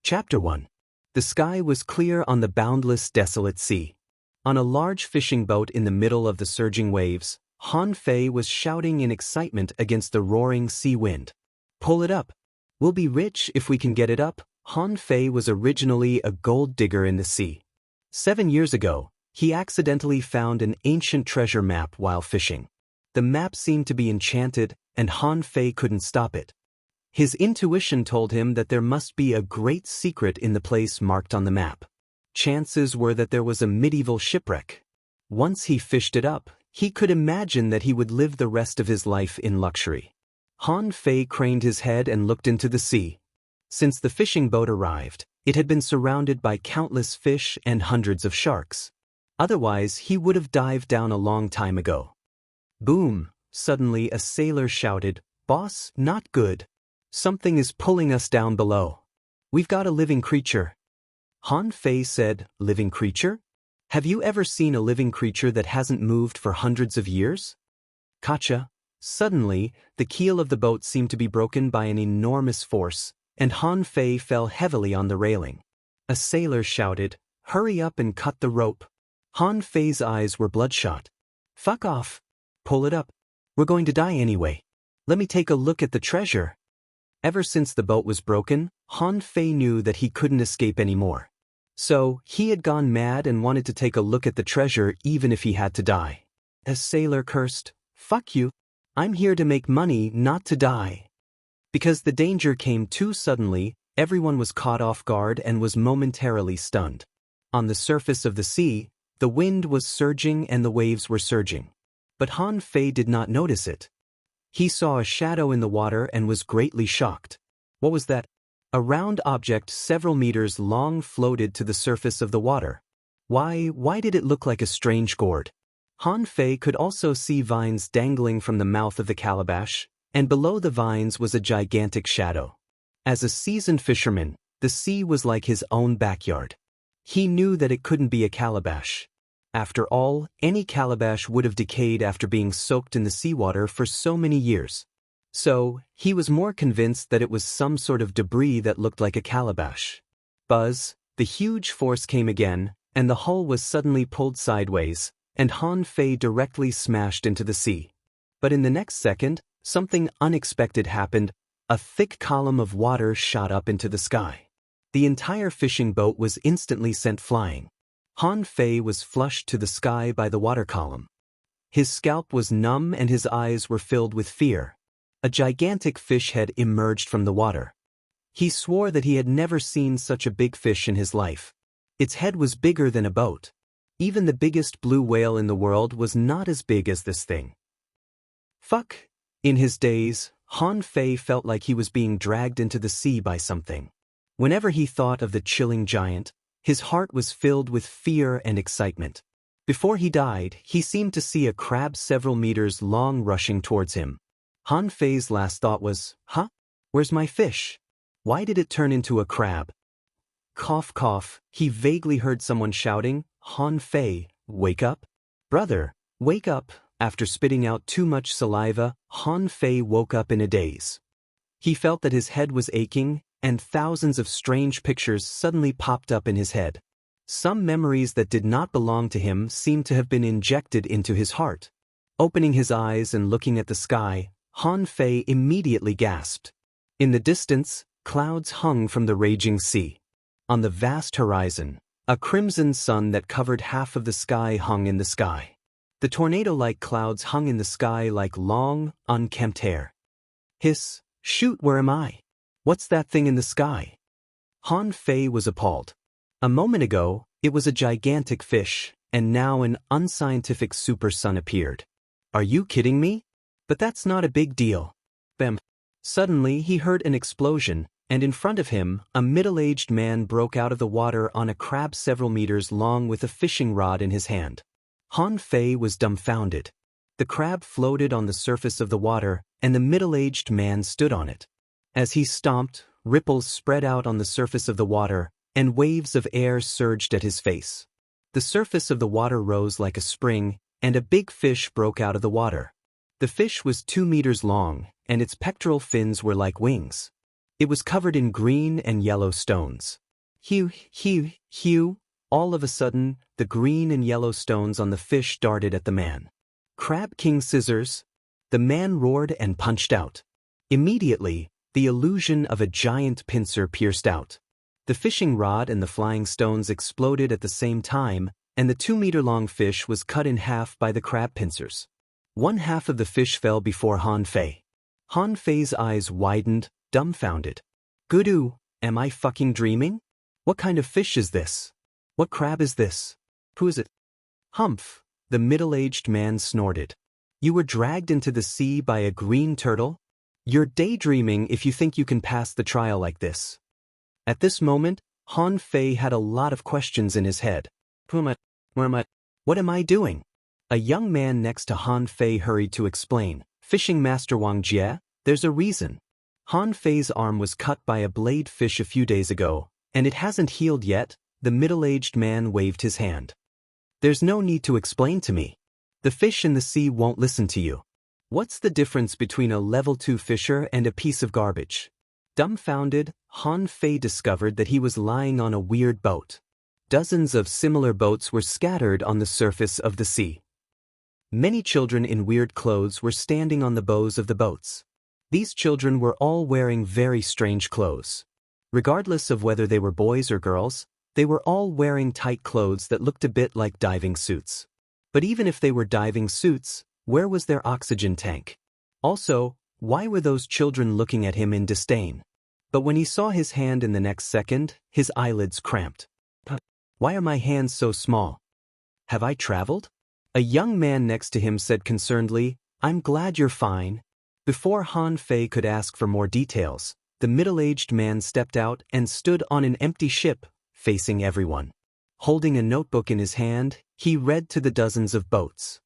Chapter 1. The sky was clear on the boundless, desolate sea. On a large fishing boat in the middle of the surging waves, Han Fei was shouting in excitement against the roaring sea wind. "Pull it up. We'll be rich if we can get it up." Han Fei was originally a gold digger in the sea. 7 years ago, he accidentally found an ancient treasure map while fishing. The map seemed to be enchanted, and Han Fei couldn't stop it. His intuition told him that there must be a great secret in the place marked on the map. Chances were that there was a medieval shipwreck. Once he fished it up, he could imagine that he would live the rest of his life in luxury. Han Fei craned his head and looked into the sea. Since the fishing boat arrived, it had been surrounded by countless fish and hundreds of sharks. Otherwise, he would have dived down a long time ago. Boom! Suddenly a sailor shouted, "Boss, not good. Something is pulling us down below. We've got a living creature." Han Fei said, "Living creature? Have you ever seen a living creature that hasn't moved for hundreds of years?" Gotcha. Suddenly, the keel of the boat seemed to be broken by an enormous force, and Han Fei fell heavily on the railing. A sailor shouted, "Hurry up and cut the rope." Han Fei's eyes were bloodshot. "Fuck off. Pull it up. We're going to die anyway. Let me take a look at the treasure." Ever since the boat was broken, Han Fei knew that he couldn't escape anymore. So, he had gone mad and wanted to take a look at the treasure even if he had to die. A sailor cursed, "Fuck you. I'm here to make money, not to die." Because the danger came too suddenly, everyone was caught off guard and was momentarily stunned. On the surface of the sea, the wind was surging and the waves were surging. But Han Fei did not notice it. He saw a shadow in the water and was greatly shocked. What was that? A round object several meters long floated to the surface of the water. Why did it look like a strange gourd? Han Fei could also see vines dangling from the mouth of the calabash, and below the vines was a gigantic shadow. As a seasoned fisherman, the sea was like his own backyard. He knew that it couldn't be a calabash. After all, any calabash would have decayed after being soaked in the seawater for so many years. So, he was more convinced that it was some sort of debris that looked like a calabash. Buzz, the huge force came again, and the hull was suddenly pulled sideways, and Han Fei directly smashed into the sea. But in the next second, something unexpected happened. A thick column of water shot up into the sky. The entire fishing boat was instantly sent flying. Han Fei was flushed to the sky by the water column. His scalp was numb and his eyes were filled with fear. A gigantic fish head emerged from the water. He swore that he had never seen such a big fish in his life. Its head was bigger than a boat. Even the biggest blue whale in the world was not as big as this thing. Fuck! In his daze, Han Fei felt like he was being dragged into the sea by something. Whenever he thought of the chilling giant, his heart was filled with fear and excitement. Before he died, he seemed to see a crab several meters long rushing towards him. Han Fei's last thought was, "Huh? Where's my fish? Why did it turn into a crab?" Cough cough, he vaguely heard someone shouting, "Han Fei, wake up. Brother, wake up." After spitting out too much saliva, Han Fei woke up in a daze. He felt that his head was aching, and thousands of strange pictures suddenly popped up in his head. Some memories that did not belong to him seemed to have been injected into his heart. Opening his eyes and looking at the sky, Han Fei immediately gasped. In the distance, clouds hung from the raging sea. On the vast horizon, a crimson sun that covered half of the sky hung in the sky. The tornado-like clouds hung in the sky like long, unkempt hair. Hiss, shoot, where am I? What's that thing in the sky? Han Fei was appalled. A moment ago, it was a gigantic fish, and now an unscientific super sun appeared. Are you kidding me? But that's not a big deal. Bam. Suddenly he heard an explosion, and in front of him, a middle-aged man broke out of the water on a crab several meters long with a fishing rod in his hand. Han Fei was dumbfounded. The crab floated on the surface of the water, and the middle-aged man stood on it. As he stomped, ripples spread out on the surface of the water, and waves of air surged at his face. The surface of the water rose like a spring, and a big fish broke out of the water. The fish was 2 meters long, and its pectoral fins were like wings. It was covered in green and yellow stones. Hew. All of a sudden, the green and yellow stones on the fish darted at the man. Crab King Scissors. The man roared and punched out. Immediately, the illusion of a giant pincer pierced out. The fishing rod and the flying stones exploded at the same time, and the 2-meter-long fish was cut in half by the crab pincers. One half of the fish fell before Han Fei. Han Fei's eyes widened, dumbfounded. Goodoo, am I fucking dreaming? What kind of fish is this? What crab is this? Who is it? Humph, the middle-aged man snorted. You were dragged into the sea by a green turtle? You're daydreaming if you think you can pass the trial like this. At this moment, Han Fei had a lot of questions in his head. What am I doing? A young man next to Han Fei hurried to explain. Fishing Master Wang Jie, there's a reason. Han Fei's arm was cut by a blade fish a few days ago, and it hasn't healed yet. The middle-aged man waved his hand. There's no need to explain to me. The fish in the sea won't listen to you. What's the difference between a level 2 fisher and a piece of garbage? Dumbfounded, Han Fei discovered that he was lying on a weird boat. Dozens of similar boats were scattered on the surface of the sea. Many children in weird clothes were standing on the bows of the boats. These children were all wearing very strange clothes. Regardless of whether they were boys or girls, they were all wearing tight clothes that looked a bit like diving suits. But even if they were diving suits, where was their oxygen tank? Also, why were those children looking at him in disdain? But when he saw his hand in the next second, his eyelids cramped. Why are my hands so small? Have I traveled? A young man next to him said concernedly, I'm glad you're fine. Before Han Fei could ask for more details, the middle-aged man stepped out and stood on an empty ship, facing everyone. Holding a notebook in his hand, he read to the dozens of boats.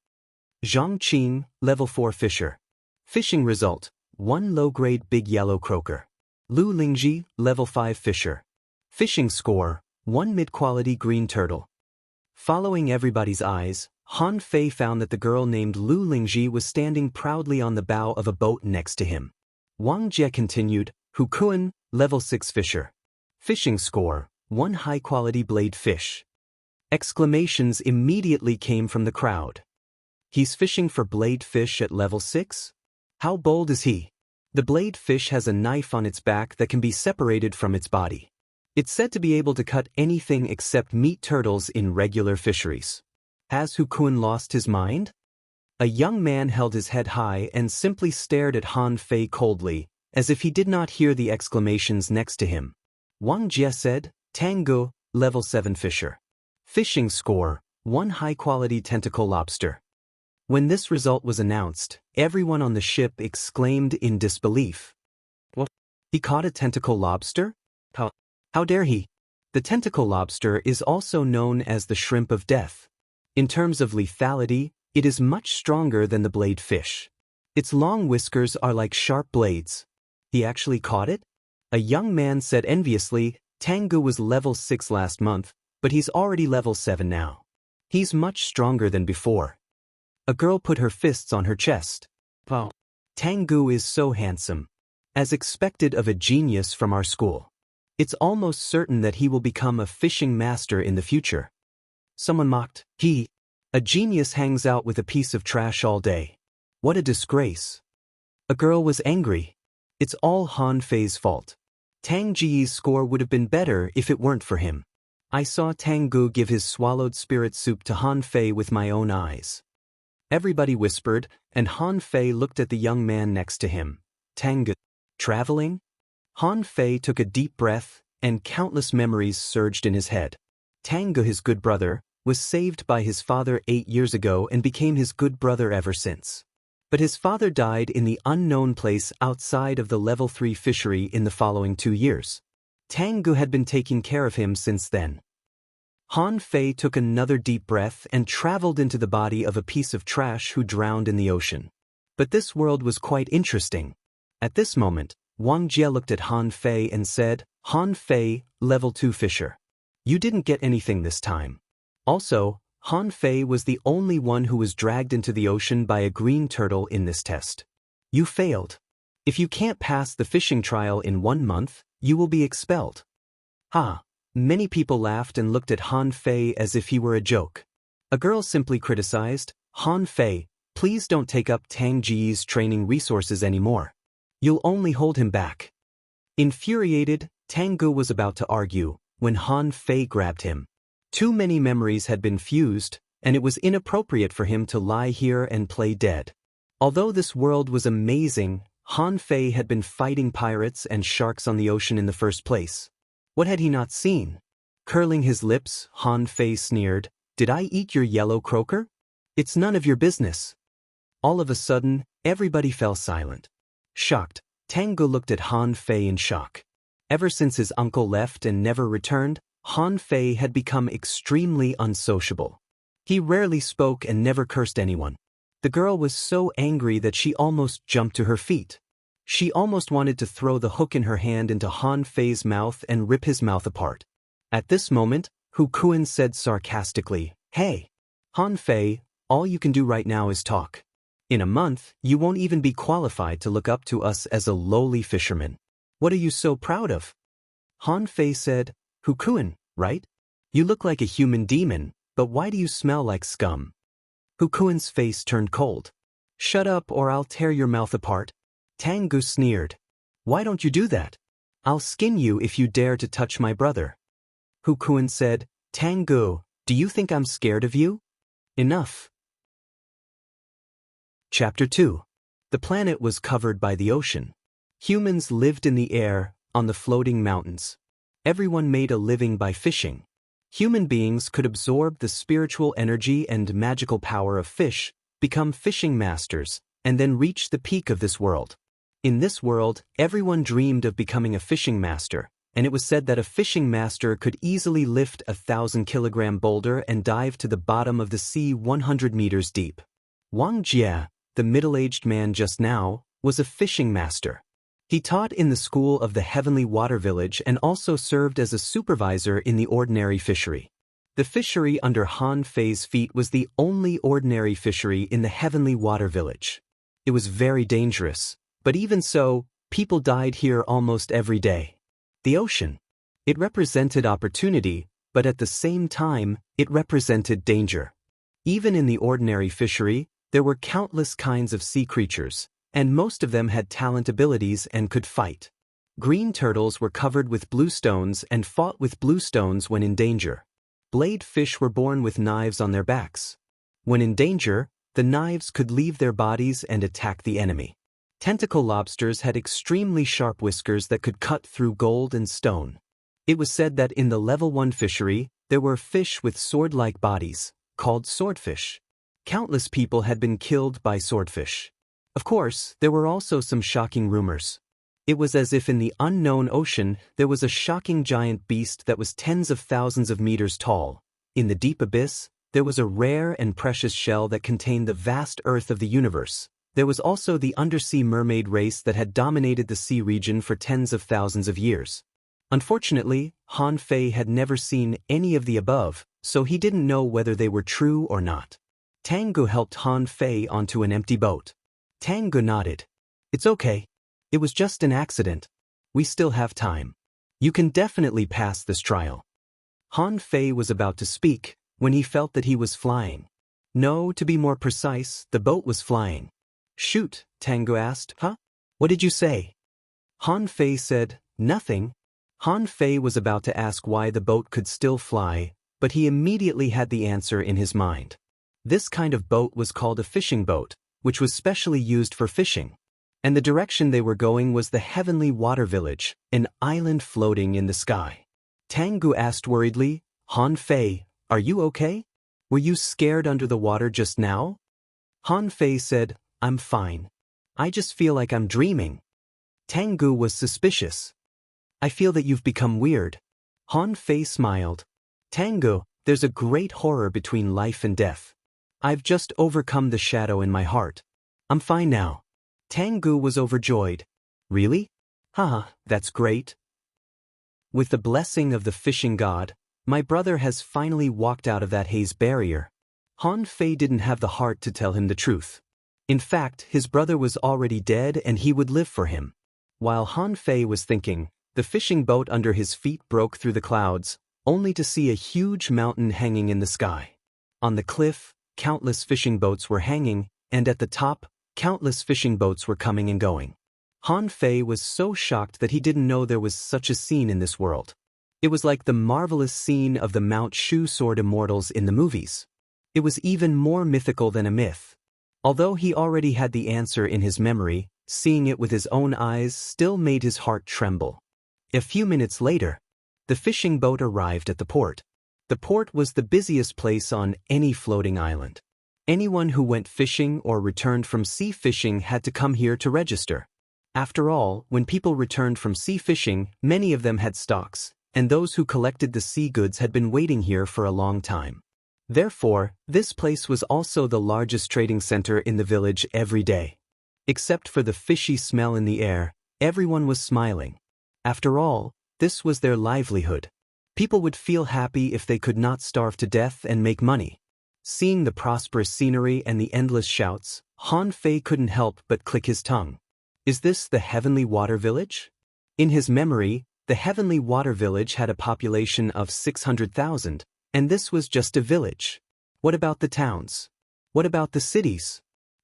Zhang Qing, Level 4 Fisher. Fishing result, 1 low-grade big yellow croaker. Lu Lingji, Level 5 Fisher. Fishing score, 1 mid-quality green turtle. Following everybody's eyes, Han Fei found that the girl named Lu Lingji was standing proudly on the bow of a boat next to him. Wang Jie continued, Hu Kuan, Level 6 Fisher. Fishing score, 1 high-quality blade fish. Exclamations immediately came from the crowd. He's fishing for blade fish at Level 6? How bold is he? The blade fish has a knife on its back that can be separated from its body. It's said to be able to cut anything except meat turtles in regular fisheries. Has Hu Kun lost his mind? A young man held his head high and simply stared at Han Fei coldly, as if he did not hear the exclamations next to him. Wang Jie said, Tango, Level 7 Fisher. Fishing score, 1 high-quality tentacle lobster. When this result was announced, everyone on the ship exclaimed in disbelief. What? He caught a tentacle lobster? How dare he? The tentacle lobster is also known as the shrimp of death. In terms of lethality, it is much stronger than the blade fish. Its long whiskers are like sharp blades. He actually caught it? A young man said enviously, Tangu was level 6 last month, but he's already level 7 now. He's much stronger than before. A girl put her fists on her chest. Wow. Tangu is so handsome. As expected of a genius from our school. It's almost certain that he will become a fishing master in the future. Someone mocked, a genius hangs out with a piece of trash all day. What a disgrace. A girl was angry. It's all Han Fei's fault. Tang Ji's score would have been better if it weren't for him. I saw Tang Gu give his swallowed spirit soup to Han Fei with my own eyes. Everybody whispered, and Han Fei looked at the young man next to him. Tang Gu, traveling? Han Fei took a deep breath, and countless memories surged in his head. Tang Gu, his good brother, was saved by his father 8 years ago and became his good brother ever since. But his father died in the unknown place outside of the level 3 fishery in the following 2 years. Tang Gu had been taking care of him since then. Han Fei took another deep breath and traveled into the body of a piece of trash who drowned in the ocean. But this world was quite interesting. At this moment, Wang Jie looked at Han Fei and said, Han Fei, level 2 fisher. You didn't get anything this time. Also, Han Fei was the only one who was dragged into the ocean by a green turtle in this test. You failed. If you can't pass the fishing trial in 1 month, you will be expelled. Ha! Many people laughed and looked at Han Fei as if he were a joke. A girl simply criticized, Han Fei, please don't take up Tang Ji's training resources anymore. You'll only hold him back. Infuriated, Tang Gu was about to argue, when Han Fei grabbed him. Too many memories had been fused, and it was inappropriate for him to lie here and play dead. Although this world was amazing, Han Fei had been fighting pirates and sharks on the ocean in the first place. What had he not seen? Curling his lips, Han Fei sneered, "Did I eat your yellow croaker? It's none of your business." All of a sudden, everybody fell silent. Shocked, Tang Gu looked at Han Fei in shock. Ever since his uncle left and never returned, Han Fei had become extremely unsociable. He rarely spoke and never cursed anyone. The girl was so angry that she almost jumped to her feet. She almost wanted to throw the hook in her hand into Han Fei's mouth and rip his mouth apart. At this moment, Hu Kuan said sarcastically, "Hey, Han Fei, all you can do right now is talk. In a month, you won't even be qualified to look up to us as a lowly fisherman. What are you so proud of?" Han Fei said, "Hu Kuan, right? You look like a human demon, but why do you smell like scum?" Hu Kuan's face turned cold. "Shut up or I'll tear your mouth apart." Tang Gu sneered. "Why don't you do that? I'll skin you if you dare to touch my brother." Hu Kuan said, "Tang Gu, do you think I'm scared of you? Enough." Chapter 2. The planet was covered by the ocean. Humans lived in the air, on the floating mountains. Everyone made a living by fishing. Human beings could absorb the spiritual energy and magical power of fish, become fishing masters, and then reach the peak of this world. In this world, everyone dreamed of becoming a fishing master, and it was said that a fishing master could easily lift a 1,000-kilogram boulder and dive to the bottom of the sea 100 meters deep. Wang Jie, the middle-aged man just now, was a fishing master. He taught in the school of the Heavenly Water Village and also served as a supervisor in the ordinary fishery. The fishery under Han Fei's feet was the only ordinary fishery in the Heavenly Water Village. It was very dangerous, but even so, people died here almost every day. The ocean. It represented opportunity, but at the same time, it represented danger. Even in the ordinary fishery, there were countless kinds of sea creatures, and most of them had talent abilities and could fight. Green turtles were covered with blue stones and fought with blue stones when in danger. Blade fish were born with knives on their backs. When in danger, the knives could leave their bodies and attack the enemy. Tentacle lobsters had extremely sharp whiskers that could cut through gold and stone. It was said that in the level 1 fishery, there were fish with sword-like bodies, called swordfish. Countless people had been killed by swordfish. Of course, there were also some shocking rumors. It was as if in the unknown ocean there was a shocking giant beast that was tens of thousands of meters tall. In the deep abyss, there was a rare and precious shell that contained the vast earth of the universe. There was also the undersea mermaid race that had dominated the sea region for tens of thousands of years. Unfortunately, Han Fei had never seen any of the above, so he didn't know whether they were true or not. Tang Gu helped Han Fei onto an empty boat. Tang Gu nodded. "It's okay. It was just an accident. We still have time. You can definitely pass this trial." Han Fei was about to speak when he felt that he was flying. No, to be more precise, the boat was flying. "Shoot," Tang Gu asked. "Huh? What did you say?" Han Fei said, "Nothing." Han Fei was about to ask why the boat could still fly, but he immediately had the answer in his mind. This kind of boat was called a fishing boat, which was specially used for fishing. And the direction they were going was the Heavenly Water Village, an island floating in the sky. Tang Gu asked worriedly, "Han Fei, are you okay? Were you scared under the water just now?" Han Fei said, "I'm fine. I just feel like I'm dreaming." Tang Gu was suspicious. "I feel that you've become weird." Han Fei smiled. "Tang Gu, there's a great horror between life and death. I've just overcome the shadow in my heart. I'm fine now." Tang Gu was overjoyed. "Really? Haha, that's great. With the blessing of the fishing god, my brother has finally walked out of that haze barrier." Han Fei didn't have the heart to tell him the truth. In fact, his brother was already dead and he would live for him. While Han Fei was thinking, the fishing boat under his feet broke through the clouds, only to see a huge mountain hanging in the sky. On the cliff, countless fishing boats were hanging, and at the top, countless fishing boats were coming and going. Han Fei was so shocked that he didn't know there was such a scene in this world. It was like the marvelous scene of the Mount Shu Sword Immortals in the movies. It was even more mythical than a myth. Although he already had the answer in his memory, seeing it with his own eyes still made his heart tremble. A few minutes later, the fishing boat arrived at the port. The port was the busiest place on any floating island. Anyone who went fishing or returned from sea fishing had to come here to register. After all, when people returned from sea fishing, many of them had stocks, and those who collected the sea goods had been waiting here for a long time. Therefore, this place was also the largest trading center in the village every day. Except for the fishy smell in the air, everyone was smiling. After all, this was their livelihood. People would feel happy if they could not starve to death and make money. Seeing the prosperous scenery and the endless shouts, Han Fei couldn't help but click his tongue. Is this the Heavenly Water Village? In his memory, the Heavenly Water Village had a population of 600,000, and this was just a village. What about the towns? What about the cities?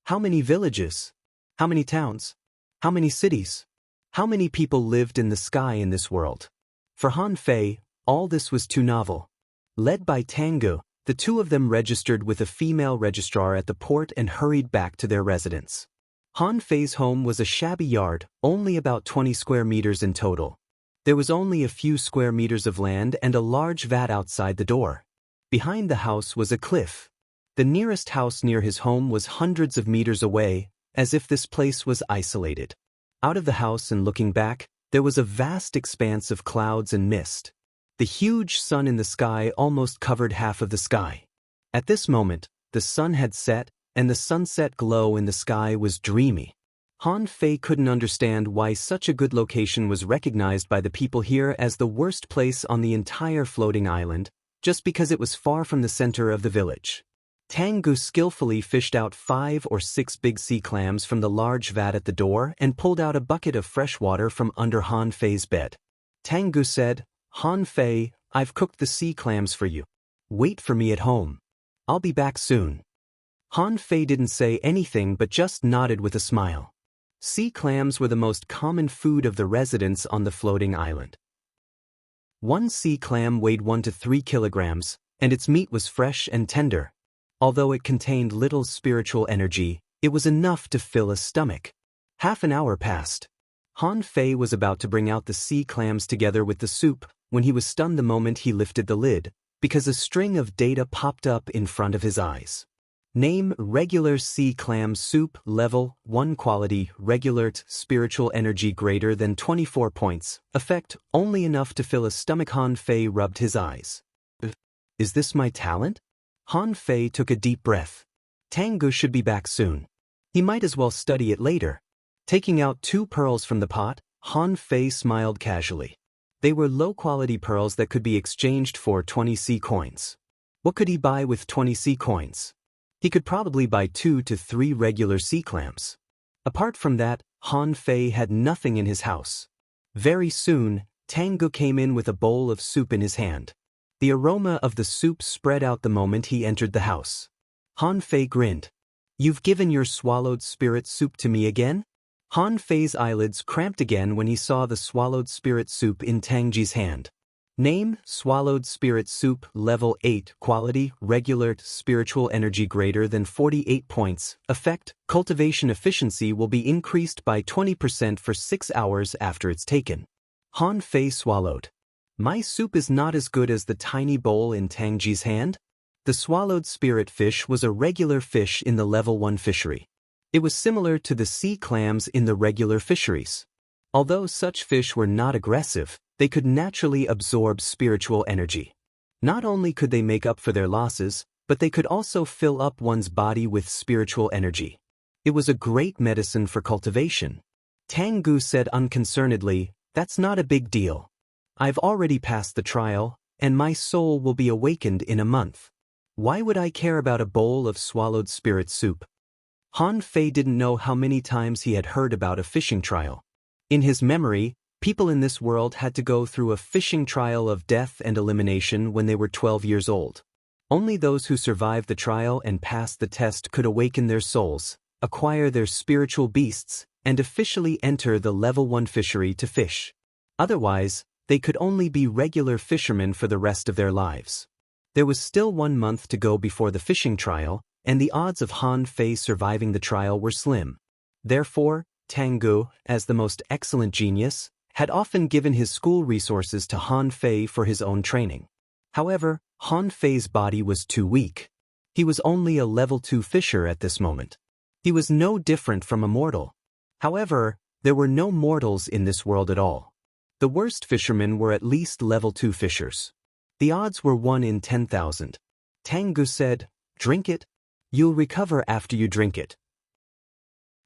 How many villages? How many towns? How many cities? How many people lived in the sky in this world? For Han Fei, all this was too novel. Led by Tangu, the two of them registered with a female registrar at the port and hurried back to their residence. Han Fei's home was a shabby yard, only about 20 square meters in total. There was only a few square meters of land and a large vat outside the door. Behind the house was a cliff. The nearest house near his home was hundreds of meters away, as if this place was isolated. Out of the house and looking back, there was a vast expanse of clouds and mist. The huge sun in the sky almost covered half of the sky. At this moment, the sun had set, and the sunset glow in the sky was dreamy. Han Fei couldn't understand why such a good location was recognized by the people here as the worst place on the entire floating island, just because it was far from the center of the village. Tangu skillfully fished out 5 or 6 big sea clams from the large vat at the door and pulled out a bucket of fresh water from under Han Fei's bed. Tangu said, Han Fei, I've cooked the sea clams for you. Wait for me at home. I'll be back soon. Han Fei didn't say anything but just nodded with a smile. Sea clams were the most common food of the residents on the floating island. One sea clam weighed 1 to 3 kilograms, and its meat was fresh and tender. Although it contained little spiritual energy, it was enough to fill a stomach. Half an hour passed. Han Fei was about to bring out the sea clams together with the soup when he was stunned the moment he lifted the lid, because a string of data popped up in front of his eyes. Name: regular sea clam soup, level 1 quality, regular spiritual energy greater than 24 points, effect only enough to fill a stomach. Han Fei rubbed his eyes. Is this my talent? Han Fei took a deep breath. Tangu should be back soon. He might as well study it later. Taking out 2 pearls from the pot, Han Fei smiled casually. They were low-quality pearls that could be exchanged for 20 sea coins. What could he buy with 20 sea coins? He could probably buy 2 to 3 regular sea clams. Apart from that, Han Fei had nothing in his house. Very soon, Tangu came in with a bowl of soup in his hand. The aroma of the soup spread out the moment he entered the house. Han Fei grinned. You've given your swallowed spirit soup to me again? Han Fei's eyelids cramped again when he saw the swallowed spirit soup in Tangji's hand. Name: swallowed spirit soup, level 8, quality, regular, spiritual energy greater than 48 points, effect, cultivation efficiency will be increased by 20% for 6 hours after it's taken. Han Fei swallowed. My soup is not as good as the tiny bowl in Tangji's hand. The swallowed spirit fish was a regular fish in the level 1 fishery. It was similar to the sea clams in the regular fisheries. Although such fish were not aggressive, they could naturally absorb spiritual energy. Not only could they make up for their losses, but they could also fill up one's body with spiritual energy. It was a great medicine for cultivation. Tangu said unconcernedly, "That's not a big deal. I've already passed the trial, and my soul will be awakened in a month. Why would I care about a bowl of swallowed spirit soup?" Han Fei didn't know how many times he had heard about a fishing trial. In his memory, people in this world had to go through a fishing trial of death and elimination when they were 12 years old. Only those who survived the trial and passed the test could awaken their souls, acquire their spiritual beasts, and officially enter the level 1 fishery to fish. Otherwise, they could only be regular fishermen for the rest of their lives. There was still 1 month to go before the fishing trial, and the odds of Han Fei surviving the trial were slim. Therefore, Tang Gu, as the most excellent genius, had often given his school resources to Han Fei for his own training. However, Han Fei's body was too weak. He was only a level 2 fisher at this moment. He was no different from a mortal. However, there were no mortals in this world at all. The worst fishermen were at least level 2 fishers. The odds were 1 in 10,000. Tang Gu said, "Drink it. You'll recover after you drink it."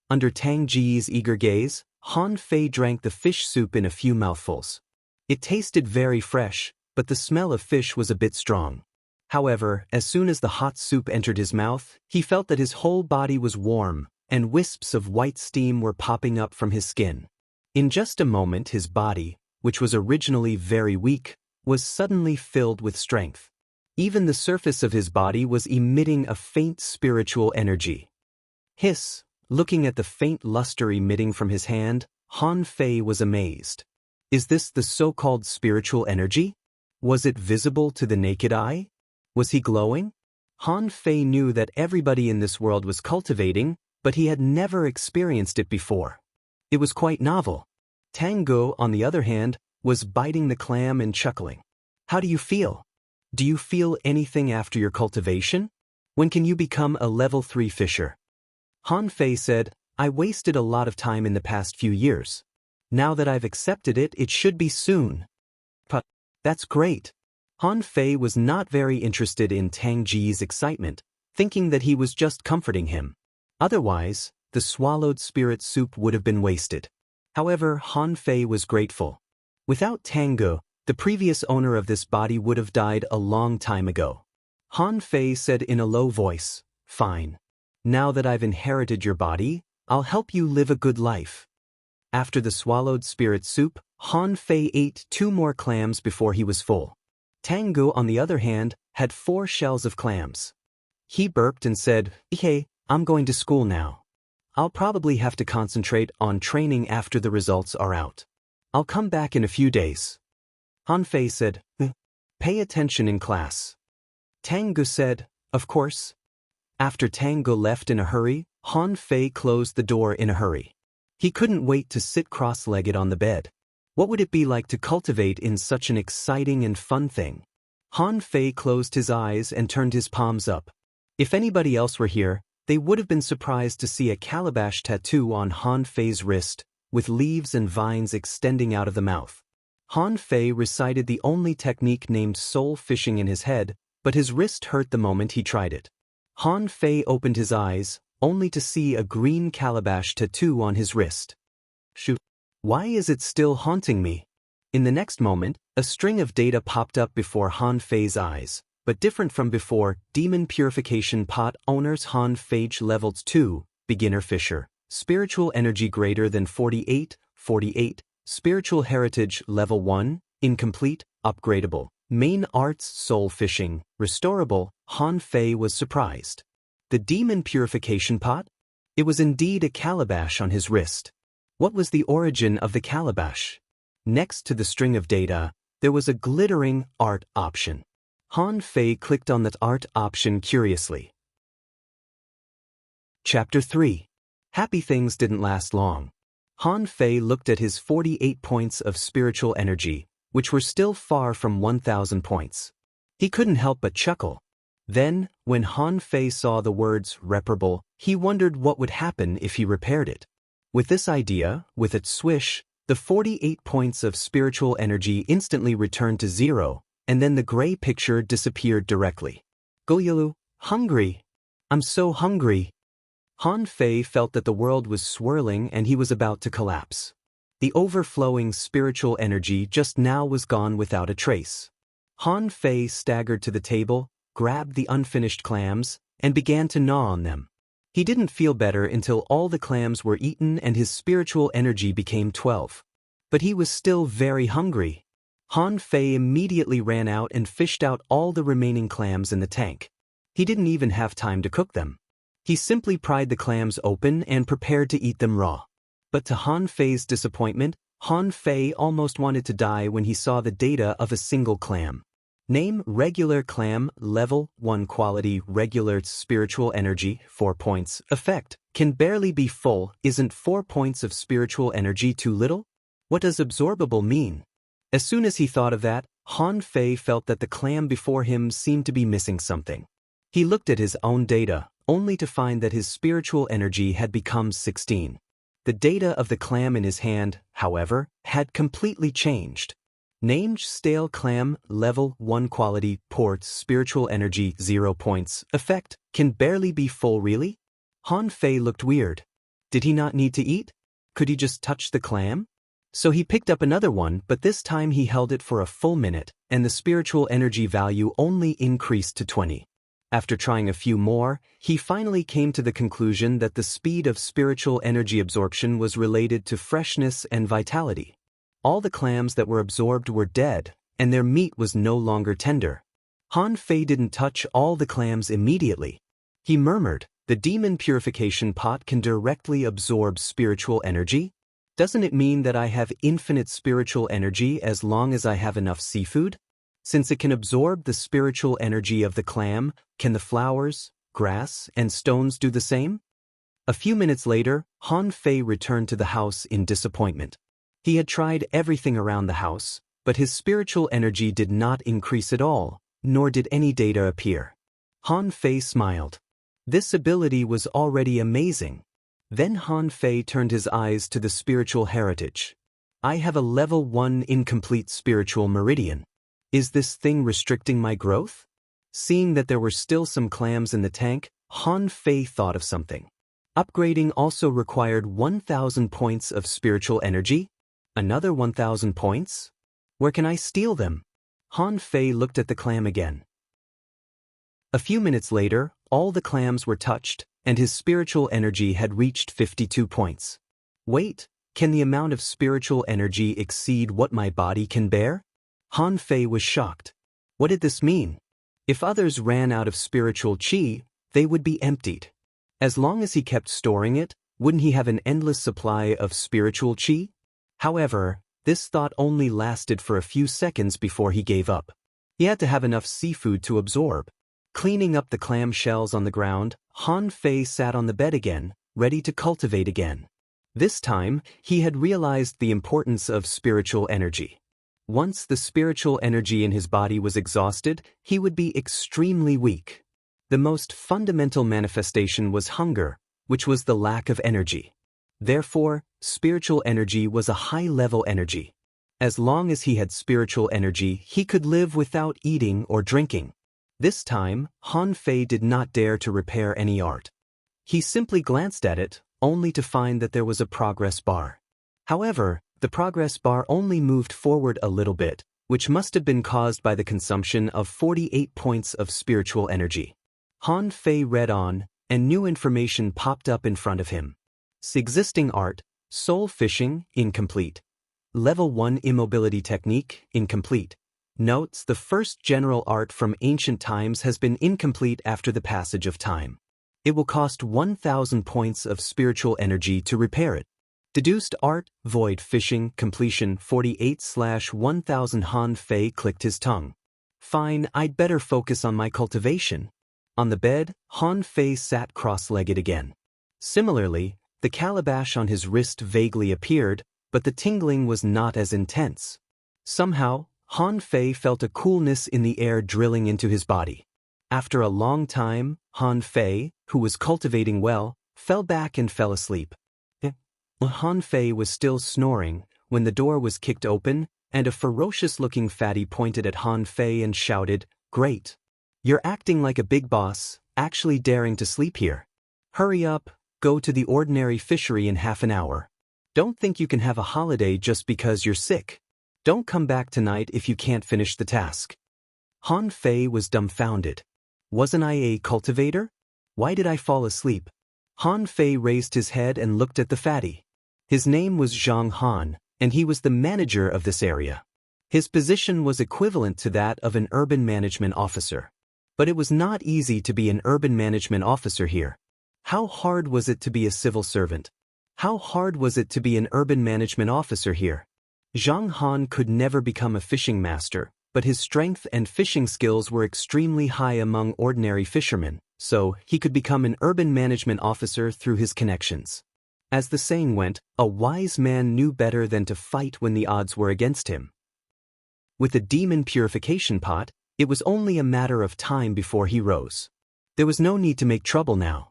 Under Tang Ji's eager gaze, Han Fei drank the fish soup in a few mouthfuls. It tasted very fresh, but the smell of fish was a bit strong. However, as soon as the hot soup entered his mouth, he felt that his whole body was warm, and wisps of white steam were popping up from his skin. In just a moment his body, which was originally very weak, was suddenly filled with strength. Even the surface of his body was emitting a faint spiritual energy. Hiss! Looking at the faint luster emitting from his hand, Han Fei was amazed. Is this the so-called spiritual energy? Was it visible to the naked eye? Was he glowing? Han Fei knew that everybody in this world was cultivating, but he had never experienced it before. It was quite novel. Tang Gu, on the other hand, was biting the clam and chuckling. How do you feel? Do you feel anything after your cultivation? When can you become a level 3 fisher? Han Fei said, I wasted a lot of time in the past few years. Now that I've accepted it, it should be soon. But that's great. Han Fei was not very interested in Tang Ji's excitement, thinking that he was just comforting him. Otherwise, the swallowed spirit soup would have been wasted. However, Han Fei was grateful. Without Tang Gu, the previous owner of this body would have died a long time ago. Han Fei said in a low voice, Fine. Now that I've inherited your body, I'll help you live a good life. After the swallowed spirit soup, Han Fei ate 2 more clams before he was full. Tang Gu, on the other hand, had 4 shells of clams. He burped and said, Hey, I'm going to school now. I'll probably have to concentrate on training after the results are out. I'll come back in a few days. Han Fei said, Pay attention in class. Tang Gu said, Of course. After Tang Gu left in a hurry, Han Fei closed the door in a hurry. He couldn't wait to sit cross-legged on the bed. What would it be like to cultivate in such an exciting and fun thing? Han Fei closed his eyes and turned his palms up. If anybody else were here, they would have been surprised to see a calabash tattoo on Han Fei's wrist, with leaves and vines extending out of the mouth. Han Fei recited the only technique named soul fishing in his head, but his wrist hurt the moment he tried it. Han Fei opened his eyes, only to see a green calabash tattoo on his wrist. Shoot! Why is it still haunting me? In the next moment, a string of data popped up before Han Fei's eyes, but different from before. Demon Purification Pot Owners Han Fei Level 2, Beginner Fisher, Spiritual Energy greater than 48, Spiritual Heritage Level 1, Incomplete, Upgradable. Main Arts Soul Fishing, Restorable. Han Fei was surprised. The Demon Purification Pot? It was indeed a calabash on his wrist. What was the origin of the calabash? Next to the string of data, there was a glittering art option. Han Fei clicked on that art option curiously. Chapter 3. Happy things didn't last long. Han Fei looked at his 48 points of spiritual energy, which were still far from 1,000 points. He couldn't help but chuckle. Then, when Han Fei saw the words reparable, he wondered what would happen if he repaired it. With this idea, with its swish, the 48 points of spiritual energy instantly returned to 0, and then the gray picture disappeared directly. Goyalu, hungry. I'm so hungry. Han Fei felt that the world was swirling and he was about to collapse. The overflowing spiritual energy just now was gone without a trace. Han Fei staggered to the table, grabbed the unfinished clams, and began to gnaw on them. He didn't feel better until all the clams were eaten and his spiritual energy became 12. But he was still very hungry. Han Fei immediately ran out and fished out all the remaining clams in the tank. He didn't even have time to cook them. He simply pried the clams open and prepared to eat them raw. But to Han Fei's disappointment, Han Fei almost wanted to die when he saw the data of a single clam. Name: regular clam, level 1 quality, regular spiritual energy, 4 points. Effect: can barely be full. Isn't 4 points of spiritual energy too little? What does absorbable mean? As soon as he thought of that, Han Fei felt that the clam before him seemed to be missing something. He looked at his own data, only to find that his spiritual energy had become 16. The data of the clam in his hand, however, had completely changed. Named: stale clam, level 1 quality, port, spiritual energy, 0 points. Effect: can barely be full. Really? Han Fei looked weird. Did he not need to eat? Could he just touch the clam? So he picked up another one, but this time he held it for a full minute, and the spiritual energy value only increased to 20. After trying a few more, he finally came to the conclusion that the speed of spiritual energy absorption was related to freshness and vitality. All the clams that were absorbed were dead, and their meat was no longer tender. Han Fei didn't touch all the clams immediately. He murmured, "The demon purification pot can directly absorb spiritual energy? Doesn't it mean that I have infinite spiritual energy as long as I have enough seafood? Since it can absorb the spiritual energy of the clam, can the flowers, grass, and stones do the same?" A few minutes later, Han Fei returned to the house in disappointment. He had tried everything around the house, but his spiritual energy did not increase at all, nor did any data appear. Han Fei smiled. This ability was already amazing. Then Han Fei turned his eyes to the spiritual heritage. I have a level 1 incomplete spiritual meridian. Is this thing restricting my growth? Seeing that there were still some clams in the tank, Han Fei thought of something. Upgrading also required 1,000 points of spiritual energy? Another 1,000 points? Where can I steal them? Han Fei looked at the clam again. A few minutes later, all the clams were touched, and his spiritual energy had reached 52 points. Wait, can the amount of spiritual energy exceed what my body can bear? Han Fei was shocked. What did this mean? If others ran out of spiritual qi, they would be emptied. As long as he kept storing it, wouldn't he have an endless supply of spiritual qi? However, this thought only lasted for a few seconds before he gave up. He had to have enough seafood to absorb. Cleaning up the clam shells on the ground, Han Fei sat on the bed again, ready to cultivate again. This time, he had realized the importance of spiritual energy. Once the spiritual energy in his body was exhausted, he would be extremely weak. The most fundamental manifestation was hunger, which was the lack of energy. Therefore, spiritual energy was a high-level energy. As long as he had spiritual energy, he could live without eating or drinking. This time, Han Fei did not dare to repair any art. He simply glanced at it, only to find that there was a progress bar. However, the progress bar only moved forward a little bit, which must have been caused by the consumption of 48 points of spiritual energy. Han Fei read on, and new information popped up in front of him. Existing art: soul fishing, incomplete. Level 1 immobility technique, incomplete. Notes: the first general art from ancient times has been incomplete after the passage of time. It will cost 1,000 points of spiritual energy to repair it. Deduced art: void fishing, completion, 48/1000. Han Fei clicked his tongue. Fine, I'd better focus on my cultivation. On the bed, Han Fei sat cross-legged again. Similarly, the calabash on his wrist vaguely appeared, but the tingling was not as intense. Somehow, Han Fei felt a coolness in the air drilling into his body. After a long time, Han Fei, who was cultivating well, fell back and fell asleep. Han Fei was still snoring when the door was kicked open, and a ferocious-looking fatty pointed at Han Fei and shouted, "Great! You're acting like a big boss, actually daring to sleep here. Hurry up, go to the ordinary fishery in half an hour. Don't think you can have a holiday just because you're sick. Don't come back tonight if you can't finish the task." Han Fei was dumbfounded. Wasn't I a cultivator? Why did I fall asleep? Han Fei raised his head and looked at the fatty. His name was Zhang Han, and he was the manager of this area. His position was equivalent to that of an urban management officer. But it was not easy to be an urban management officer here. How hard was it to be a civil servant? How hard was it to be an urban management officer here? Zhang Han could never become a fishing master, but his strength and fishing skills were extremely high among ordinary fishermen, so he could become an urban management officer through his connections. As the saying went, a wise man knew better than to fight when the odds were against him. With the demon purification pot, it was only a matter of time before he rose. There was no need to make trouble now.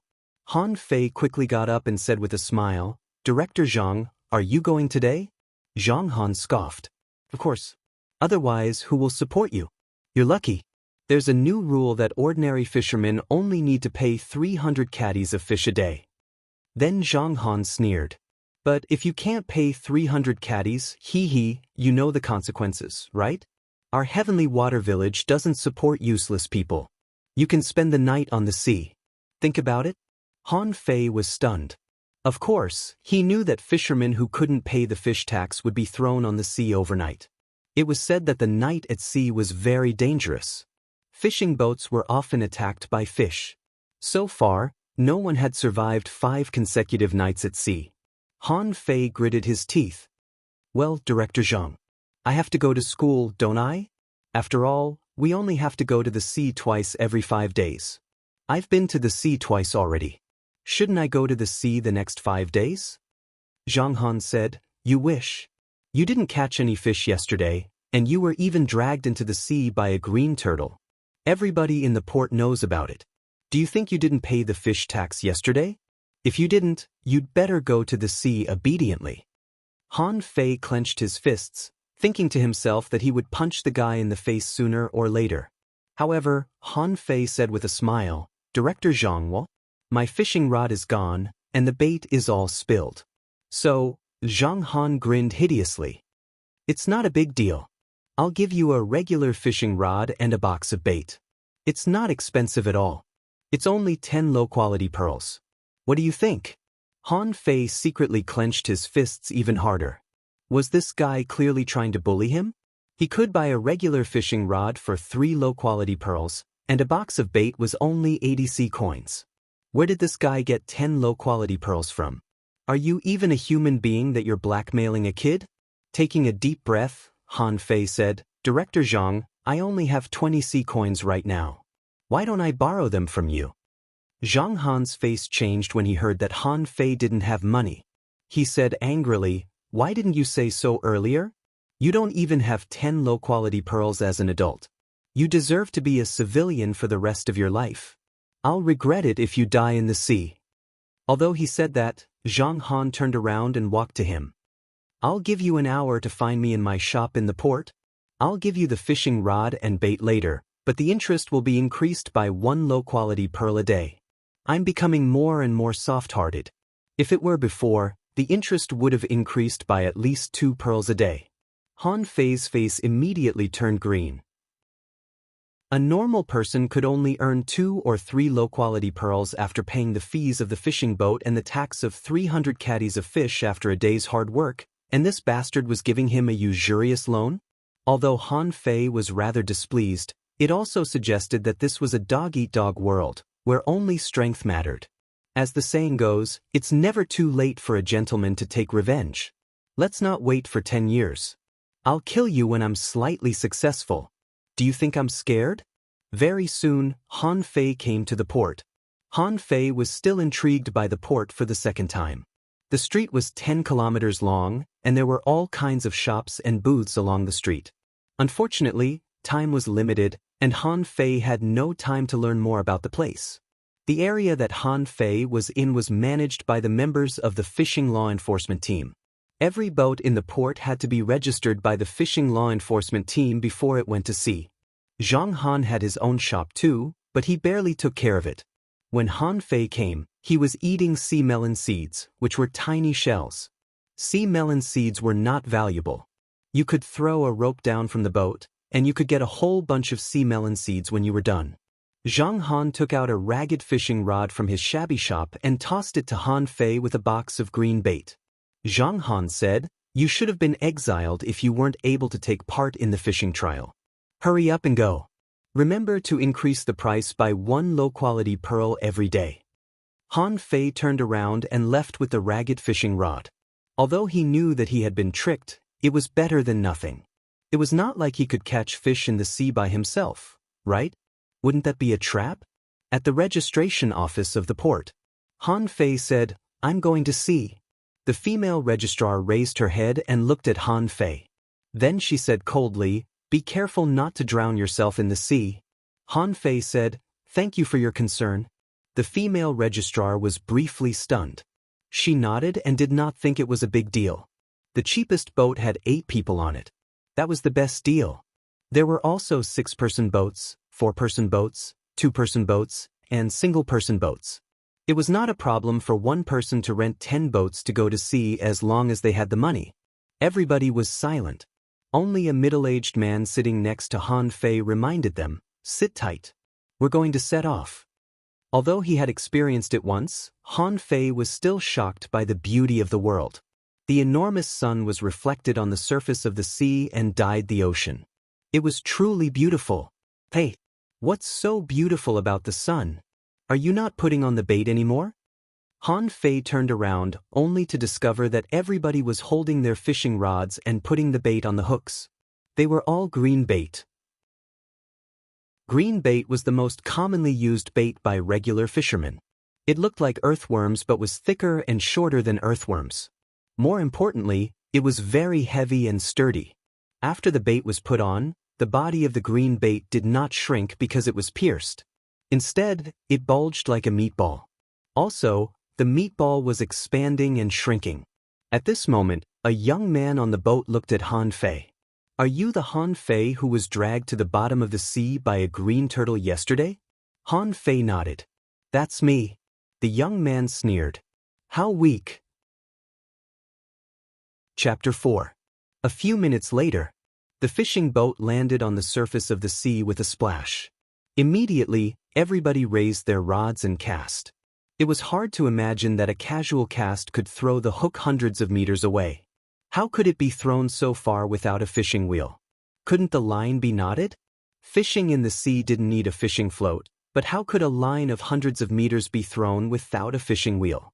Han Fei quickly got up and said with a smile, "Director Zhang, are you going today?" Zhang Han scoffed. "Of course. Otherwise, who will support you? You're lucky. There's a new rule that ordinary fishermen only need to pay 300 caddies of fish a day." Then Zhang Han sneered. "But if you can't pay 300 caddies, you know the consequences, right? Our heavenly water village doesn't support useless people. You can spend the night on the sea. Think about it." Han Fei was stunned. Of course, he knew that fishermen who couldn't pay the fish tax would be thrown on the sea overnight. It was said that the night at sea was very dangerous. Fishing boats were often attacked by fish. So far, no one had survived 5 consecutive nights at sea. Han Fei gritted his teeth. "Well, Director Zhang, I have to go to school, don't I? After all, we only have to go to the sea twice every 5 days. I've been to the sea twice already. Shouldn't I go to the sea the next 5 days?" Zhang Han said, "You wish. You didn't catch any fish yesterday, and you were even dragged into the sea by a green turtle. Everybody in the port knows about it. Do you think you didn't pay the fish tax yesterday? If you didn't, you'd better go to the sea obediently." Han Fei clenched his fists, thinking to himself that he would punch the guy in the face sooner or later. However, Han Fei said with a smile, "Director Zhang, my fishing rod is gone, and the bait is all spilled." So, Zhang Han grinned hideously. "It's not a big deal. I'll give you a regular fishing rod and a box of bait. It's not expensive at all. It's only 10 low-quality pearls. What do you think?" Han Fei secretly clenched his fists even harder. Was this guy clearly trying to bully him? He could buy a regular fishing rod for 3 low-quality pearls, and a box of bait was only 80 sea coins. Where did this guy get 10 low-quality pearls from? Are you even a human being that you're blackmailing a kid? Taking a deep breath, Han Fei said, "Director Zhang, I only have 20 sea coins right now. Why don't I borrow them from you?" Zhang Han's face changed when he heard that Han Fei didn't have money. He said angrily, "Why didn't you say so earlier? You don't even have 10 low-quality pearls as an adult. You deserve to be a civilian for the rest of your life. I'll regret it if you die in the sea." Although he said that, Zhang Han turned around and walked to him. "I'll give you an hour to find me in my shop in the port. I'll give you the fishing rod and bait later, but the interest will be increased by 1 low-quality pearl a day. I'm becoming more and more soft-hearted. If it were before, the interest would have increased by at least 2 pearls a day." Han Fei's face immediately turned green. A normal person could only earn 2 or 3 low-quality pearls after paying the fees of the fishing boat and the tax of 300 caddies of fish after a day's hard work, and this bastard was giving him a usurious loan? Although Han Fei was rather displeased, it also suggested that this was a dog-eat-dog world, where only strength mattered. As the saying goes, it's never too late for a gentleman to take revenge. Let's not wait for 10 years. I'll kill you when I'm slightly successful. Do you think I'm scared? Very soon, Han Fei came to the port. Han Fei was still intrigued by the port for the second time. The street was 10 kilometers long, and there were all kinds of shops and booths along the street. Unfortunately, time was limited, and Han Fei had no time to learn more about the place. The area that Han Fei was in was managed by the members of the fishing law enforcement team. Every boat in the port had to be registered by the fishing law enforcement team before it went to sea. Zhang Han had his own shop too, but he barely took care of it. When Han Fei came, he was eating sea melon seeds, which were tiny shells. Sea melon seeds were not valuable. You could throw a rope down from the boat, and you could get a whole bunch of sea melon seeds when you were done. Zhang Han took out a ragged fishing rod from his shabby shop and tossed it to Han Fei with a box of green bait. Zhang Han said, "You should have been exiled if you weren't able to take part in the fishing trial. Hurry up and go. Remember to increase the price by 1 low-quality pearl every day." Han Fei turned around and left with the ragged fishing rod. Although he knew that he had been tricked, it was better than nothing. It was not like he could catch fish in the sea by himself, right? Wouldn't that be a trap? At the registration office of the port, Han Fei said, "I'm going to sea." The female registrar raised her head and looked at Han Fei. Then she said coldly, "Be careful not to drown yourself in the sea." Han Fei said, "Thank you for your concern." The female registrar was briefly stunned. She nodded and did not think it was a big deal. The cheapest boat had 8 people on it. That was the best deal. There were also 6-person boats, 4-person boats, 2-person boats, and single-person boats. It was not a problem for one person to rent 10 boats to go to sea as long as they had the money. Everybody was silent. Only a middle-aged man sitting next to Han Fei reminded them, "Sit tight. We're going to set off." Although he had experienced it once, Han Fei was still shocked by the beauty of the world. The enormous sun was reflected on the surface of the sea and dyed the ocean. It was truly beautiful. "Hey, what's so beautiful about the sun? Are you not putting on the bait anymore?" Han Fei turned around only to discover that everybody was holding their fishing rods and putting the bait on the hooks. They were all green bait. Green bait was the most commonly used bait by regular fishermen. It looked like earthworms but was thicker and shorter than earthworms. More importantly, it was very heavy and sturdy. After the bait was put on, the body of the green bait did not shrink because it was pierced. Instead, it bulged like a meatball. Also, the meatball was expanding and shrinking. At this moment, a young man on the boat looked at Han Fei. "Are you the Han Fei who was dragged to the bottom of the sea by a green turtle yesterday?" Han Fei nodded. "That's me." The young man sneered. "How weak." Chapter 4. A few minutes later, the fishing boat landed on the surface of the sea with a splash. Immediately, everybody raised their rods and cast. It was hard to imagine that a casual cast could throw the hook hundreds of meters away. How could it be thrown so far without a fishing wheel? Couldn't the line be knotted? Fishing in the sea didn't need a fishing float, but how could a line of hundreds of meters be thrown without a fishing wheel?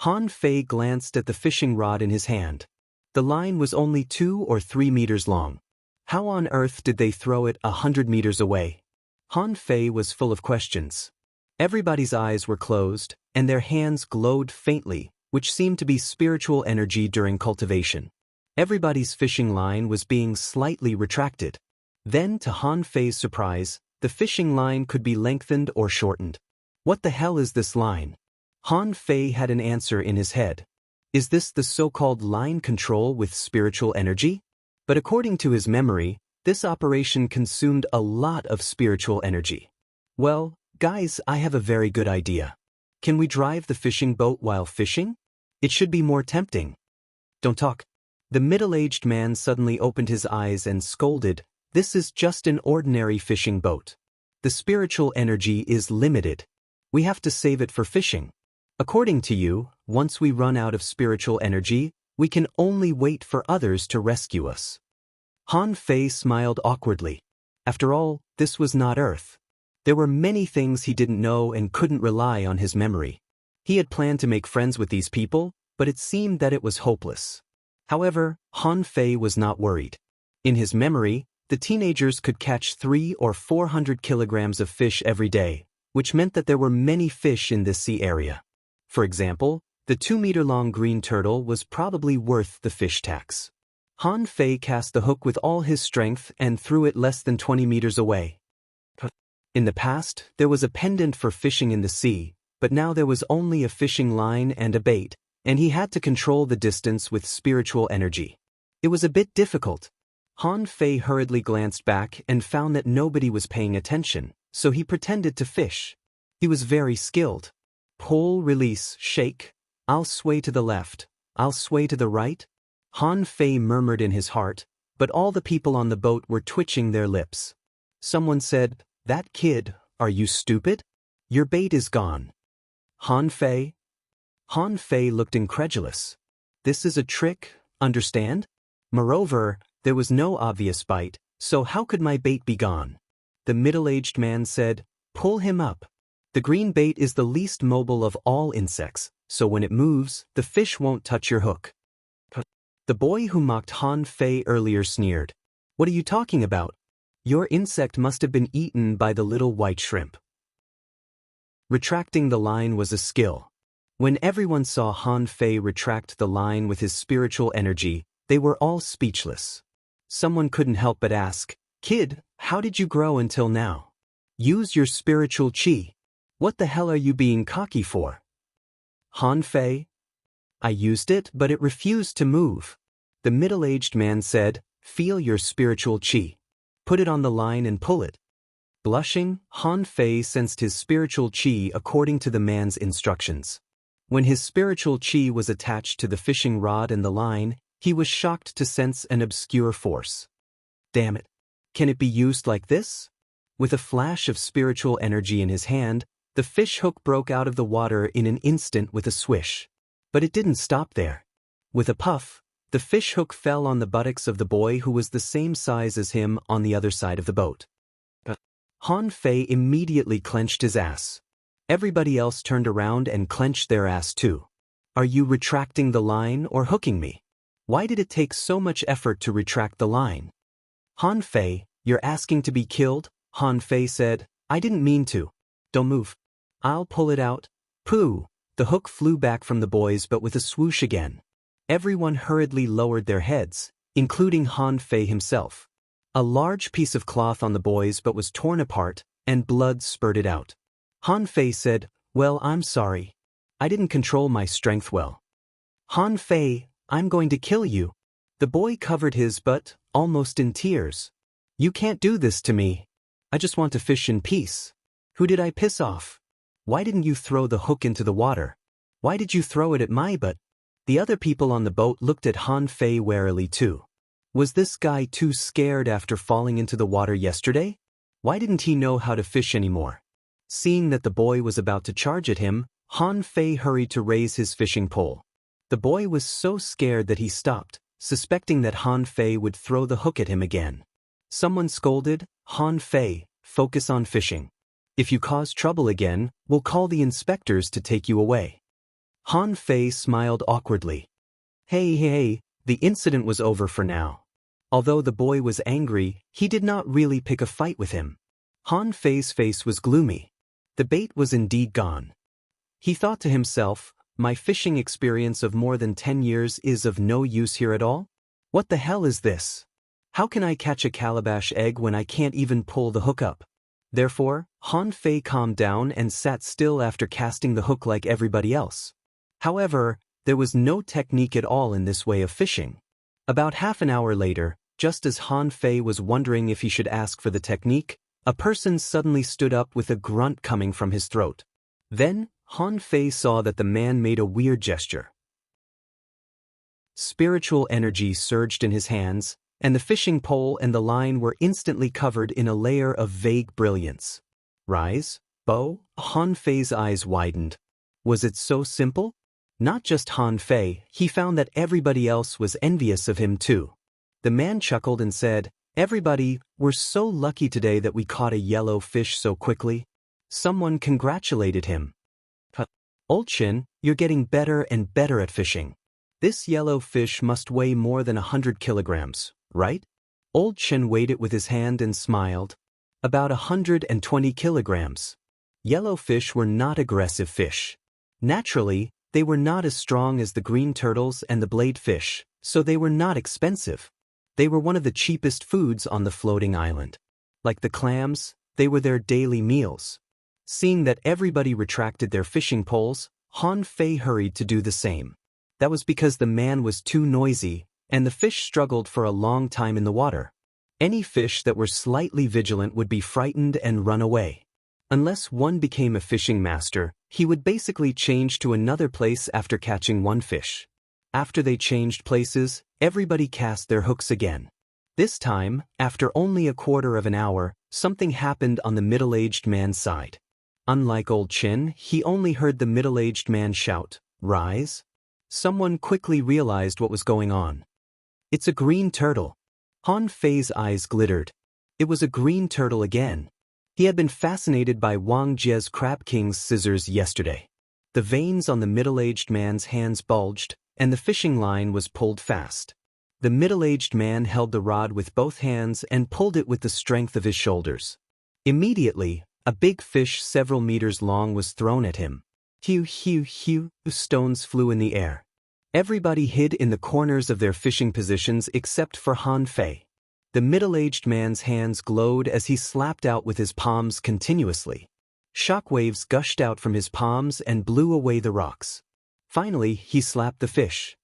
Han Fei glanced at the fishing rod in his hand. The line was only 2 or 3 meters long. How on earth did they throw it 100 meters away? Han Fei was full of questions. Everybody's eyes were closed, and their hands glowed faintly, which seemed to be spiritual energy during cultivation. Everybody's fishing line was being slightly retracted. Then, to Han Fei's surprise, the fishing line could be lengthened or shortened. What the hell is this line? Han Fei had an answer in his head. Is this the so-called line control with spiritual energy? But according to his memory, this operation consumed a lot of spiritual energy. "Well, guys, I have a very good idea. Can we drive the fishing boat while fishing? It should be more tempting." "Don't talk." The middle-aged man suddenly opened his eyes and scolded, "This is just an ordinary fishing boat. The spiritual energy is limited. We have to save it for fishing. According to you, once we run out of spiritual energy, we can only wait for others to rescue us." Han Fei smiled awkwardly. After all, this was not Earth. There were many things he didn't know and couldn't rely on his memory. He had planned to make friends with these people, but it seemed that it was hopeless. However, Han Fei was not worried. In his memory, the teenagers could catch 300 or 400 kilograms of fish every day, which meant that there were many fish in this sea area. For example, the 2-meter-long green turtle was probably worth the fish tax. Han Fei cast the hook with all his strength and threw it less than 20 meters away. In the past, there was a pendant for fishing in the sea, but now there was only a fishing line and a bait, and he had to control the distance with spiritual energy. It was a bit difficult. Han Fei hurriedly glanced back and found that nobody was paying attention, so he pretended to fish. He was very skilled. Pull, release, shake. I'll sway to the left. I'll sway to the right. Han Fei murmured in his heart, but all the people on the boat were twitching their lips. Someone said, "That kid, Are you stupid? Your bait is gone. Han Fei? Han Fei looked incredulous. This is a trick, understand? Moreover, there was no obvious bite, so how could my bait be gone? The middle-aged man said, pull him up. The green bait is the least mobile of all insects, so when it moves, the fish won't touch your hook. The boy who mocked Han Fei earlier sneered. What are you talking about? Your insect must have been eaten by the little white shrimp. Retracting the line was a skill. When everyone saw Han Fei retract the line with his spiritual energy, they were all speechless. Someone couldn't help but ask, Kid, how did you grow until now? Use your spiritual chi. What the hell are you being cocky for? Han Fei? I used it, but it refused to move. The middle-aged man said, feel your spiritual chi. Put it on the line and pull it. Blushing, Han Fei sensed his spiritual chi according to the man's instructions. When his spiritual chi was attached to the fishing rod and the line, he was shocked to sense an obscure force. Damn it. Can it be used like this? With a flash of spiritual energy in his hand, the fish hook broke out of the water in an instant with a swish. But it didn't stop there. With a puff, the fish hook fell on the buttocks of the boy who was the same size as him on the other side of the boat. Han Fei immediately clenched his ass. Everybody else turned around and clenched their ass too. Are you retracting the line or hooking me? Why did it take so much effort to retract the line? Han Fei, you're asking to be killed? Han Fei said, I didn't mean to. Don't move. I'll pull it out. Pooh! The hook flew back from the boys but with a swoosh again. Everyone hurriedly lowered their heads, including Han Fei himself. A large piece of cloth on the boys but was torn apart, and blood spurted out. Han Fei said, well, I'm sorry. I didn't control my strength well. Han Fei, I'm going to kill you. The boy covered his butt, almost in tears. You can't do this to me. I just want to fish in peace. Who did I piss off? Why didn't you throw the hook into the water? Why did you throw it at my butt? The other people on the boat looked at Han Fei warily too. Was this guy too scared after falling into the water yesterday? Why didn't he know how to fish anymore? Seeing that the boy was about to charge at him, Han Fei hurried to raise his fishing pole. The boy was so scared that he stopped, suspecting that Han Fei would throw the hook at him again. Someone scolded, Han Fei, focus on fishing. If you cause trouble again, we'll call the inspectors to take you away. Han Fei smiled awkwardly. Hey, the incident was over for now. Although the boy was angry, he did not really pick a fight with him. Han Fei's face was gloomy. The bait was indeed gone. He thought to himself, my fishing experience of more than 10 years is of no use here at all? What the hell is this? How can I catch a calabash egg when I can't even pull the hook up? Therefore, Han Fei calmed down and sat still after casting the hook like everybody else. However, there was no technique at all in this way of fishing. About half an hour later, just as Han Fei was wondering if he should ask for the technique, a person suddenly stood up with a grunt coming from his throat. Then, Han Fei saw that the man made a weird gesture. Spiritual energy surged in his hands, and the fishing pole and the line were instantly covered in a layer of vague brilliance. Rise, bow? Han Fei's eyes widened. Was it so simple? Not just Han Fei, he found that everybody else was envious of him too. The man chuckled and said, everybody, we're so lucky today that we caught a yellow fish so quickly. Someone congratulated him. Old Chin, you're getting better and better at fishing. This yellow fish must weigh more than 100 kilograms, right? Old Chin weighed it with his hand and smiled. About 120 kilograms. Yellow fish were not aggressive fish. Naturally, they were not as strong as the green turtles and the blade fish, so they were not expensive. They were one of the cheapest foods on the floating island. Like the clams, they were their daily meals. Seeing that everybody retracted their fishing poles, Han Fei hurried to do the same. That was because the man was too noisy, and the fish struggled for a long time in the water. Any fish that were slightly vigilant would be frightened and run away. Unless one became a fishing master, he would basically change to another place after catching one fish. After they changed places, everybody cast their hooks again. This time, after only a quarter of an hour, something happened on the middle-aged man's side. Unlike Old Chin, he only heard the middle-aged man shout, "Rise!" Someone quickly realized what was going on. It's a green turtle. Han Fei's eyes glittered. It was a green turtle again. He had been fascinated by Wang Jie's Crab King's scissors yesterday. The veins on the middle-aged man's hands bulged, and the fishing line was pulled fast. The middle-aged man held the rod with both hands and pulled it with the strength of his shoulders. Immediately, a big fish several meters long was thrown at him. Hew, hew, hew, stones flew in the air. Everybody hid in the corners of their fishing positions except for Han Fei. The middle-aged man's hands glowed as he slapped out with his palms continuously. Shockwaves gushed out from his palms and blew away the rocks. Finally, he slapped the fish.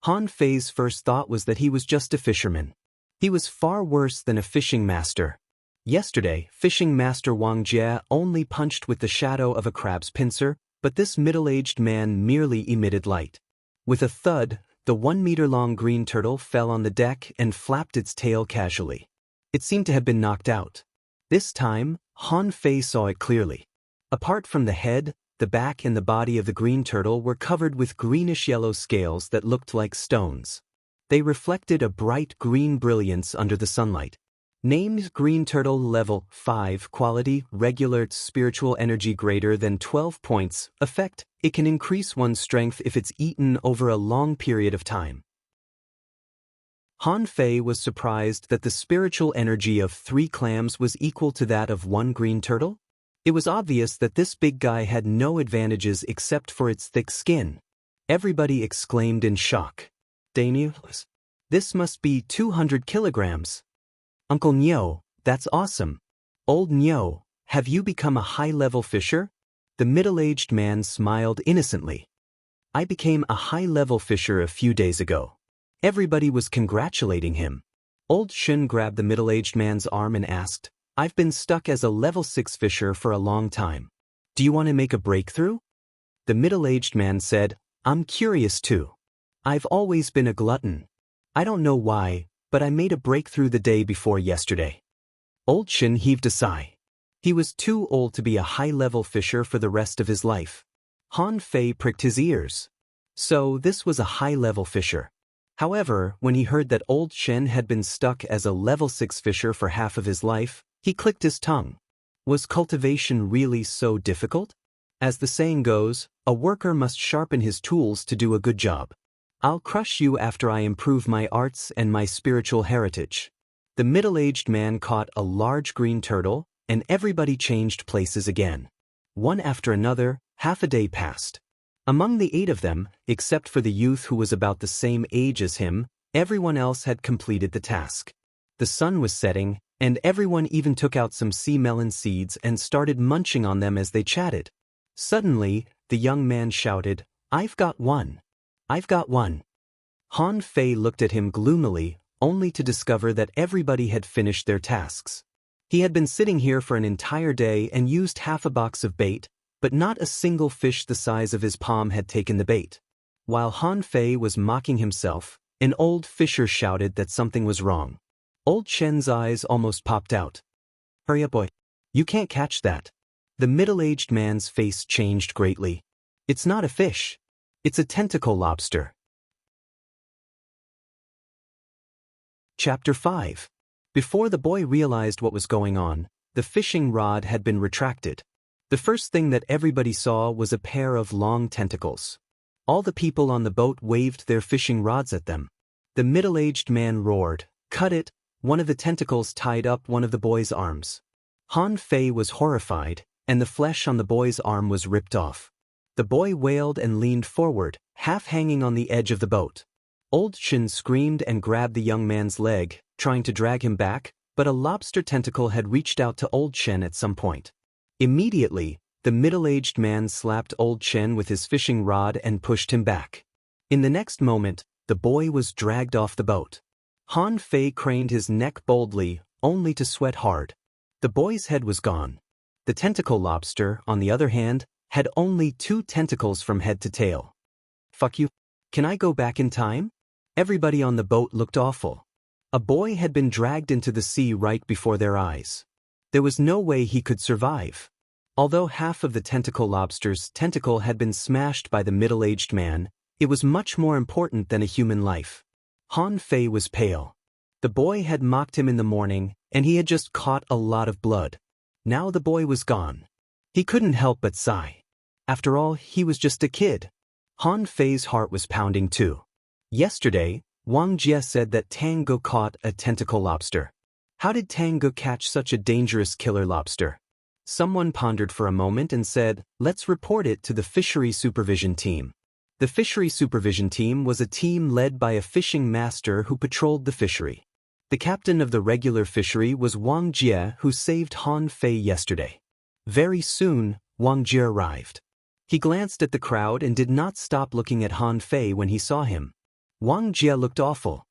Han Fei's first thought was that he was just a fisherman. He was far worse than a fishing master. Yesterday, fishing master Wang Jie only punched with the shadow of a crab's pincer, but this middle-aged man merely emitted light. With a thud, the 1-meter-long green turtle fell on the deck and flapped its tail casually. It seemed to have been knocked out. This time, Han Fei saw it clearly. Apart from the head, the back and the body of the green turtle were covered with greenish-yellow scales that looked like stones. They reflected a bright green brilliance under the sunlight. Named Green Turtle Level 5 Quality Regular Spiritual Energy greater than 12 points. Effect: it can increase one's strength if it's eaten over a long period of time. Han Fei was surprised that the spiritual energy of 3 clams was equal to that of 1 green turtle. It was obvious that this big guy had no advantages except for its thick skin. Everybody exclaimed in shock. "Daniels, this must be 200 kilograms. Uncle Nyo, that's awesome. Old Nyo, have you become a high-level fisher?" The middle-aged man smiled innocently. "I became a high-level fisher a few days ago." Everybody was congratulating him. Old Shun grabbed the middle-aged man's arm and asked, "I've been stuck as a level 6 fisher for a long time. Do you want to make a breakthrough?" The middle-aged man said, "I'm curious too. I've always been a glutton. I don't know why, but I made a breakthrough the day before yesterday." Old Shin heaved a sigh. He was too old to be a high-level fisher for the rest of his life. Han Fei pricked his ears. So this was a high-level fisher. However, when he heard that Old Shen had been stuck as a level 6 fisher for half of his life, he clicked his tongue. Was cultivation really so difficult? As the saying goes, a worker must sharpen his tools to do a good job. I'll crush you after I improve my arts and my spiritual heritage. The middle-aged man caught a large green turtle, and everybody changed places again. One after another, half a day passed. Among the 8 of them, except for the youth who was about the same age as him, everyone else had completed the task. The sun was setting, and everyone even took out some sea melon seeds and started munching on them as they chatted. Suddenly, the young man shouted, "I've got one! I've got one!" Han Fei looked at him gloomily, only to discover that everybody had finished their tasks. He had been sitting here for an entire day and used half a box of bait, but not a single fish the size of his palm had taken the bait. While Han Fei was mocking himself, an old fisher shouted that something was wrong. Old Chen's eyes almost popped out. "Hurry up, boy. You can't catch that." The middle-aged man's face changed greatly. "It's not a fish. It's a tentacle lobster." Chapter 5. Before the boy realized what was going on, the fishing rod had been retracted. The first thing that everybody saw was a pair of long tentacles. All the people on the boat waved their fishing rods at them. The middle-aged man roared, "Cut it!" One of the tentacles tied up one of the boy's arms. Han Fei was horrified, and the flesh on the boy's arm was ripped off. The boy wailed and leaned forward, half hanging on the edge of the boat. Old Shin screamed and grabbed the young man's leg, trying to drag him back, but a lobster tentacle had reached out to Old Shen at some point. Immediately, the middle-aged man slapped Old Shen with his fishing rod and pushed him back. In the next moment, the boy was dragged off the boat. Han Fei craned his neck boldly, only to sweat hard. The boy's head was gone. The tentacle lobster, on the other hand, had only 2 tentacles from head to tail. "Fuck you. Can I go back in time?" Everybody on the boat looked awful. A boy had been dragged into the sea right before their eyes. There was no way he could survive. Although half of the tentacle lobster's tentacle had been smashed by the middle-aged man, it was much more important than a human life. Han Fei was pale. The boy had mocked him in the morning, and he had just caught a lot of blood. Now the boy was gone. He couldn't help but sigh. After all, he was just a kid. Han Fei's heart was pounding too. Yesterday, Wang Jie said that Tango caught a tentacle lobster. How did Tango catch such a dangerous killer lobster? Someone pondered for a moment and said, let's report it to the fishery supervision team. The fishery supervision team was a team led by a fishing master who patrolled the fishery. The captain of the regular fishery was Wang Jie, who saved Han Fei yesterday. Very soon, Wang Jie arrived. He glanced at the crowd and did not stop looking at Han Fei when he saw him. Wang Jie looked awful.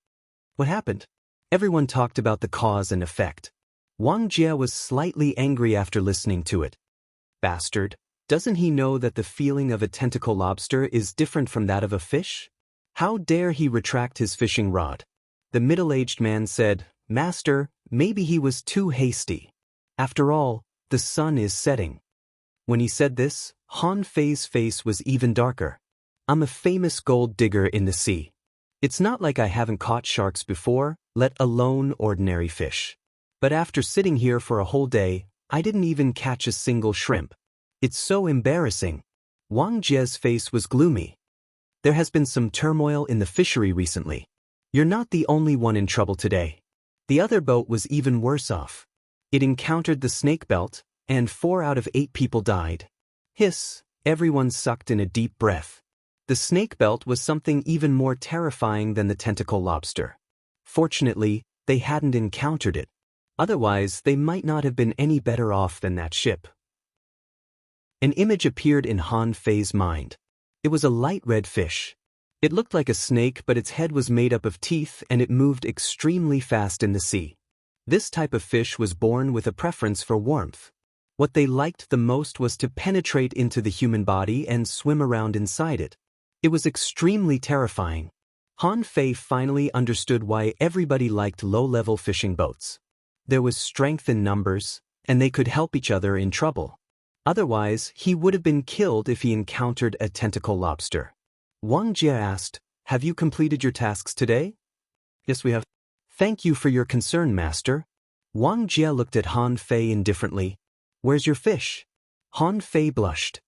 What happened? Everyone talked about the cause and effect. Wang Jie was slightly angry after listening to it. Bastard, doesn't he know that the feeling of a tentacle lobster is different from that of a fish? How dare he retract his fishing rod? The middle-aged man said, Master, maybe he was too hasty. After all, the sun is setting. When he said this, Han Fei's face was even darker. I'm a famous gold digger in the sea. It's not like I haven't caught sharks before, let alone ordinary fish. But after sitting here for a whole day, I didn't even catch a single shrimp. It's so embarrassing. Wang Jie's face was gloomy. There has been some turmoil in the fishery recently. You're not the only one in trouble today. The other boat was even worse off. It encountered the snake belt, and 4 out of 8 people died. Hiss, everyone sucked in a deep breath. The snake belt was something even more terrifying than the tentacle lobster. Fortunately, they hadn't encountered it. Otherwise, they might not have been any better off than that ship. An image appeared in Han Fei's mind. It was a light red fish. It looked like a snake, but its head was made up of teeth and it moved extremely fast in the sea. This type of fish was born with a preference for warmth. What they liked the most was to penetrate into the human body and swim around inside it. It was extremely terrifying. Han Fei finally understood why everybody liked low-level fishing boats. There was strength in numbers, and they could help each other in trouble. Otherwise, he would have been killed if he encountered a tentacle lobster. Wang Jie asked, Have you completed your tasks today? Yes, we have. Thank you for your concern, Master. Wang Jie looked at Han Fei indifferently. Where's your fish? Han Fei blushed.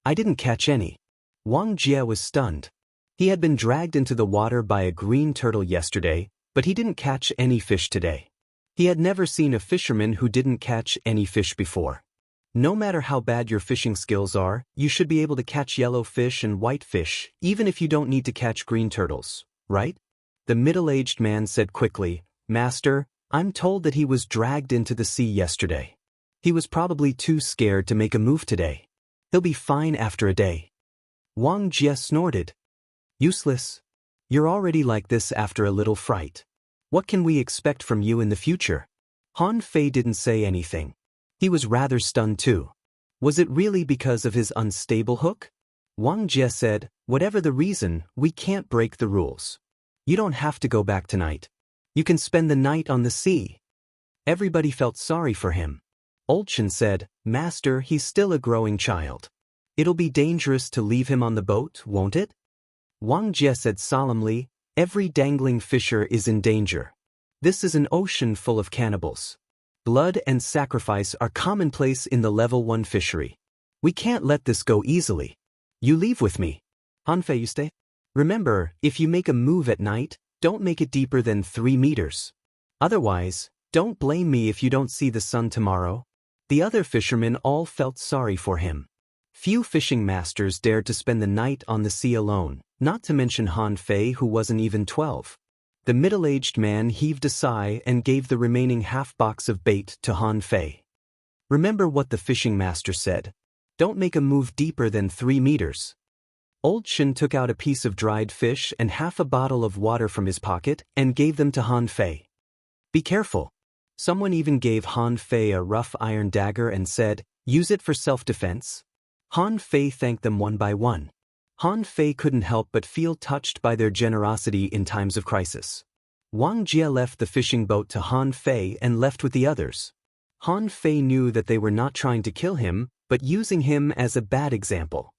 I didn't catch any. Wang Jie was stunned. He had been dragged into the water by a green turtle yesterday, but he didn't catch any fish today. He had never seen a fisherman who didn't catch any fish before. No matter how bad your fishing skills are, you should be able to catch yellow fish and white fish, even if you don't need to catch green turtles, right? The middle-aged man said quickly, Master, I'm told that he was dragged into the sea yesterday. He was probably too scared to make a move today. He'll be fine after a day. Wang Jie snorted. Useless. You're already like this after a little fright. What can we expect from you in the future? Han Fei didn't say anything. He was rather stunned too. Was it really because of his unstable hook? Wang Jie said, Whatever the reason, we can't break the rules. You don't have to go back tonight. You can spend the night on the sea. Everybody felt sorry for him. Old Chen said, Master, he's still a growing child. It'll be dangerous to leave him on the boat, won't it? Wang Jie said solemnly, Every dangling fisher is in danger. This is an ocean full of cannibals. Blood and sacrifice are commonplace in the level 1 fishery. We can't let this go easily. You leave with me. Han Fei, you stay? Remember, if you make a move at night, don't make it deeper than 3 meters. Otherwise, don't blame me if you don't see the sun tomorrow. The other fishermen all felt sorry for him. Few fishing masters dared to spend the night on the sea alone, not to mention Han Fei, who wasn't even 12. The middle-aged man heaved a sigh and gave the remaining half-box of bait to Han Fei. Remember what the fishing master said. Don't make a move deeper than 3 meters. Old Shin took out a piece of dried fish and half a bottle of water from his pocket and gave them to Han Fei. Be careful. Someone even gave Han Fei a rough iron dagger and said, Use it for self-defense. Han Fei thanked them one by one. Han Fei couldn't help but feel touched by their generosity in times of crisis. Wang Jie left the fishing boat to Han Fei and left with the others. Han Fei knew that they were not trying to kill him, but using him as a bad example.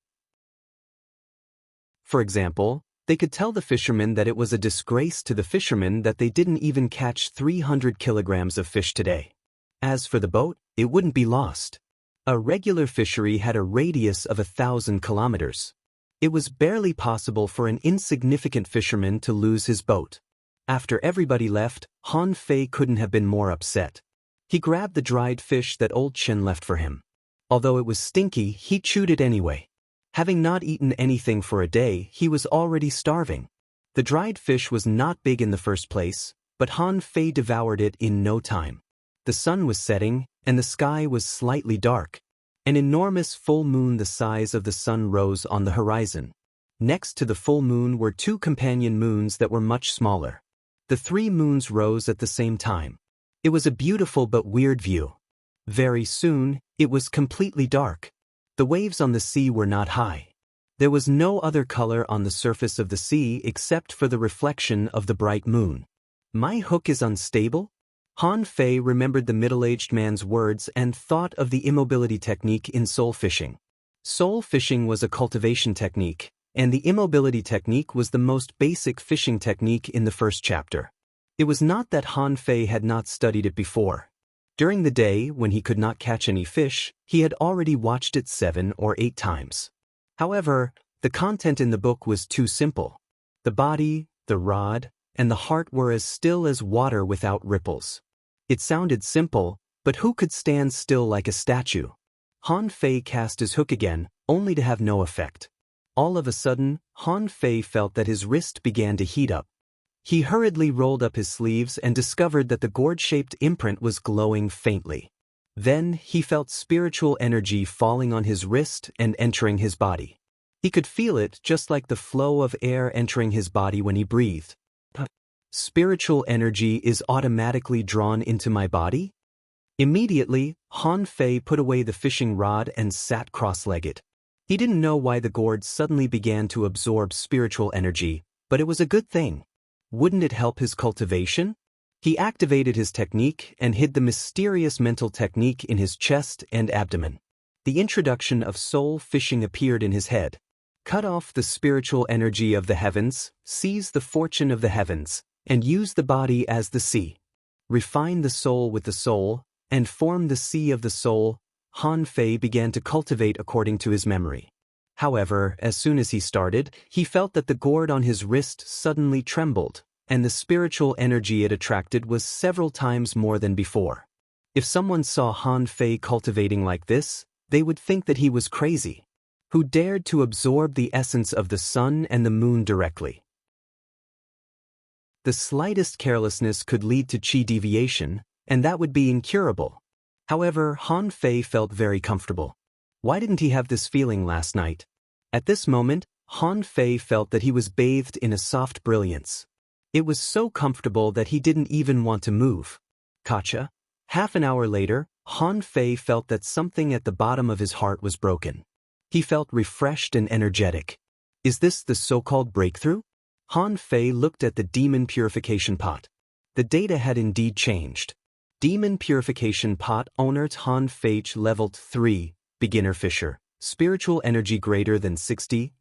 For example, they could tell the fishermen that it was a disgrace to the fishermen that they didn't even catch 300 kilograms of fish today. As for the boat, it wouldn't be lost. A regular fishery had a radius of 1,000 kilometers. It was barely possible for an insignificant fisherman to lose his boat. After everybody left, Han Fei couldn't have been more upset. He grabbed the dried fish that old Chen left for him. Although it was stinky, he chewed it anyway. Having not eaten anything for a day, he was already starving. The dried fish was not big in the first place, but Han Fei devoured it in no time. The sun was setting, and the sky was slightly dark. An enormous full moon the size of the sun rose on the horizon. Next to the full moon were two companion moons that were much smaller. The three moons rose at the same time. It was a beautiful but weird view. Very soon, it was completely dark. The waves on the sea were not high. There was no other color on the surface of the sea except for the reflection of the bright moon. My hook is unstable? Han Fei remembered the middle-aged man's words and thought of the immobility technique in soul fishing. Soul fishing was a cultivation technique, and the immobility technique was the most basic fishing technique in the first chapter. It was not that Han Fei had not studied it before. During the day, when he could not catch any fish, he had already watched it 7 or 8 times. However, the content in the book was too simple. The body, the rod, and the heart were as still as water without ripples. It sounded simple, but who could stand still like a statue? Han Fei cast his hook again, only to have no effect. All of a sudden, Han Fei felt that his wrist began to heat up. He hurriedly rolled up his sleeves and discovered that the gourd-shaped imprint was glowing faintly. Then he felt spiritual energy falling on his wrist and entering his body. He could feel it just like the flow of air entering his body when he breathed. Spiritual energy is automatically drawn into my body? Immediately, Han Fei put away the fishing rod and sat cross-legged. He didn't know why the gourd suddenly began to absorb spiritual energy, but it was a good thing. Wouldn't it help his cultivation? He activated his technique and hid the mysterious mental technique in his chest and abdomen. The introduction of soul fishing appeared in his head. Cut off the spiritual energy of the heavens, seize the fortune of the heavens, and use the body as the sea. Refine the soul with the soul, and form the sea of the soul. Han Fei began to cultivate according to his memory. However, as soon as he started, he felt that the gourd on his wrist suddenly trembled, and the spiritual energy it attracted was several times more than before. If someone saw Han Fei cultivating like this, they would think that he was crazy. Who dared to absorb the essence of the sun and the moon directly? The slightest carelessness could lead to qi deviation, and that would be incurable. However, Han Fei felt very comfortable. Why didn't he have this feeling last night? At this moment, Han Fei felt that he was bathed in a soft brilliance. It was so comfortable that he didn't even want to move. Gotcha. Half an hour later, Han Fei felt that something at the bottom of his heart was broken. He felt refreshed and energetic. Is this the so-called breakthrough? Han Fei looked at the demon purification pot. The data had indeed changed. Demon purification pot owner Han Fei leveled 3. Beginner fisher, spiritual energy greater than 60,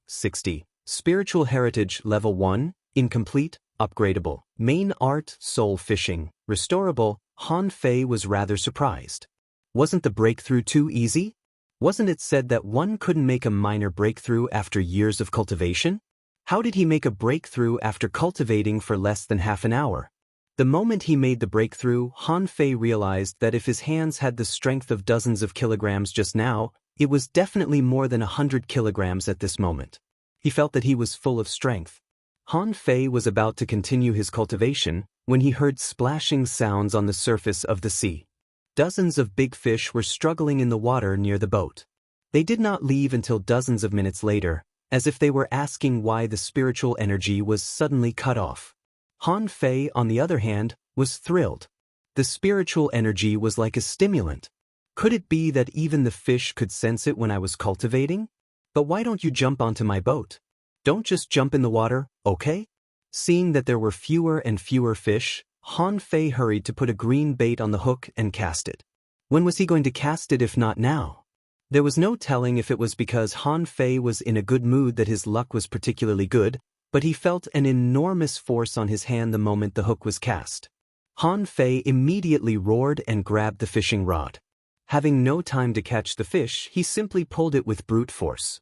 spiritual heritage level 1, incomplete, upgradable, main art, soul fishing, restorable. Han Fei was rather surprised. Wasn't the breakthrough too easy? Wasn't it said that one couldn't make a minor breakthrough after years of cultivation? How did he make a breakthrough after cultivating for less than half an hour? The moment he made the breakthrough, Han Fei realized that if his hands had the strength of dozens of kilograms just now, it was definitely more than 100 kilograms at this moment. He felt that he was full of strength. Han Fei was about to continue his cultivation when he heard splashing sounds on the surface of the sea. Dozens of big fish were struggling in the water near the boat. They did not leave until dozens of minutes later, as if they were asking why the spiritual energy was suddenly cut off. Han Fei, on the other hand, was thrilled. The spiritual energy was like a stimulant. Could it be that even the fish could sense it when I was cultivating? But why don't you jump onto my boat? Don't just jump in the water, okay? Seeing that there were fewer and fewer fish, Han Fei hurried to put a green bait on the hook and cast it. When was he going to cast it if not now? There was no telling if it was because Han Fei was in a good mood that his luck was particularly good, but he felt an enormous force on his hand the moment the hook was cast. Han Fei immediately roared and grabbed the fishing rod. Having no time to catch the fish, he simply pulled it with brute force.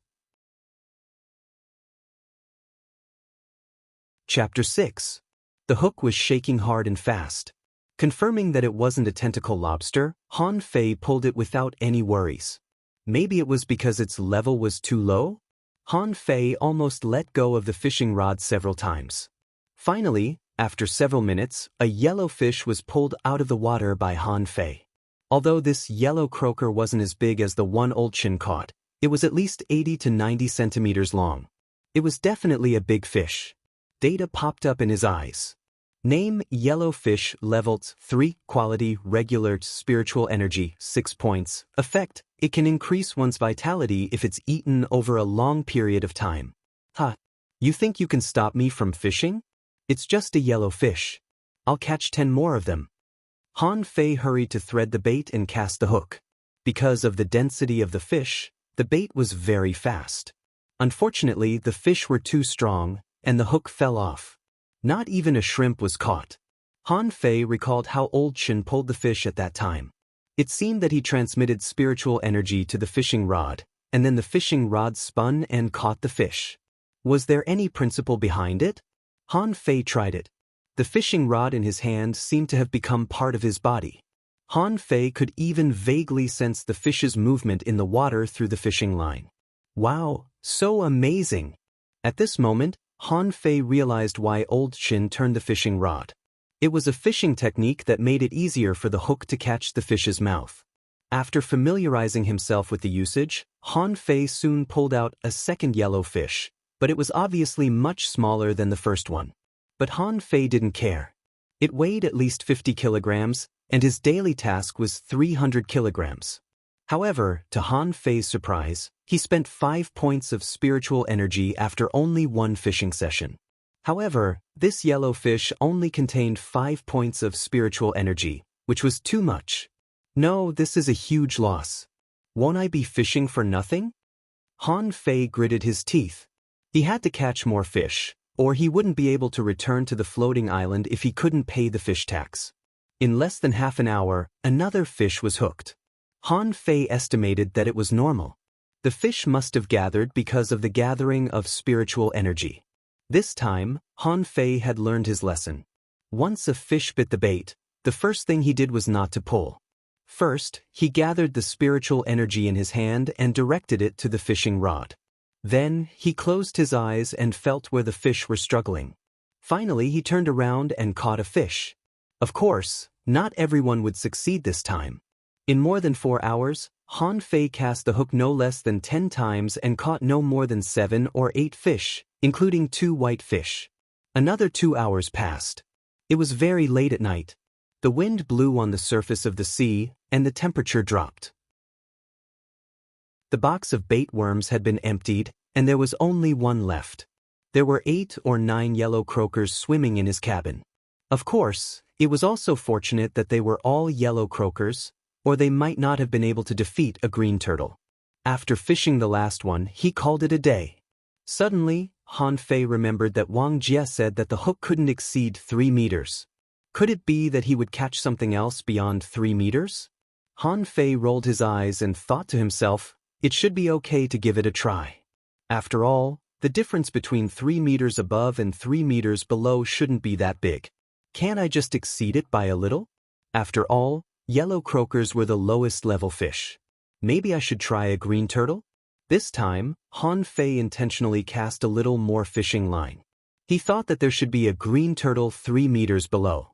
Chapter 6. The hook was shaking hard and fast. Confirming that it wasn't a tentacle lobster, Han Fei pulled it without any worries. Maybe it was because its level was too low? Han Fei almost let go of the fishing rod several times. Finally, after several minutes, a yellow fish was pulled out of the water by Han Fei. Although this yellow croaker wasn't as big as the one Old Chin caught, it was at least 80 to 90 centimeters long. It was definitely a big fish. Data popped up in his eyes. Name: yellow fish, level 3, quality, regular, spiritual energy, 6 points. Effect: it can increase one's vitality if it's eaten over a long period of time. Ha! You think you can stop me from fishing? It's just a yellow fish. I'll catch 10 more of them. Han Fei hurried to thread the bait and cast the hook. Because of the density of the fish, the bait was very fast. Unfortunately, the fish were too strong, and the hook fell off. Not even a shrimp was caught. Han Fei recalled how Old Chin pulled the fish at that time. It seemed that he transmitted spiritual energy to the fishing rod, and then the fishing rod spun and caught the fish. Was there any principle behind it? Han Fei tried it. The fishing rod in his hand seemed to have become part of his body. Han Fei could even vaguely sense the fish's movement in the water through the fishing line. Wow, so amazing! At this moment, Han Fei realized why Old Chin turned the fishing rod. It was a fishing technique that made it easier for the hook to catch the fish's mouth. After familiarizing himself with the usage, Han Fei soon pulled out a second yellow fish, but it was obviously much smaller than the first one. But Han Fei didn't care. It weighed at least 50 kilograms, and his daily task was 300 kilograms. However, to Han Fei's surprise, he spent 5 points of spiritual energy after only one fishing session. However, this yellow fish only contained 5 points of spiritual energy, which was too much. No, this is a huge loss. Won't I be fishing for nothing? Han Fei gritted his teeth. He had to catch more fish, or he wouldn't be able to return to the floating island if he couldn't pay the fish tax. In less than half an hour, another fish was hooked. Han Fei estimated that it was normal. The fish must have gathered because of the gathering of spiritual energy. This time, Han Fei had learned his lesson. Once a fish bit the bait, the first thing he did was not to pull. First, he gathered the spiritual energy in his hand and directed it to the fishing rod. Then, he closed his eyes and felt where the fish were struggling. Finally, he turned around and caught a fish. Of course, not everyone would succeed this time. In more than 4 hours, Han Fei cast the hook no less than 10 times and caught no more than 7 or 8 fish, including 2 white fish. Another 2 hours passed. It was very late at night. The wind blew on the surface of the sea, and the temperature dropped. The box of bait worms had been emptied, and there was only one left. There were 8 or 9 yellow croakers swimming in his cabin. Of course, it was also fortunate that they were all yellow croakers, or they might not have been able to defeat a green turtle. After fishing the last one, he called it a day. Suddenly, Han Fei remembered that Wang Jie said that the hook couldn't exceed 3 meters. Could it be that he would catch something else beyond 3 meters? Han Fei rolled his eyes and thought to himself, it should be okay to give it a try. After all, the difference between 3 meters above and 3 meters below shouldn't be that big. Can't I just exceed it by a little? After all, yellow croakers were the lowest level fish. Maybe I should try a green turtle? This time, Han Fei intentionally cast a little more fishing line. He thought that there should be a green turtle 3 meters below.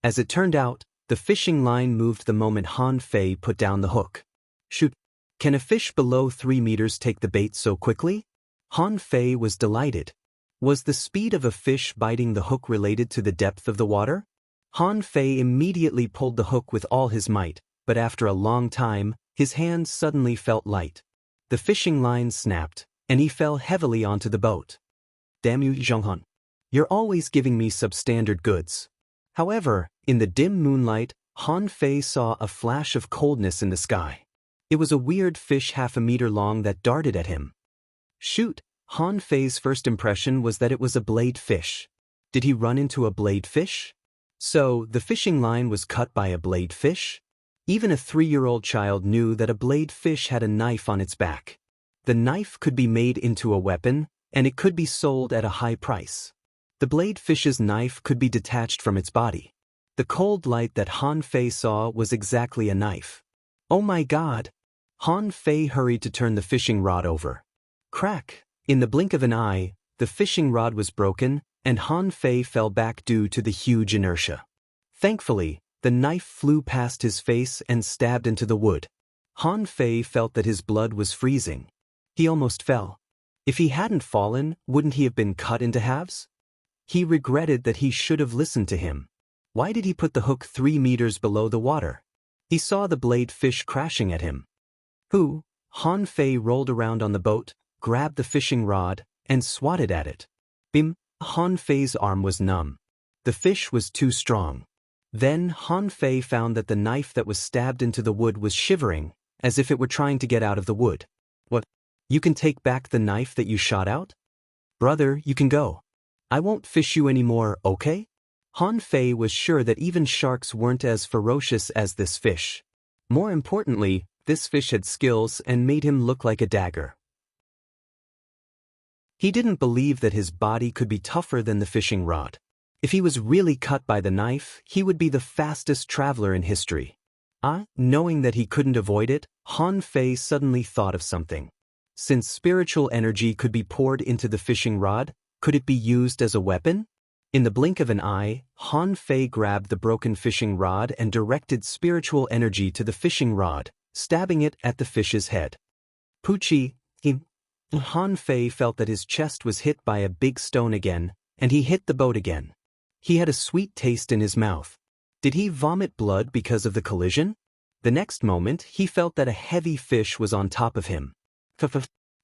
As it turned out, the fishing line moved the moment Han Fei put down the hook. Shoot! Can a fish below 3 meters take the bait so quickly? Han Fei was delighted. Was the speed of a fish biting the hook related to the depth of the water? Han Fei immediately pulled the hook with all his might, but after a long time, his hands suddenly felt light. The fishing line snapped, and he fell heavily onto the boat. Damn you, Zhonghan. You're always giving me substandard goods. However, in the dim moonlight, Han Fei saw a flash of coldness in the sky. It was a weird fish half a meter long that darted at him. Shoot! Han Fei's first impression was that it was a blade fish. Did he run into a blade fish? So, the fishing line was cut by a blade fish? Even a 3-year-old child knew that a blade fish had a knife on its back. The knife could be made into a weapon, and it could be sold at a high price. The blade fish's knife could be detached from its body. The cold light that Han Fei saw was exactly a knife. Oh my God! Han Fei hurried to turn the fishing rod over. Crack! In the blink of an eye, the fishing rod was broken, and Han Fei fell back due to the huge inertia. Thankfully, the knife flew past his face and stabbed into the wood. Han Fei felt that his blood was freezing. He almost fell. If he hadn't fallen, wouldn't he have been cut into halves? He regretted that he should have listened to him. Why did he put the hook 3 meters below the water? He saw the blade fish crashing at him. Han Fei rolled around on the boat, grabbed the fishing rod, and swatted at it. Bim! Han Fei's arm was numb. The fish was too strong. Then Han Fei found that the knife that was stabbed into the wood was shivering, as if it were trying to get out of the wood. What? You can take back the knife that you shot out? Brother, you can go. I won't fish you anymore, okay? Han Fei was sure that even sharks weren't as ferocious as this fish. More importantly, this fish had skills and made him look like a dagger. He didn't believe that his body could be tougher than the fishing rod. If he was really cut by the knife, he would be the fastest traveler in history. Knowing that he couldn't avoid it, Han Fei suddenly thought of something. Since spiritual energy could be poured into the fishing rod, could it be used as a weapon? In the blink of an eye, Han Fei grabbed the broken fishing rod and directed spiritual energy to the fishing rod, stabbing it at the fish's head. Poochie! Han Fei felt that his chest was hit by a big stone again, and he hit the boat again. He had a sweet taste in his mouth. Did he vomit blood because of the collision? The next moment, he felt that a heavy fish was on top of him.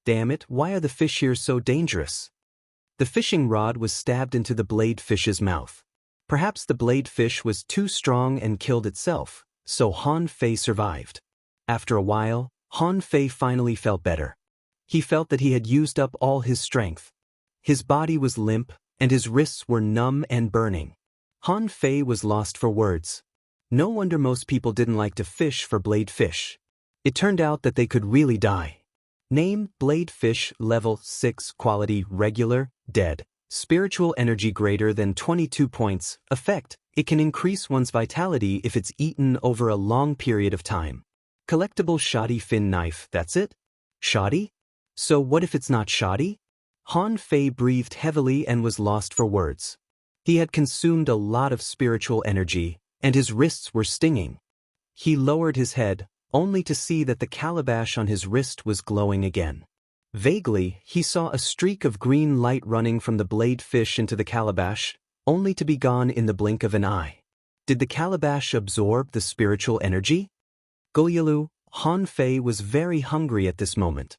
Damn it, why are the fish here so dangerous? The fishing rod was stabbed into the blade fish's mouth. Perhaps the blade fish was too strong and killed itself, so Han Fei survived. After a while, Han Fei finally felt better. He felt that he had used up all his strength. His body was limp, and his wrists were numb and burning. Han Fei was lost for words. No wonder most people didn't like to fish for blade fish. It turned out that they could really die. Name: blade fish, level 6, quality regular, dead. Spiritual energy greater than 22 points. Effect: it can increase one's vitality if it's eaten over a long period of time. Collectible shoddy fin knife, that's it? Shoddy? So what if it's not shoddy? Han Fei breathed heavily and was lost for words. He had consumed a lot of spiritual energy, and his wrists were stinging. He lowered his head, only to see that the calabash on his wrist was glowing again. Vaguely, he saw a streak of green light running from the blade fish into the calabash, only to be gone in the blink of an eye. Did the calabash absorb the spiritual energy? Gulyalu, Han Fei was very hungry at this moment.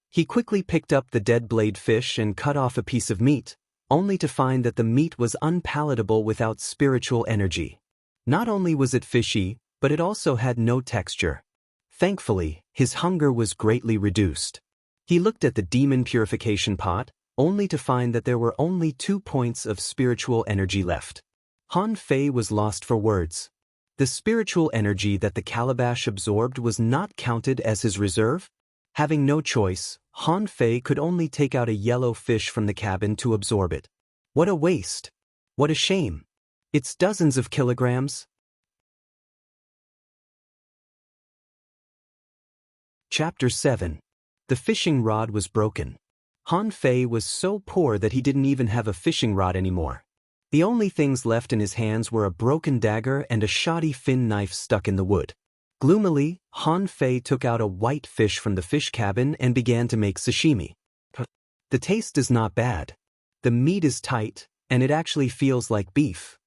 He quickly picked up the dead blade fish and cut off a piece of meat, only to find that the meat was unpalatable without spiritual energy. Not only was it fishy, but it also had no texture. Thankfully, his hunger was greatly reduced. He looked at the demon purification pot, only to find that there were only 2 points of spiritual energy left. Han Fei was lost for words. The spiritual energy that the calabash absorbed was not counted as his reserve? Having no choice, Han Fei could only take out a yellow fish from the cabin to absorb it. What a waste! What a shame! It's dozens of kilograms. Chapter 7. The fishing rod was broken. Han Fei was so poor that he didn't even have a fishing rod anymore. The only things left in his hands were a broken dagger and a shoddy fin knife stuck in the wood. Gloomily, Han Fei took out a white fish from the fish cabin and began to make sashimi. The taste is not bad. The meat is tight, and it actually feels like beef.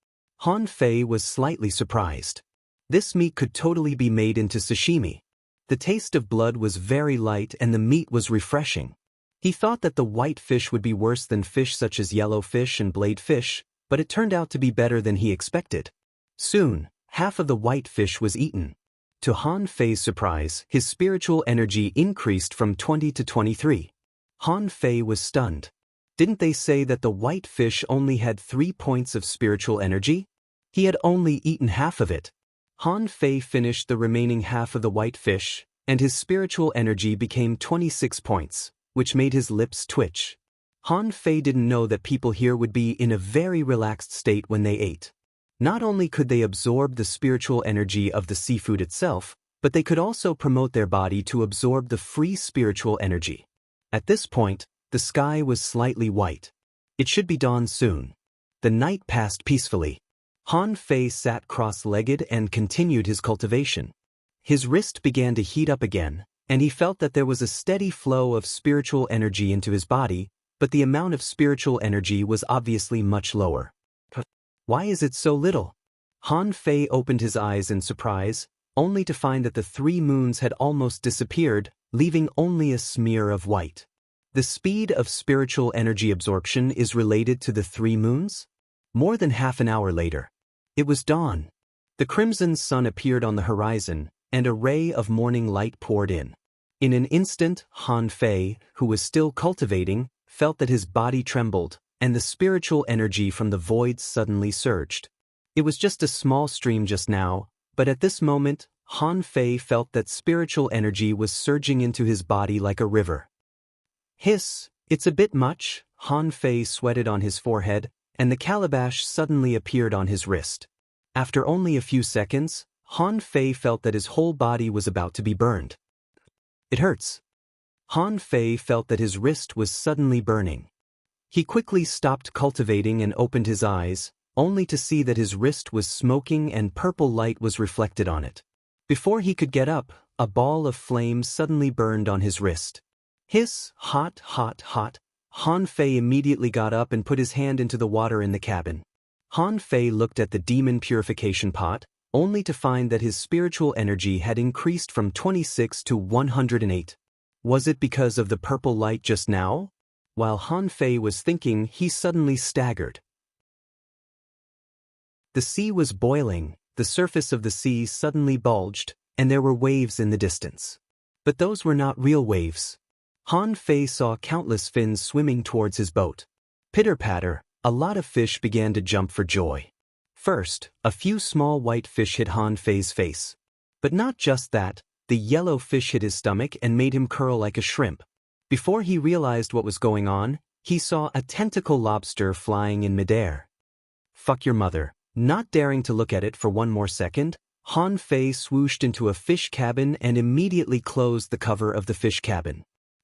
Han Fei was slightly surprised. This meat could totally be made into sashimi. The taste of blood was very light and the meat was refreshing. He thought that the white fish would be worse than fish such as yellowfish and bladefish, but it turned out to be better than he expected. Soon, half of the white fish was eaten. To Han Fei's surprise, his spiritual energy increased from 20 to 23. Han Fei was stunned. Didn't they say that the white fish only had 3 points of spiritual energy? He had only eaten half of it. Han Fei finished the remaining half of the white fish, and his spiritual energy became 26 points, which made his lips twitch. Han Fei didn't know that people here would be in a very relaxed state when they ate. Not only could they absorb the spiritual energy of the seafood itself, but they could also promote their body to absorb the free spiritual energy. At this point, the sky was slightly white. It should be dawn soon. The night passed peacefully. Han Fei sat cross-legged and continued his cultivation. His wrist began to heat up again, and he felt that there was a steady flow of spiritual energy into his body, but the amount of spiritual energy was obviously much lower. Why is it so little? Han Fei opened his eyes in surprise, only to find that the 3 moons had almost disappeared, leaving only a smear of white. The speed of spiritual energy absorption is related to the 3 moons? More than half an hour later. It was dawn. The crimson sun appeared on the horizon, and a ray of morning light poured in. In an instant, Han Fei, who was still cultivating, felt that his body trembled, and the spiritual energy from the void suddenly surged. It was just a small stream just now, but at this moment, Han Fei felt that spiritual energy was surging into his body like a river. Hiss, it's a bit much. Han Fei sweated on his forehead, and the calabash suddenly appeared on his wrist. After only a few seconds, Han Fei felt that his whole body was about to be burned. It hurts. Han Fei felt that his wrist was suddenly burning. He quickly stopped cultivating and opened his eyes, only to see that his wrist was smoking and purple light was reflected on it. Before he could get up, a ball of flame suddenly burned on his wrist. Hiss, hot, hot, hot. Han Fei immediately got up and put his hand into the water in the cabin. Han Fei looked at the demon purification pot, only to find that his spiritual energy had increased from 26 to 108. Was it because of the purple light just now? While Han Fei was thinking, he suddenly staggered. The sea was boiling, the surface of the sea suddenly bulged, and there were waves in the distance. But those were not real waves. Han Fei saw countless fins swimming towards his boat. Pitter-patter, a lot of fish began to jump for joy. First, a few small white fish hit Han Fei's face. But not just that, the yellow fish hit his stomach and made him curl like a shrimp. Before he realized what was going on, he saw a tentacle lobster flying in midair. Fuck your mother. Not daring to look at it for one more second, Han Fei swooshed into a fish cabin and immediately closed the cover of the fish cabin.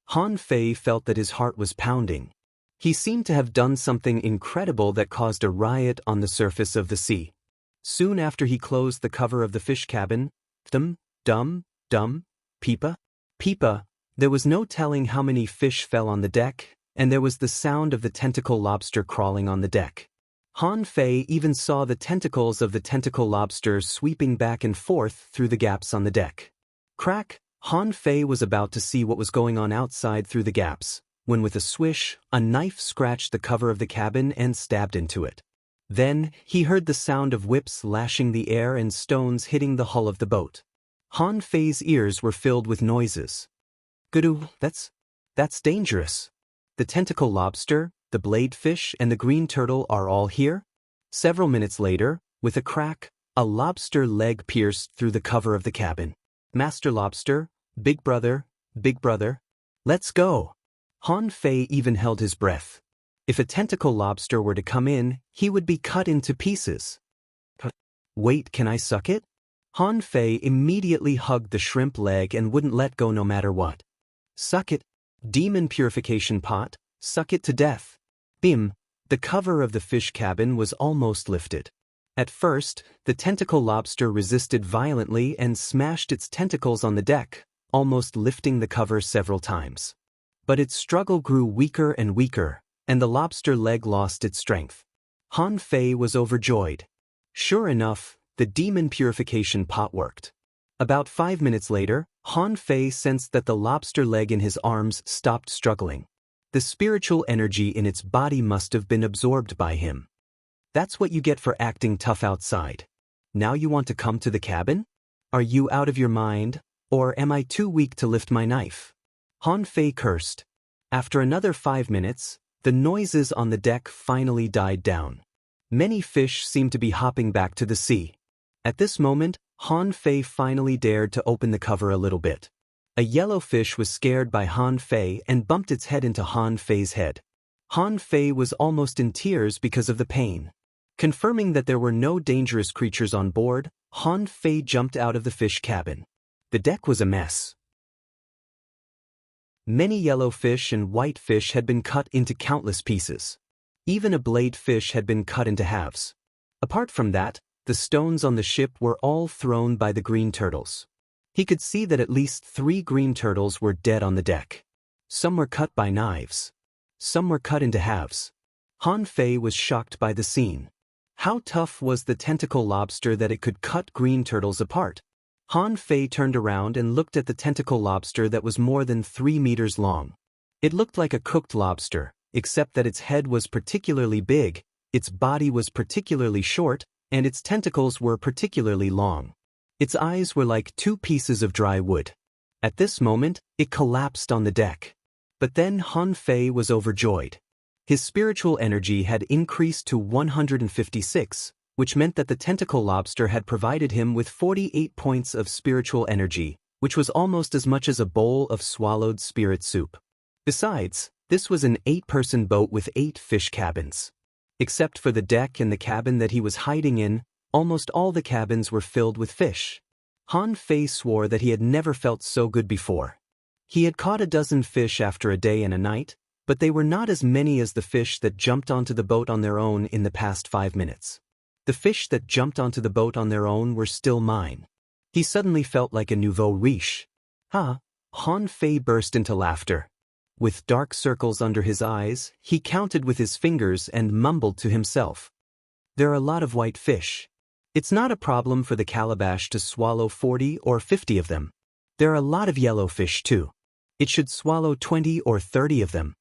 Han Fei felt that his heart was pounding. He seemed to have done something incredible that caused a riot on the surface of the sea. Soon after he closed the cover of the fish cabin, peepa, there was no telling how many fish fell on the deck, and there was the sound of the tentacle lobster crawling on the deck. Han Fei even saw the tentacles of the tentacle lobster sweeping back and forth through the gaps on the deck. Crack! Han Fei was about to see what was going on outside through the gaps, when with a swish, a knife scratched the cover of the cabin and stabbed into it. Then, he heard the sound of whips lashing the air and stones hitting the hull of the boat. Han Fei's ears were filled with noises. Guru, that's dangerous. The tentacle lobster, the bladefish, and the green turtle are all here? Several minutes later, with a crack, a lobster leg pierced through the cover of the cabin. Master Lobster, Big Brother, let's go. Han Fei even held his breath. If a tentacle lobster were to come in, he would be cut into pieces. Wait, can I suck it? Han Fei immediately hugged the shrimp leg and wouldn't let go no matter what. Suck it. Demon purification pot, suck it to death. Bim, the cover of the fish cabin was almost lifted. At first, the tentacle lobster resisted violently and smashed its tentacles on the deck, almost lifting the cover several times. But its struggle grew weaker and weaker, and the lobster leg lost its strength. Han Fei was overjoyed. Sure enough, the demon purification pot worked. About 5 minutes later, Han Fei sensed that the lobster leg in his arms stopped struggling. The spiritual energy in its body must have been absorbed by him. That's what you get for acting tough outside. Now you want to come to the cabin? Are you out of your mind, or am I too weak to lift my knife? Han Fei cursed. After another 5 minutes, the noises on the deck finally died down. Many fish seemed to be hopping back to the sea. At this moment, Han Fei finally dared to open the cover a little bit. A yellow fish was scared by Han Fei and bumped its head into Han Fei's head. Han Fei was almost in tears because of the pain. Confirming that there were no dangerous creatures on board, Han Fei jumped out of the fish cabin. The deck was a mess. Many yellow fish and white fish had been cut into countless pieces. Even a blade fish had been cut into halves. Apart from that, the stones on the ship were all thrown by the green turtles. He could see that at least 3 green turtles were dead on the deck. Some were cut by knives. Some were cut into halves. Han Fei was shocked by the scene. How tough was the tentacle lobster that it could cut green turtles apart? Han Fei turned around and looked at the tentacle lobster that was more than 3 meters long. It looked like a cooked lobster, except that its head was particularly big, its body was particularly short, and its tentacles were particularly long. Its eyes were like 2 pieces of dry wood. At this moment, it collapsed on the deck. But then Han Fei was overjoyed. His spiritual energy had increased to 156, which meant that the tentacle lobster had provided him with 48 points of spiritual energy, which was almost as much as a bowl of swallowed spirit soup. Besides, this was an 8-person boat with 8 fish cabins. Except for the deck and the cabin that he was hiding in, almost all the cabins were filled with fish. Han Fei swore that he had never felt so good before. He had caught a dozen fish after a day and a night, but they were not as many as the fish that jumped onto the boat on their own in the past 5 minutes. The fish that jumped onto the boat on their own were still mine. He suddenly felt like a nouveau riche. Ha! Han Fei burst into laughter. With dark circles under his eyes, he counted with his fingers and mumbled to himself. There are a lot of white fish. It's not a problem for the calabash to swallow 40 or 50 of them. There are a lot of yellow fish too. It should swallow 20 or 30 of them.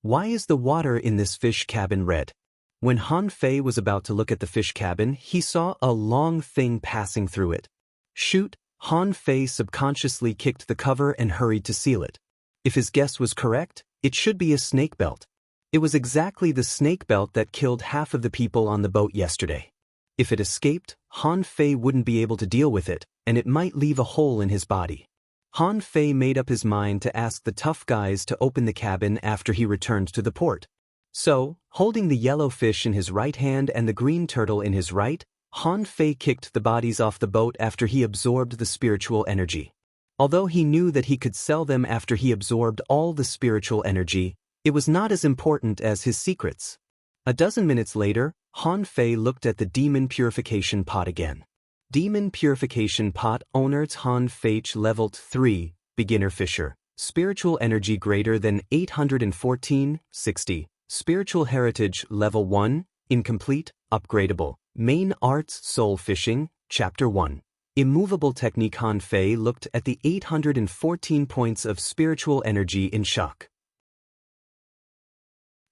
Why is the water in this fish cabin red? When Han Fei was about to look at the fish cabin, he saw a long thing passing through it. Shoot! Han Fei subconsciously kicked the cover and hurried to seal it. If his guess was correct, it should be a snake belt. It was exactly the snake belt that killed half of the people on the boat yesterday. If it escaped, Han Fei wouldn't be able to deal with it, and it might leave a hole in his body. Han Fei made up his mind to ask the tough guys to open the cabin after he returned to the port. So, holding the yellow fish in his right hand and the green turtle in his right, Han Fei kicked the bodies off the boat after he absorbed the spiritual energy. Although he knew that he could sell them after he absorbed all the spiritual energy, it was not as important as his secrets. A dozen minutes later, Han Fei looked at the demon purification pot again. Demon purification pot owner's Han Fei leveled 3, beginner fisher, spiritual energy greater than 814, 60, spiritual heritage level 1, incomplete, upgradable, main arts soul fishing, chapter 1. Immovable technique. Han Fei looked at the 814 points of spiritual energy in shock.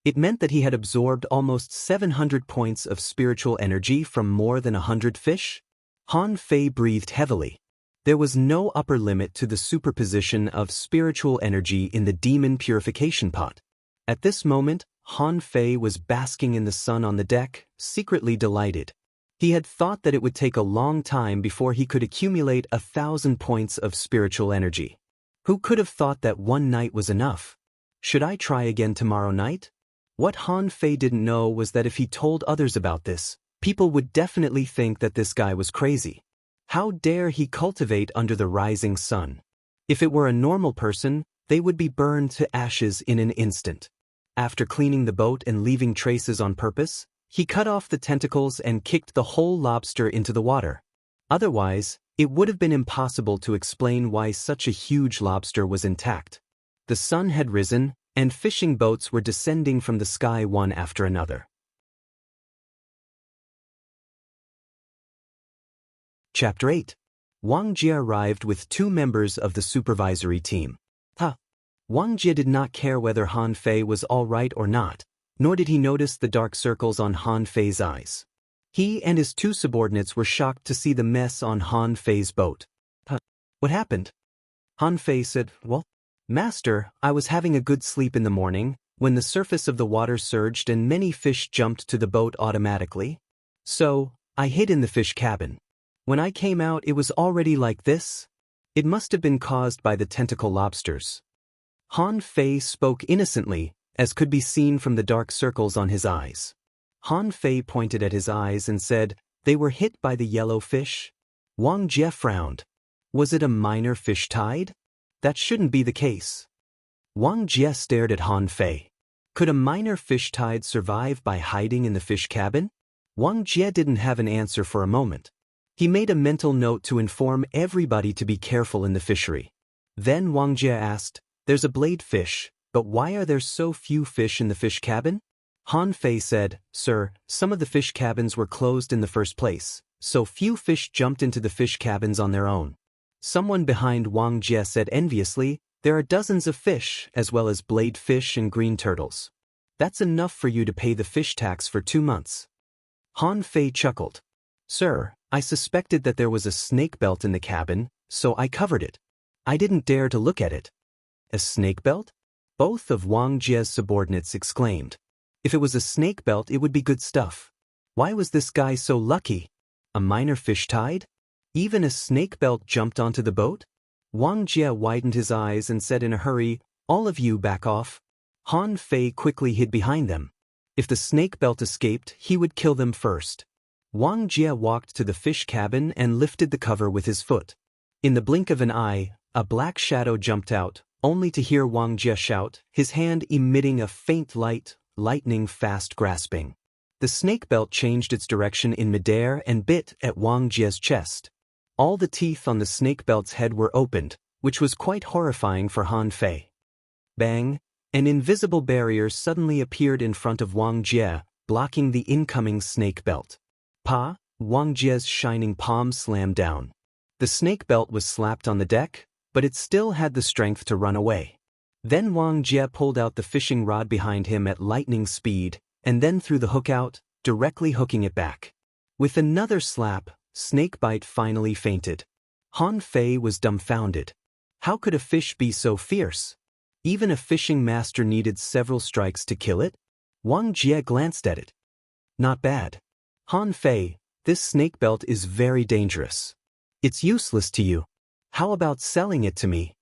It meant that he had absorbed almost 700 points of spiritual energy from more than 100 fish. Han Fei breathed heavily. There was no upper limit to the superposition of spiritual energy in the demon purification pot. At this moment, Han Fei was basking in the sun on the deck, secretly delighted. He had thought that it would take a long time before he could accumulate 1,000 points of spiritual energy. Who could have thought that one night was enough? Should I try again tomorrow night? What Han Fei didn't know was that if he told others about this, people would definitely think that this guy was crazy. How dare he cultivate under the rising sun? If it were a normal person, they would be burned to ashes in an instant. After cleaning the boat and leaving traces on purpose, he cut off the tentacles and kicked the whole lobster into the water. Otherwise, it would have been impossible to explain why such a huge lobster was intact. The sun had risen, and fishing boats were descending from the sky one after another. Chapter 8. Wang Jie arrived with 2 members of the supervisory team. Wang Jie did not care whether Han Fei was all right or not, nor did he notice the dark circles on Han Fei's eyes. He and his two subordinates were shocked to see the mess on Han Fei's boat. What happened? Han Fei said, well, Master, I was having a good sleep in the morning, when the surface of the water surged and many fish jumped to the boat automatically. So, I hid in the fish cabin. When I came out it was already like this. It must have been caused by the tentacle lobsters. Han Fei spoke innocently, as could be seen from the dark circles on his eyes. Han Fei pointed at his eyes and said, they were hit by the yellow fish? Wang Jie frowned. Was it a minor fish tide? That shouldn't be the case. Wang Jie stared at Han Fei. Could a minor fish tide survive by hiding in the fish cabin? Wang Jie didn't have an answer for a moment. He made a mental note to inform everybody to be careful in the fishery. Then Wang Jie asked, there's a blade fish, but why are there so few fish in the fish cabin? Han Fei said, Sir, some of the fish cabins were closed in the first place, so few fish jumped into the fish cabins on their own. Someone behind Wang Jie said enviously, there are dozens of fish, as well as blade fish and green turtles. That's enough for you to pay the fish tax for 2 months. Han Fei chuckled. Sir, I suspected that there was a snake belt in the cabin, so I covered it. I didn't dare to look at it. A snake belt? Both of Wang Jie's subordinates exclaimed. If it was a snake belt it would be good stuff. Why was this guy so lucky? A minor fish tide? Even a snake belt jumped onto the boat? Wang Jie widened his eyes and said in a hurry, all of you back off. Han Fei quickly hid behind them. If the snake belt escaped, he would kill them first. Wang Jie walked to the fish cabin and lifted the cover with his foot. In the blink of an eye, a black shadow jumped out, only to hear Wang Jie shout, his hand emitting a faint light, lightning fast grasping. The snake belt changed its direction in midair and bit at Wang Jie's chest. All the teeth on the snake belt's head were opened, which was quite horrifying for Han Fei. Bang! An invisible barrier suddenly appeared in front of Wang Jie, blocking the incoming snake belt. Pa! Wang Jie's shining palm slammed down. The snake belt was slapped on the deck, but it still had the strength to run away. Then Wang Jie pulled out the fishing rod behind him at lightning speed, and then threw the hook out, directly hooking it back. With another slap, Snakebite finally fainted. Han Fei was dumbfounded. How could a fish be so fierce? Even a fishing master needed several strikes to kill it? Wang Jie glanced at it. Not bad. Han Fei, this snake belt is very dangerous. It's useless to you. How about selling it to me?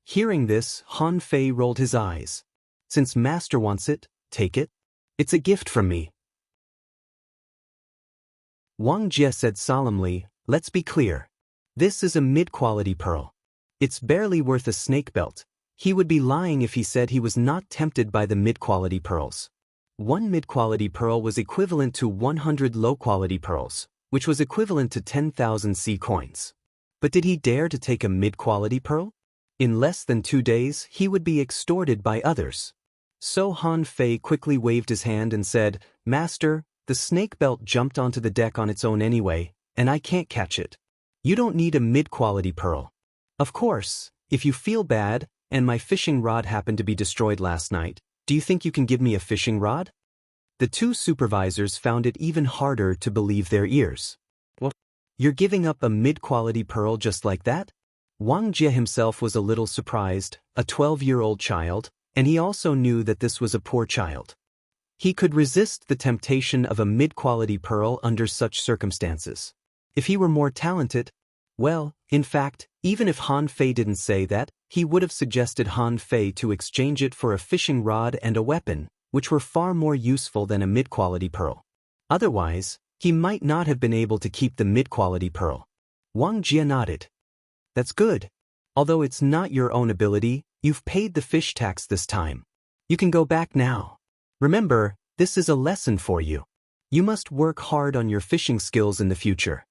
Hearing this, Han Fei rolled his eyes. Since master wants it, take it. It's a gift from me. Wang Jie said solemnly, let's be clear. This is a mid-quality pearl. It's barely worth a snake belt. He would be lying if he said he was not tempted by the mid-quality pearls. One mid-quality pearl was equivalent to 100 low-quality pearls, which was equivalent to 10,000 C coins. But did he dare to take a mid-quality pearl? In less than 2 days, he would be extorted by others. So Han Fei quickly waved his hand and said, Master, the snake belt jumped onto the deck on its own anyway, and I can't catch it. You don't need a mid-quality pearl. Of course, if you feel bad, and my fishing rod happened to be destroyed last night, do you think you can give me a fishing rod? The two supervisors found it even harder to believe their ears. What? You're giving up a mid-quality pearl just like that? Wang Jie himself was a little surprised, a 12-year-old child, and he also knew that this was a poor child. He could resist the temptation of a mid-quality pearl under such circumstances. If he were more talented, well, in fact, even if Han Fei didn't say that, he would have suggested Han Fei to exchange it for a fishing rod and a weapon, which were far more useful than a mid-quality pearl. Otherwise, he might not have been able to keep the mid-quality pearl. Wang Jie nodded. That's good. Although it's not your own ability, you've paid the fish tax this time. You can go back now. Remember, this is a lesson for you. You must work hard on your fishing skills in the future.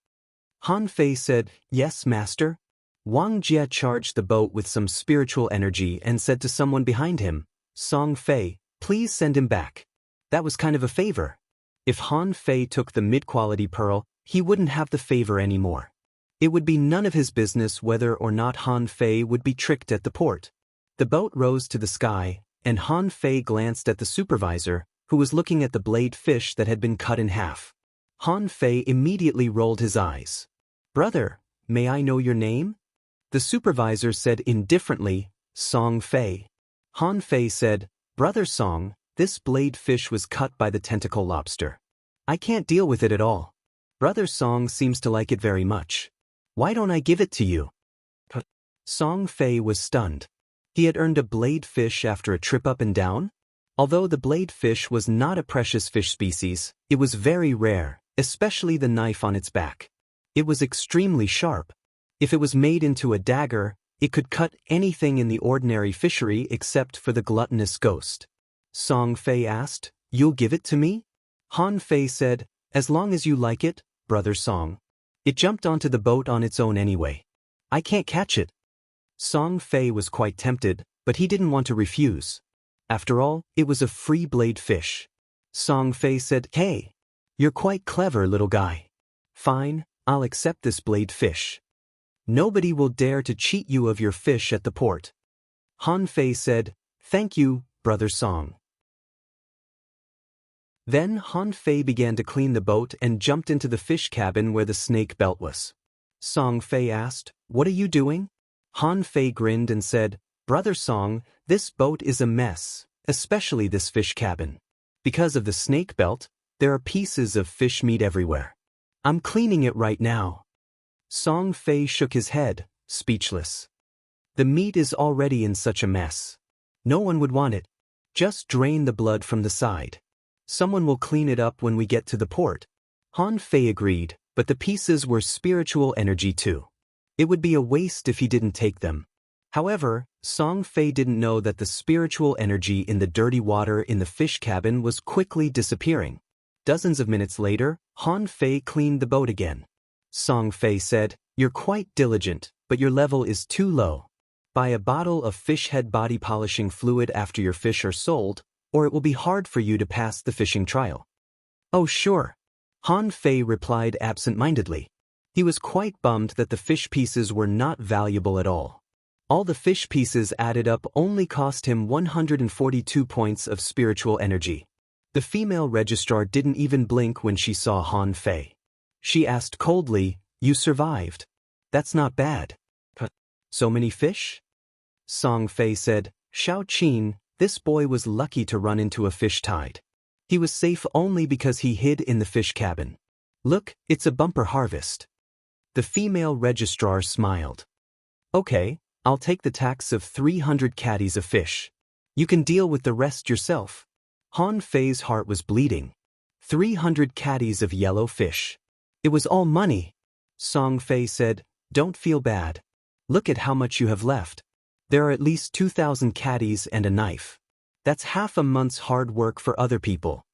Han Fei said, Yes, master. Wang Jie charged the boat with some spiritual energy and said to someone behind him, Song Fei, please send him back. That was kind of a favor. If Han Fei took the mid-quality pearl, he wouldn't have the favor anymore. It would be none of his business whether or not Han Fei would be tricked at the port. The boat rose to the sky, and Han Fei glanced at the supervisor, who was looking at the blade fish that had been cut in half. Han Fei immediately rolled his eyes. "Brother, may I know your name?" The supervisor said indifferently, "Song Fei." Han Fei said, "Brother Song, this blade fish was cut by the tentacle lobster. I can't deal with it at all. Brother Song seems to like it very much. Why don't I give it to you?" Song Fei was stunned. He had earned a blade fish after a trip up and down? Although the blade fish was not a precious fish species, it was very rare, especially the knife on its back. It was extremely sharp. If it was made into a dagger, it could cut anything in the ordinary fishery except for the gluttonous ghost. Song Fei asked, "You'll give it to me?" Han Fei said, "As long as you like it, Brother Song." It jumped onto the boat on its own anyway. "I can't catch it." Song Fei was quite tempted, but he didn't want to refuse. After all, it was a free blade fish. Song Fei said, "Hey, you're quite clever, little guy. Fine, I'll accept this blade fish. Nobody will dare to cheat you of your fish at the port." Han Fei said, "Thank you, Brother Song." Then Han Fei began to clean the boat and jumped into the fish cabin where the snake belt was. Song Fei asked, "What are you doing?" Han Fei grinned and said, "Brother Song, this boat is a mess, especially this fish cabin. Because of the snake belt, there are pieces of fish meat everywhere. I'm cleaning it right now." Song Fei shook his head, speechless. The meat is already in such a mess. No one would want it. Just drain the blood from the side. Someone will clean it up when we get to the port. Han Fei agreed, but the pieces were spiritual energy too. It would be a waste if he didn't take them. However, Song Fei didn't know that the spiritual energy in the dirty water in the fish cabin was quickly disappearing. Dozens of minutes later, Han Fei cleaned the boat again. Song Fei said, "You're quite diligent, but your level is too low. Buy a bottle of fish head body polishing fluid after your fish are sold, or it will be hard for you to pass the fishing trial." "Oh sure," Han Fei replied absent-mindedly. He was quite bummed that the fish pieces were not valuable at all. All the fish pieces added up only cost him 142 points of spiritual energy. The female registrar didn't even blink when she saw Han Fei. She asked coldly, "You survived. That's not bad." "So many fish?" Song Fei said, "Shao Qin, this boy was lucky to run into a fish tide. He was safe only because he hid in the fish cabin. Look, it's a bumper harvest." The female registrar smiled. "Okay, I'll take the tax of 300 caddies of fish. You can deal with the rest yourself." Han Fei's heart was bleeding. 300 caddies of yellow fish. It was all money. Song Fei said, "Don't feel bad. Look at how much you have left. There are at least 2,000 caddies and a knife. That's half a month's hard work for other people."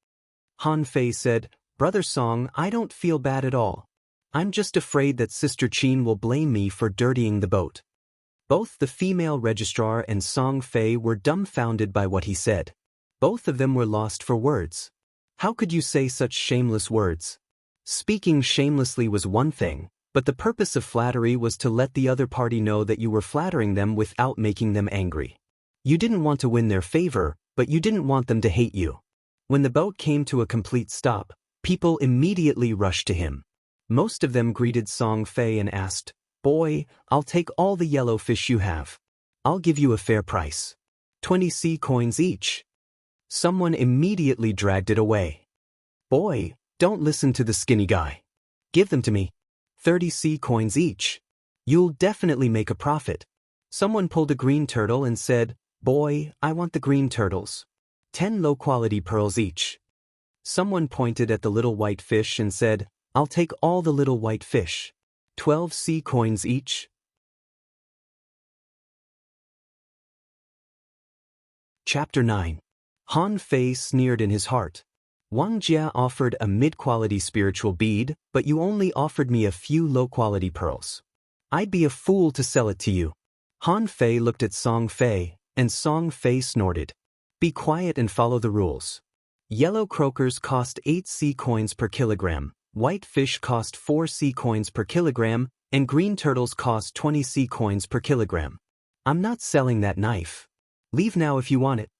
Han Fei said, "Brother Song, I don't feel bad at all. I'm just afraid that Sister Qin will blame me for dirtying the boat." Both the female registrar and Song Fei were dumbfounded by what he said. Both of them were lost for words. How could you say such shameless words? Speaking shamelessly was one thing, but the purpose of flattery was to let the other party know that you were flattering them without making them angry. You didn't want to win their favor, but you didn't want them to hate you. When the boat came to a complete stop, people immediately rushed to him. Most of them greeted Song Fei and asked, "Boy, I'll take all the yellow fish you have. I'll give you a fair price. 20 sea coins each." Someone immediately dragged it away. "Boy, don't listen to the skinny guy. Give them to me. 30 sea coins each. You'll definitely make a profit." Someone pulled a green turtle and said, "Boy, I want the green turtles. 10 low-quality pearls each." Someone pointed at the little white fish and said, "I'll take all the little white fish. 12 sea coins each." Chapter 9. Han Fei sneered in his heart. "Wang Jia offered a mid-quality spiritual bead, but you only offered me a few low-quality pearls. I'd be a fool to sell it to you." Han Fei looked at Song Fei, and Song Fei snorted. "Be quiet and follow the rules. Yellow croakers cost 8 sea coins per kilogram, white fish cost 4 sea coins per kilogram, and green turtles cost 20 sea coins per kilogram. I'm not selling that knife. Leave now if you want it.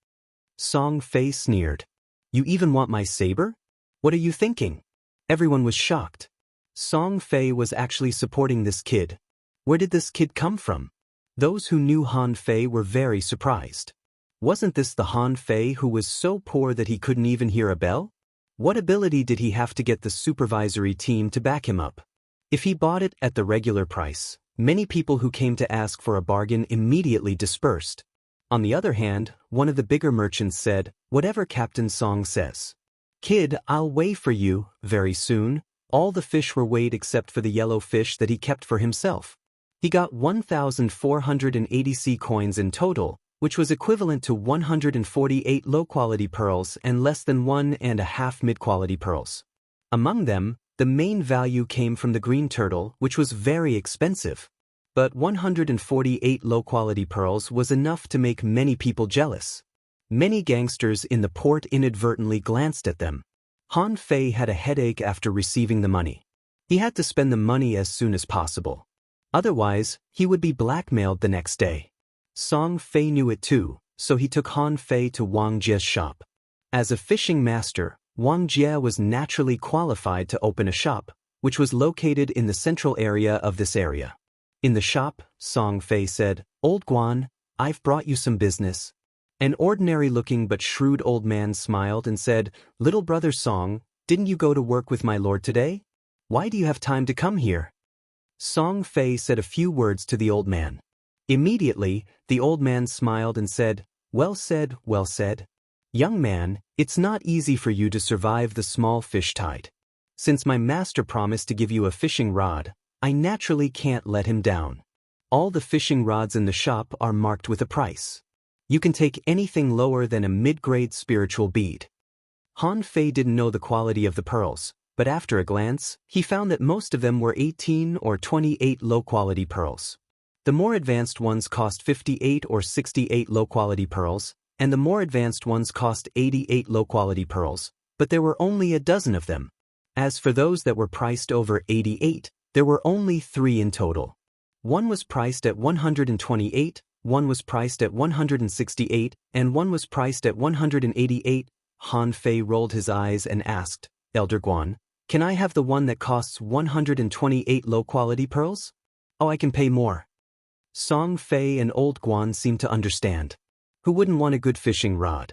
Song Fei sneered. You even want my saber? What are you thinking? Everyone was shocked. Song Fei was actually supporting this kid. Where did this kid come from? Those who knew Han Fei were very surprised. Wasn't this the Han Fei who was so poor that he couldn't even hear a bell? What ability did he have to get the supervisory team to back him up? If he bought it at the regular price, many people who came to ask for a bargain immediately dispersed. On the other hand, one of the bigger merchants said, whatever Captain Song says. Kid, I'll weigh for you, very soon. All the fish were weighed except for the yellow fish that he kept for himself. He got 1,480 sea coins in total, which was equivalent to 148 low-quality pearls and less than 1.5 mid-quality pearls. Among them, the main value came from the green turtle, which was very expensive. But 148 low-quality pearls was enough to make many people jealous. Many gangsters in the port inadvertently glanced at them. Han Fei had a headache after receiving the money. He had to spend the money as soon as possible. Otherwise, he would be blackmailed the next day. Song Fei knew it too, so he took Han Fei to Wang Jie's shop. As a fishing master, Wang Jie was naturally qualified to open a shop, which was located in the central area of this area. In the shop, Song Fei said, Old Guan, I've brought you some business. An ordinary-looking but shrewd old man smiled and said, Little brother Song, didn't you go to work with my lord today? Why do you have time to come here? Song Fei said a few words to the old man. Immediately, the old man smiled and said, Well said, well said. Young man, it's not easy for you to survive the small fish tide. Since my master promised to give you a fishing rod, I naturally can't let him down. All the fishing rods in the shop are marked with a price. You can take anything lower than a mid-grade spiritual bead. Han Fei didn't know the quality of the pearls, but after a glance, he found that most of them were 18 or 28 low-quality pearls. The more advanced ones cost 58 or 68 low-quality pearls, and the more advanced ones cost 88 low-quality pearls, but there were only a dozen of them. As for those that were priced over 88, there were only 3 in total. One was priced at 128, one was priced at 168, and one was priced at 188. Han Fei rolled his eyes and asked, Elder Guan, can I have the one that costs 128 low-quality pearls? Oh, I can pay more. Song Fei and Old Guan seemed to understand. Who wouldn't want a good fishing rod?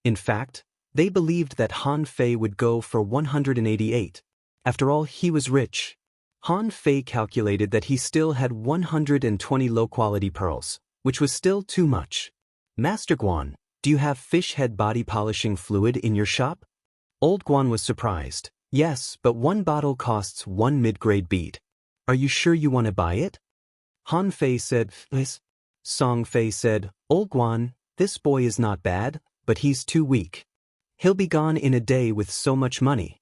In fact, they believed that Han Fei would go for 188. After all, he was rich. Han Fei calculated that he still had 120 low-quality pearls, which was still too much. Master Guan, do you have fish head body polishing fluid in your shop? Old Guan was surprised. Yes, but one bottle costs 1 mid-grade bead. Are you sure you want to buy it? Han Fei said, Yes. Song Fei said, Old Guan, this boy is not bad, but he's too weak. He'll be gone in a day with so much money.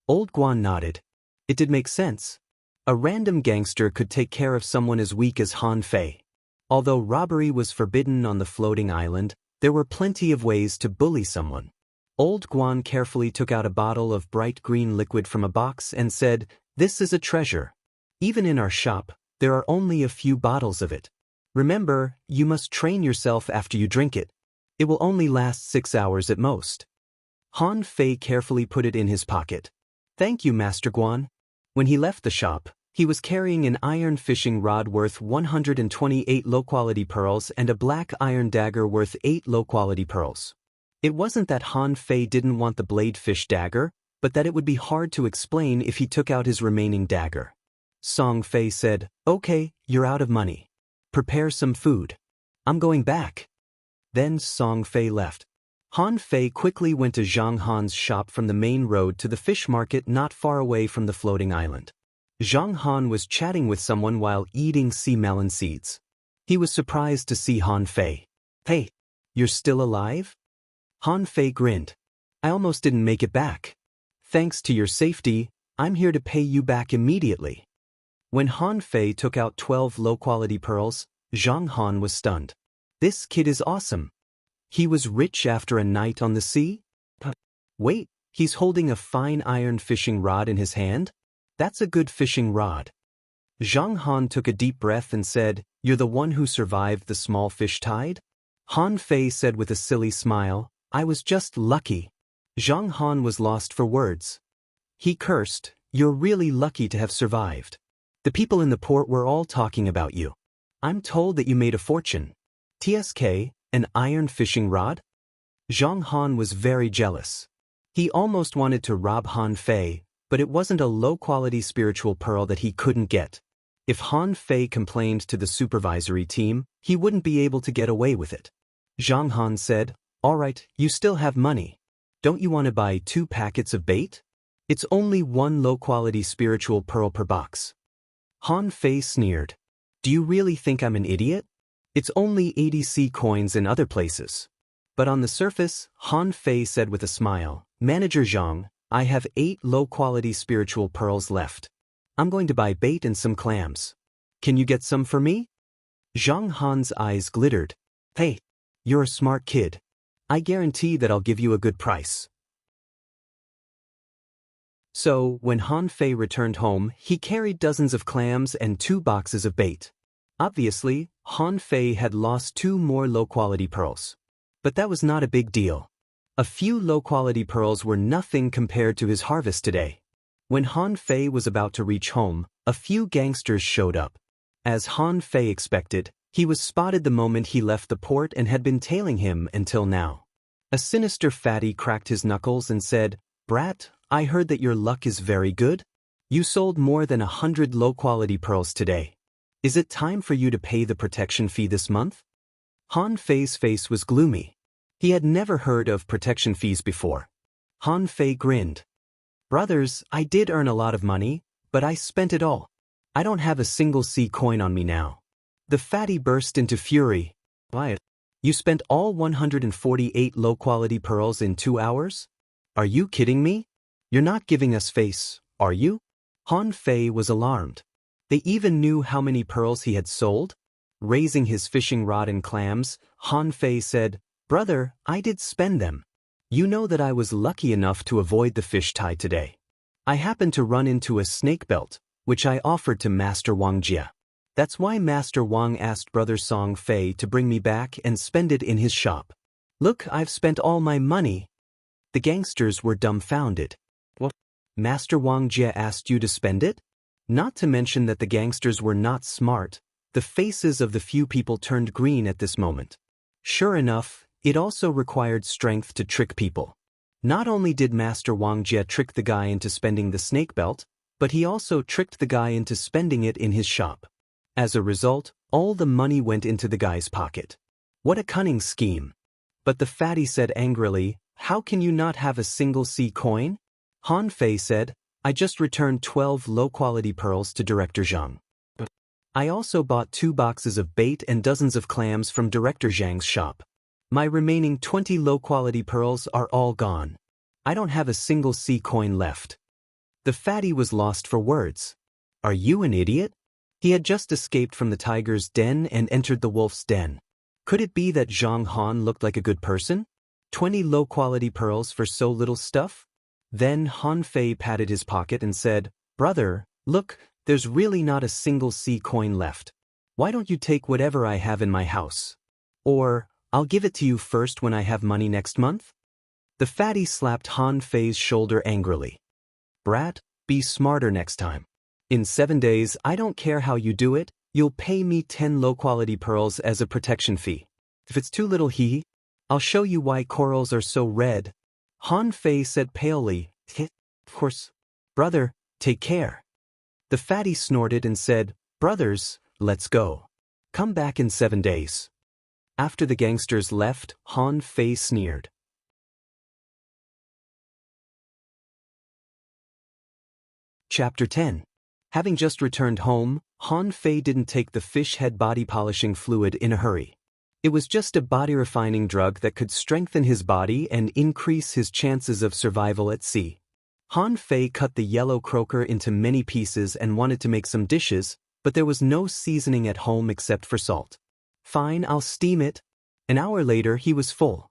Old Guan nodded. It did make sense. A random gangster could take care of someone as weak as Han Fei. Although robbery was forbidden on the floating island, there were plenty of ways to bully someone. Old Guan carefully took out a bottle of bright green liquid from a box and said, This is a treasure. Even in our shop, there are only a few bottles of it. Remember, you must train yourself after you drink it. It will only last 6 hours at most. Han Fei carefully put it in his pocket. Thank you, Master Guan. When he left the shop, he was carrying an iron fishing rod worth 128 low-quality pearls and a black iron dagger worth 8 low-quality pearls. It wasn't that Han Fei didn't want the blade fish dagger, but that it would be hard to explain if he took out his remaining dagger. Song Fei said, Okay, you're out of money. Prepare some food. I'm going back. Then Song Fei left. Han Fei quickly went to Zhang Han's shop from the main road to the fish market not far away from the floating island. Zhang Han was chatting with someone while eating sea melon seeds. He was surprised to see Han Fei. Hey, you're still alive? Han Fei grinned. I almost didn't make it back. Thanks to your safety, I'm here to pay you back immediately. When Han Fei took out 12 low-quality pearls, Zhang Han was stunned. This kid is awesome. He was rich after a night on the sea? Wait, he's holding a fine iron fishing rod in his hand? That's a good fishing rod. Zhang Han took a deep breath and said, You're the one who survived the small fish tide? Han Fei said with a silly smile, I was just lucky. Zhang Han was lost for words. He cursed, you're really lucky to have survived. The people in the port were all talking about you. I'm told that you made a fortune. TSK, an iron fishing rod? Zhang Han was very jealous. He almost wanted to rob Han Fei, but it wasn't a low-quality spiritual pearl that he couldn't get. If Han Fei complained to the supervisory team, he wouldn't be able to get away with it. Zhang Han said, all right, you still have money. Don't you want to buy 2 packets of bait? It's only 1 low-quality spiritual pearl per box. Han Fei sneered. Do you really think I'm an idiot? It's only 80 C coins in other places. But on the surface, Han Fei said with a smile, Manager Zhang, I have 8 low-quality spiritual pearls left. I'm going to buy bait and some clams. Can you get some for me? Zhang Han's eyes glittered. Hey, you're a smart kid. I guarantee that I'll give you a good price. So, when Han Fei returned home, he carried dozens of clams and 2 boxes of bait. Obviously, Han Fei had lost 2 more low-quality pearls. But that was not a big deal. A few low-quality pearls were nothing compared to his harvest today. When Han Fei was about to reach home, a few gangsters showed up. As Han Fei expected, he was spotted the moment he left the port and had been tailing him until now. A sinister fatty cracked his knuckles and said, Brat, I heard that your luck is very good. You sold more than 100 low-quality pearls today. Is it time for you to pay the protection fee this month? Han Fei's face was gloomy. He had never heard of protection fees before. Han Fei grinned. Brothers, I did earn a lot of money, but I spent it all. I don't have a single C coin on me now. The fatty burst into fury. Why? You spent all 148 low-quality pearls in 2 hours? Are you kidding me? You're not giving us face, are you? Han Fei was alarmed. They even knew how many pearls he had sold? Raising his fishing rod and clams, Han Fei said, Brother, I did spend them. You know that I was lucky enough to avoid the fish tide today. I happened to run into a snake belt, which I offered to Master Wang Jia. That's why Master Wang asked Brother Song Fei to bring me back and spend it in his shop. Look, I've spent all my money. The gangsters were dumbfounded. What? Master Wang Jia asked you to spend it? Not to mention that the gangsters were not smart. The faces of the few people turned green at this moment. Sure enough, it also required strength to trick people. Not only did Master Wang Jia trick the guy into spending the snake belt, but he also tricked the guy into spending it in his shop. As a result, all the money went into the guy's pocket. What a cunning scheme. But the fatty said angrily, How can you not have a single C coin? Han Fei said, I just returned 12 low-quality pearls to Director Zhang. I also bought 2 boxes of bait and dozens of clams from Director Zhang's shop. My remaining 20 low-quality pearls are all gone. I don't have a single C coin left. The fatty was lost for words. Are you an idiot? He had just escaped from the tiger's den and entered the wolf's den. Could it be that Zhang Han looked like a good person? 20 low-quality pearls for so little stuff? Then Han Fei patted his pocket and said, Brother, look, there's really not a single C coin left. Why don't you take whatever I have in my house? Or, I'll give it to you first when I have money next month? The fatty slapped Han Fei's shoulder angrily. Brat, be smarter next time. In 7 days, I don't care how you do it, you'll pay me 10 low-quality pearls as a protection fee. If it's too little, I'll show you why corals are so red. Han Fei said palely, Of course. Brother, take care. The fatty snorted and said, Brothers, let's go. Come back in 7 days. After the gangsters left, Han Fei sneered. Chapter 10. Having just returned home, Han Fei didn't take the fish head body polishing fluid in a hurry. It was just a body refining drug that could strengthen his body and increase his chances of survival at sea. Han Fei cut the yellow croaker into many pieces and wanted to make some dishes, but there was no seasoning at home except for salt. Fine, I'll steam it. An hour later, he was full.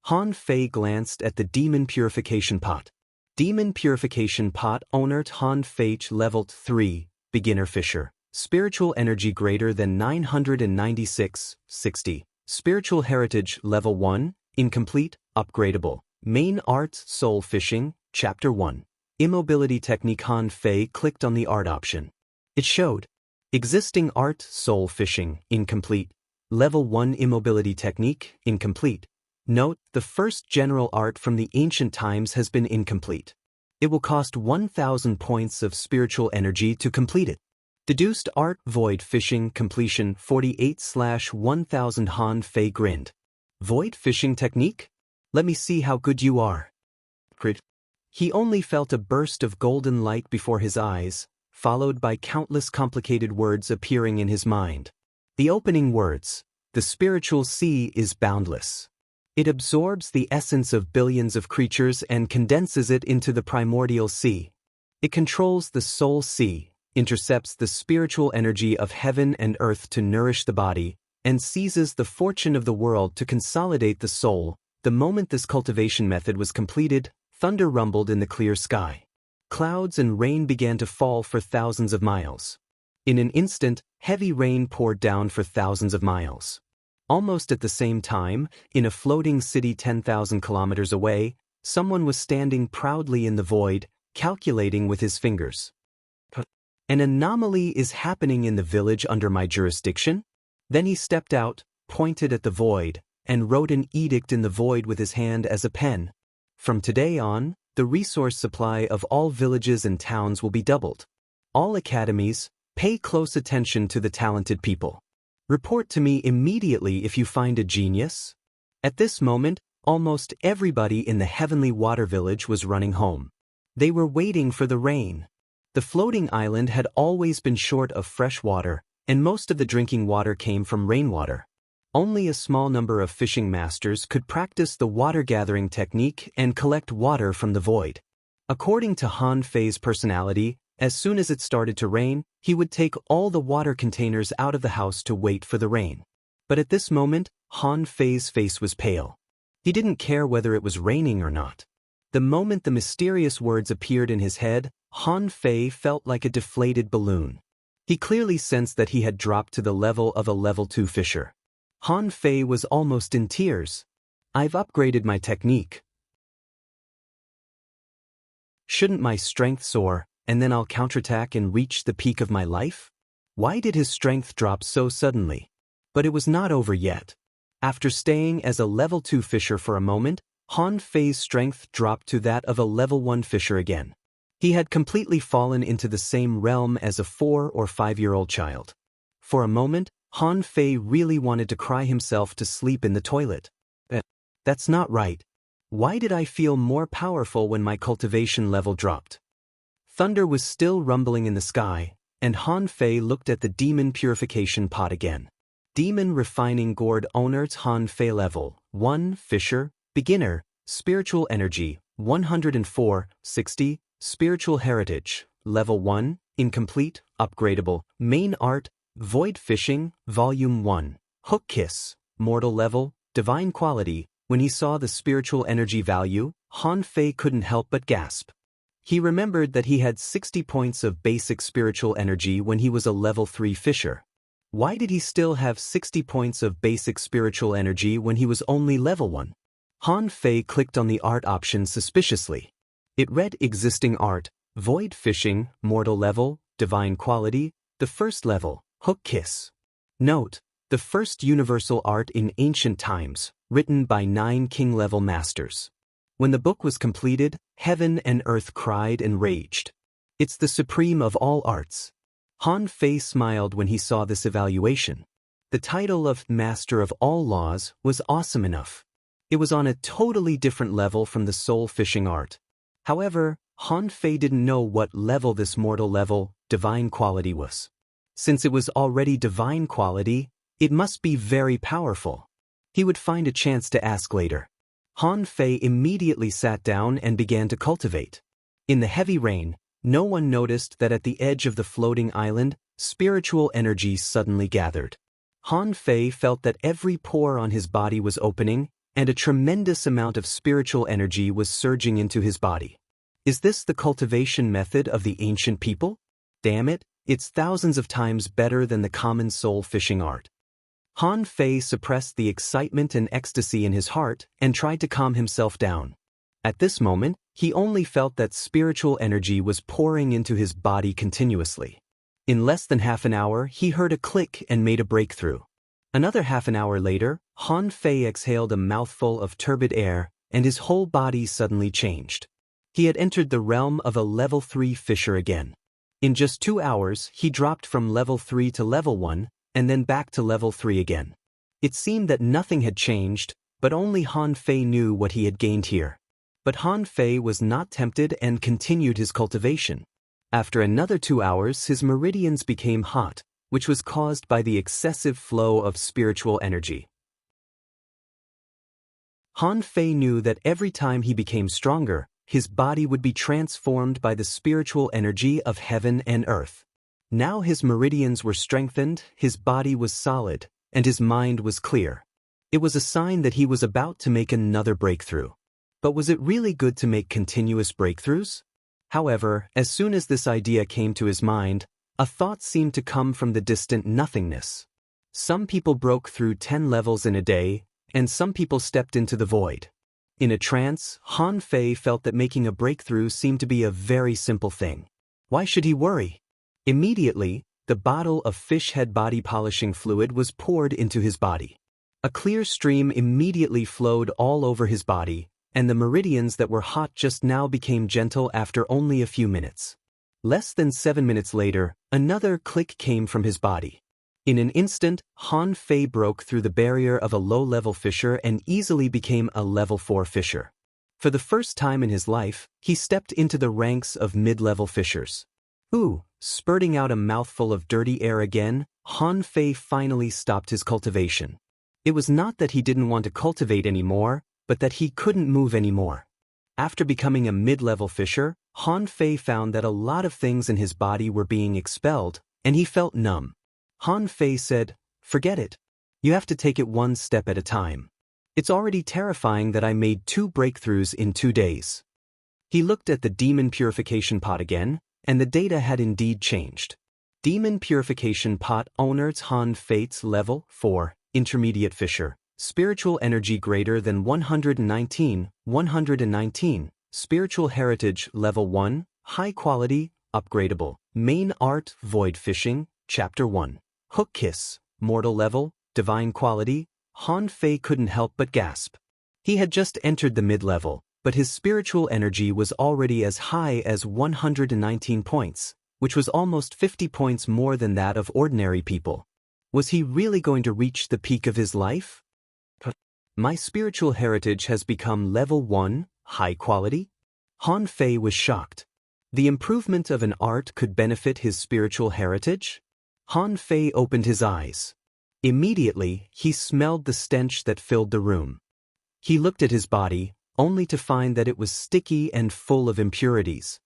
Han Fei glanced at the demon purification pot. Demon purification pot owner Han Fei leveled 3, beginner fisher, Spiritual energy greater than 996, 60. Spiritual heritage level 1, incomplete, upgradable. Main art soul fishing, chapter 1. Immobility technique. Han Fei clicked on the art option. It showed existing art soul fishing, incomplete. Level 1 immobility technique, incomplete. Note, the first general art from the ancient times has been incomplete. It will cost 1,000 points of spiritual energy to complete it. Deduced art void fishing completion 48/1000. Han Fei grinned. Void fishing technique? Let me see how good you are. Crit. He only felt a burst of golden light before his eyes, followed by countless complicated words appearing in his mind. The opening words, the spiritual sea is boundless. It absorbs the essence of billions of creatures and condenses it into the primordial sea. It controls the soul sea, intercepts the spiritual energy of heaven and earth to nourish the body, and seizes the fortune of the world to consolidate the soul. The moment this cultivation method was completed, thunder rumbled in the clear sky. Clouds and rain began to fall for thousands of miles. In an instant, heavy rain poured down for thousands of miles. Almost at the same time, in a floating city 10,000 kilometers away, someone was standing proudly in the void, calculating with his fingers. An anomaly is happening in the village under my jurisdiction? Then he stepped out, pointed at the void, and wrote an edict in the void with his hand as a pen. From today on, the resource supply of all villages and towns will be doubled. All academies, pay close attention to the talented people. Report to me immediately if you find a genius. At this moment, almost everybody in the heavenly water village was running home. They were waiting for the rain. The floating island had always been short of fresh water, and most of the drinking water came from rainwater. Only a small number of fishing masters could practice the water-gathering technique and collect water from the void. According to Han Fei's personality, as soon as it started to rain, he would take all the water containers out of the house to wait for the rain. But at this moment, Han Fei's face was pale. He didn't care whether it was raining or not. The moment the mysterious words appeared in his head, Han Fei felt like a deflated balloon. He clearly sensed that he had dropped to the level of a level 2 fisher. Han Fei was almost in tears. I've upgraded my technique. Shouldn't my strength soar, and then I'll counterattack and reach the peak of my life? Why did his strength drop so suddenly? But it was not over yet. After staying as a level 2 fisher for a moment, Han Fei's strength dropped to that of a level 1 fisher again. He had completely fallen into the same realm as a 4 or 5-year-old child. For a moment, Han Fei really wanted to cry himself to sleep in the toilet. That's not right. Why did I feel more powerful when my cultivation level dropped? Thunder was still rumbling in the sky, and Han Fei looked at the demon purification pot again. Demon refining gourd owner's Han Fei level 1 fisher, beginner, spiritual energy 104, 60, spiritual heritage, level 1, incomplete, upgradable, main art, void fishing, volume 1, hook kiss, mortal level, divine quality. When he saw the spiritual energy value, Han Fei couldn't help but gasp. He remembered that he had 60 points of basic spiritual energy when he was a level 3 fisher. Why did he still have 60 points of basic spiritual energy when he was only level 1? Han Fei clicked on the art option suspiciously. It read existing art, void fishing, mortal level, divine quality, the first level, hook kiss. Note, the first universal art in ancient times, written by 9 king-level masters. When the book was completed, heaven and earth cried and raged. It's the supreme of all arts. Han Fei smiled when he saw this evaluation. The title of Master of All Laws was awesome enough. It was on a totally different level from the soul fishing art. However, Han Fei didn't know what level this mortal level, divine quality was. Since it was already divine quality, it must be very powerful. He would find a chance to ask later. Han Fei immediately sat down and began to cultivate. In the heavy rain, no one noticed that at the edge of the floating island, spiritual energy suddenly gathered. Han Fei felt that every pore on his body was opening, and a tremendous amount of spiritual energy was surging into his body. Is this the cultivation method of the ancient people? Damn it, It's thousands of times better than the common soul fishing art. Han Fei suppressed the excitement and ecstasy in his heart and tried to calm himself down. At this moment, he only felt that spiritual energy was pouring into his body continuously. In less than half an hour, he heard a click and made a breakthrough. Another half an hour later, Han Fei exhaled a mouthful of turbid air, and his whole body suddenly changed. He had entered the realm of a level 3 fisher again. In just 2 hours, he dropped from level 3 to level 1, and then back to level 3 again. It seemed that nothing had changed, but only Han Fei knew what he had gained here. But Han Fei was not tempted and continued his cultivation. After another 2 hours, his meridians became hot, which was caused by the excessive flow of spiritual energy. Han Fei knew that every time he became stronger, his body would be transformed by the spiritual energy of heaven and earth. Now his meridians were strengthened, his body was solid, and his mind was clear. It was a sign that he was about to make another breakthrough. But was it really good to make continuous breakthroughs? However, as soon as this idea came to his mind, a thought seemed to come from the distant nothingness. Some people broke through 10 levels in a day, and some people stepped into the void. In a trance, Han Fei felt that making a breakthrough seemed to be a very simple thing. Why should he worry? Immediately, the bottle of fish head body polishing fluid was poured into his body. A clear stream immediately flowed all over his body, and the meridians that were hot just now became gentle after only a few minutes. Less than 7 minutes later, another click came from his body. In an instant, Han Fei broke through the barrier of a low-level fisher and easily became a level 4 fisher. For the first time in his life, he stepped into the ranks of mid-level fishers. Spurting out a mouthful of dirty air again, Han Fei finally stopped his cultivation. It was not that he didn't want to cultivate anymore, but that he couldn't move anymore. After becoming a mid-level fisher, Han Fei found that a lot of things in his body were being expelled, and he felt numb. Han Fei said, "Forget it. You have to take it one step at a time. It's already terrifying that I made 2 breakthroughs in 2 days." He looked at the demon purification pot again, and the data had indeed changed. Demon purification pot owner's Han Fei's level 4, intermediate fisher, spiritual energy greater than 119, spiritual heritage level 1, high quality, upgradable, main art void fishing, chapter 1. Hook kiss, mortal level, divine quality. Han Fei couldn't help but gasp. He had just entered the mid-level, but his spiritual energy was already as high as 119 points, which was almost 50 points more than that of ordinary people. Was he really going to reach the peak of his life? My spiritual heritage has become level 1, high quality? Han Fei was shocked. The improvement of an art could benefit his spiritual heritage? Han Fei opened his eyes. Immediately, he smelled the stench that filled the room. He looked at his body, only to find that it was sticky and full of impurities.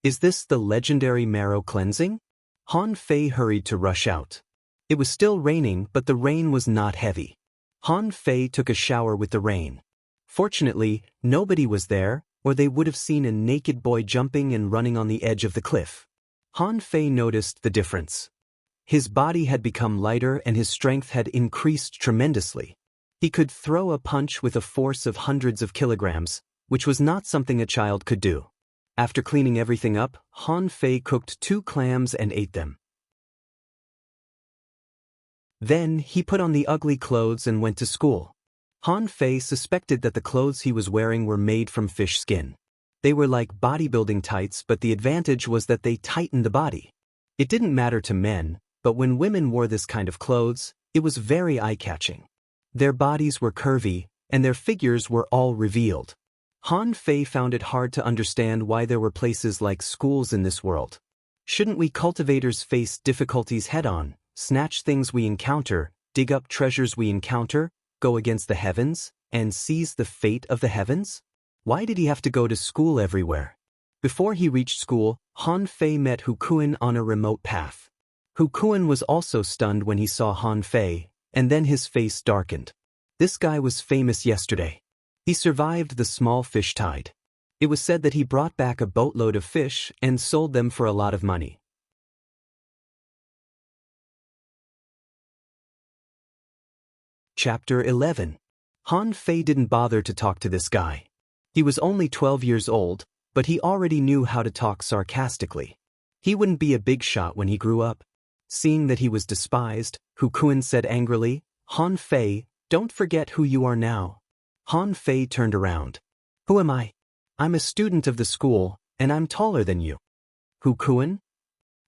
Is this the legendary marrow cleansing? Han Fei hurried to rush out. It was still raining, but the rain was not heavy. Han Fei took a shower with the rain. Fortunately, nobody was there, or they would have seen a naked boy jumping and running on the edge of the cliff. Han Fei noticed the difference. His body had become lighter and his strength had increased tremendously. He could throw a punch with a force of hundreds of kilograms, which was not something a child could do. After cleaning everything up, Han Fei cooked 2 clams and ate them. Then he put on the ugly clothes and went to school. Han Fei suspected that the clothes he was wearing were made from fish skin. They were like bodybuilding tights, but the advantage was that they tightened the body. It didn't matter to men, but when women wore this kind of clothes, it was very eye-catching. Their bodies were curvy, and their figures were all revealed. Han Fei found it hard to understand why there were places like schools in this world. Shouldn't we cultivators face difficulties head-on, snatch things we encounter, dig up treasures we encounter, go against the heavens, and seize the fate of the heavens? Why did he have to go to school everywhere? Before he reached school, Han Fei met Hukuan on a remote path. Hukuan was also stunned when he saw Han Fei, and then his face darkened. This guy was famous yesterday. He survived the small fish tide. It was said that he brought back a boatload of fish and sold them for a lot of money. Chapter 11. Han Fei didn't bother to talk to this guy. He was only 12 years old, but he already knew how to talk sarcastically. He wouldn't be a big shot when he grew up. Seeing that he was despised, Hu Kun said angrily, Han Fei, don't forget who you are now. Han Fei turned around. Who am I? I'm a student of the school, and I'm taller than you. Hu Kun?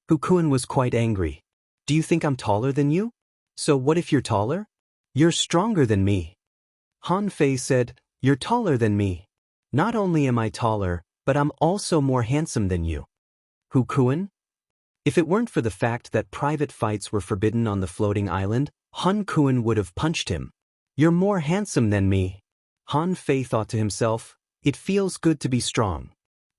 Hu Kun was quite angry. Do you think I'm taller than you? So what if you're taller? You're stronger than me. Han Fei said, you're taller than me. Not only am I taller, but I'm also more handsome than you. Hu Kun? If it weren't for the fact that private fights were forbidden on the floating island, Han Kun would have punched him. You're more handsome than me. Han Fei thought to himself, it feels good to be strong.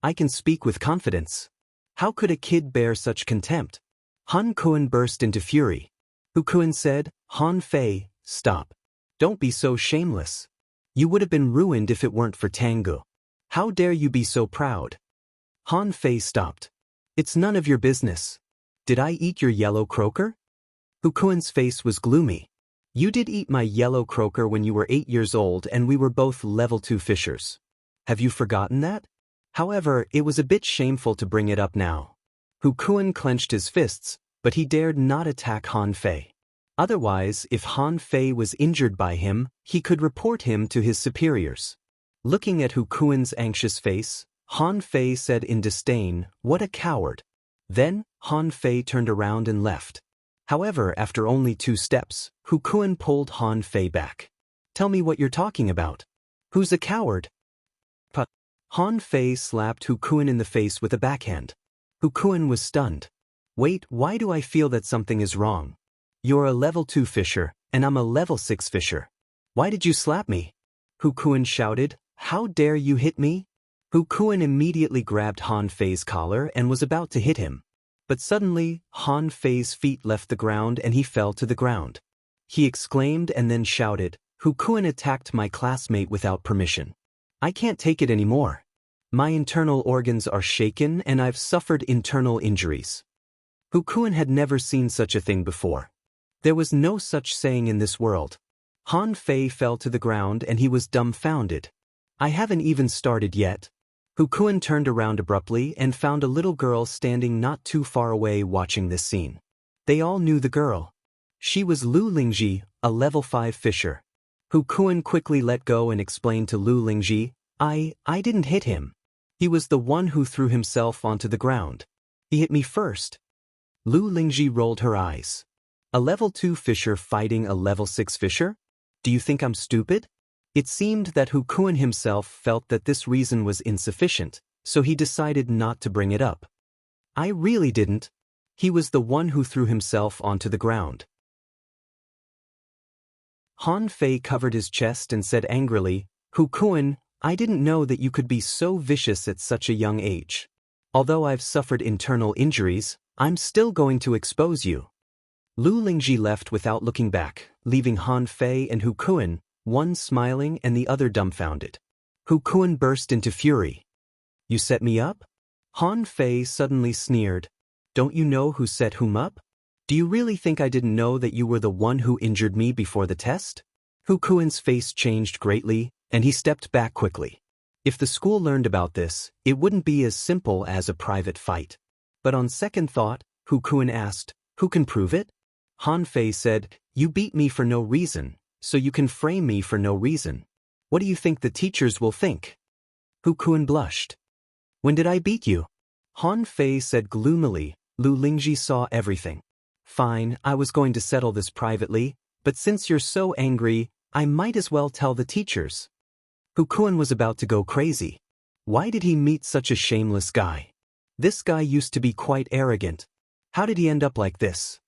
I can speak with confidence. How could a kid bear such contempt? Han Kun burst into fury. Hu Kun said, Han Fei, stop. Don't be so shameless. You would have been ruined if it weren't for Tangu. How dare you be so proud? Han Fei stopped. It's none of your business. Did I eat your yellow croaker? Hu Kun's face was gloomy. You did eat my yellow croaker when you were 8 years old and we were both level 2 fishers. Have you forgotten that? However, it was a bit shameful to bring it up now. Hu Kun clenched his fists, but he dared not attack Han Fei. Otherwise, if Han Fei was injured by him, he could report him to his superiors. Looking at Hu Kun's anxious face, Han Fei said in disdain, what a coward. Then, Han Fei turned around and left. However, after only 2 steps, Hu Kun pulled Han Fei back. Tell me what you're talking about. Who's a coward? But Han Fei slapped Hu Kun in the face with a backhand. Hu Kun was stunned. Wait, why do I feel that something is wrong? You're a level 2 fisher, and I'm a level 6 fisher. Why did you slap me? Hu Kun shouted, how dare you hit me? Hu Kun immediately grabbed Han Fei's collar and was about to hit him. But suddenly, Han Fei's feet left the ground and he fell to the ground. He exclaimed and then shouted, Hu Kun attacked my classmate without permission. I can't take it anymore. My internal organs are shaken and I've suffered internal injuries. Hu Kun had never seen such a thing before. There was no such saying in this world. Han Fei fell to the ground and he was dumbfounded. I haven't even started yet. Hu Kun turned around abruptly and found a little girl standing not too far away watching this scene. They all knew the girl. She was Lu Lingji, a level 5 fisher. Hu Kun quickly let go and explained to Lu Lingji, I didn't hit him. He was the one who threw himself onto the ground. He hit me first. Lu Lingji rolled her eyes. A level 2 fisher fighting a level 6 fisher? Do you think I'm stupid? It seemed that Hu Kun himself felt that this reason was insufficient, so he decided not to bring it up. I really didn't. He was the one who threw himself onto the ground. Han Fei covered his chest and said angrily, Hu Kun, I didn't know that you could be so vicious at such a young age. Although I've suffered internal injuries, I'm still going to expose you. Lu Lingji left without looking back, leaving Han Fei and Hu Kun, one smiling and the other dumbfounded. Hu Kun burst into fury. You set me up? Han Fei suddenly sneered. Don't you know who set whom up? Do you really think I didn't know that you were the one who injured me before the test? Hu Kun's face changed greatly, and he stepped back quickly. If the school learned about this, it wouldn't be as simple as a private fight. But on second thought, Hu Kun asked, who can prove it? Han Fei said, you beat me for no reason, so you can frame me for no reason. What do you think the teachers will think? Hu Kun blushed. When did I beat you? Han Fei said gloomily. Lu Lingji saw everything. Fine, I was going to settle this privately, but since you're so angry, I might as well tell the teachers. Hu Kun was about to go crazy. Why did he meet such a shameless guy? This guy used to be quite arrogant. How did he end up like this?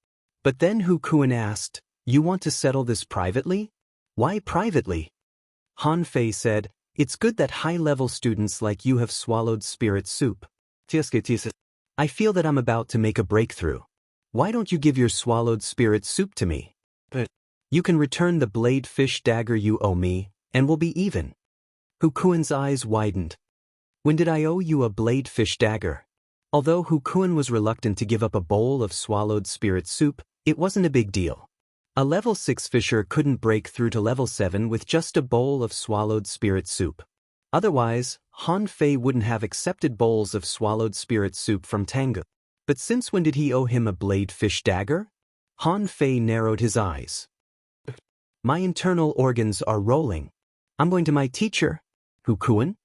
But then Hu Kun asked, you want to settle this privately? Why privately? Han Fei said, it's good that high-level students like you have swallowed spirit soup. I feel that I'm about to make a breakthrough. Why don't you give your swallowed spirit soup to me? But you can return the blade fish dagger you owe me, and we'll be even. Hu Kun's eyes widened. When did I owe you a blade fish dagger? Although Hu Kun was reluctant to give up a bowl of swallowed spirit soup, it wasn't a big deal. A level 6 fisher couldn't break through to level 7 with just a bowl of swallowed spirit soup. Otherwise, Han Fei wouldn't have accepted bowls of swallowed spirit soup from Tangu. But since when did he owe him a blade fish dagger? Han Fei narrowed his eyes. My internal organs are rolling. I'm going to my teacher. Hukuan?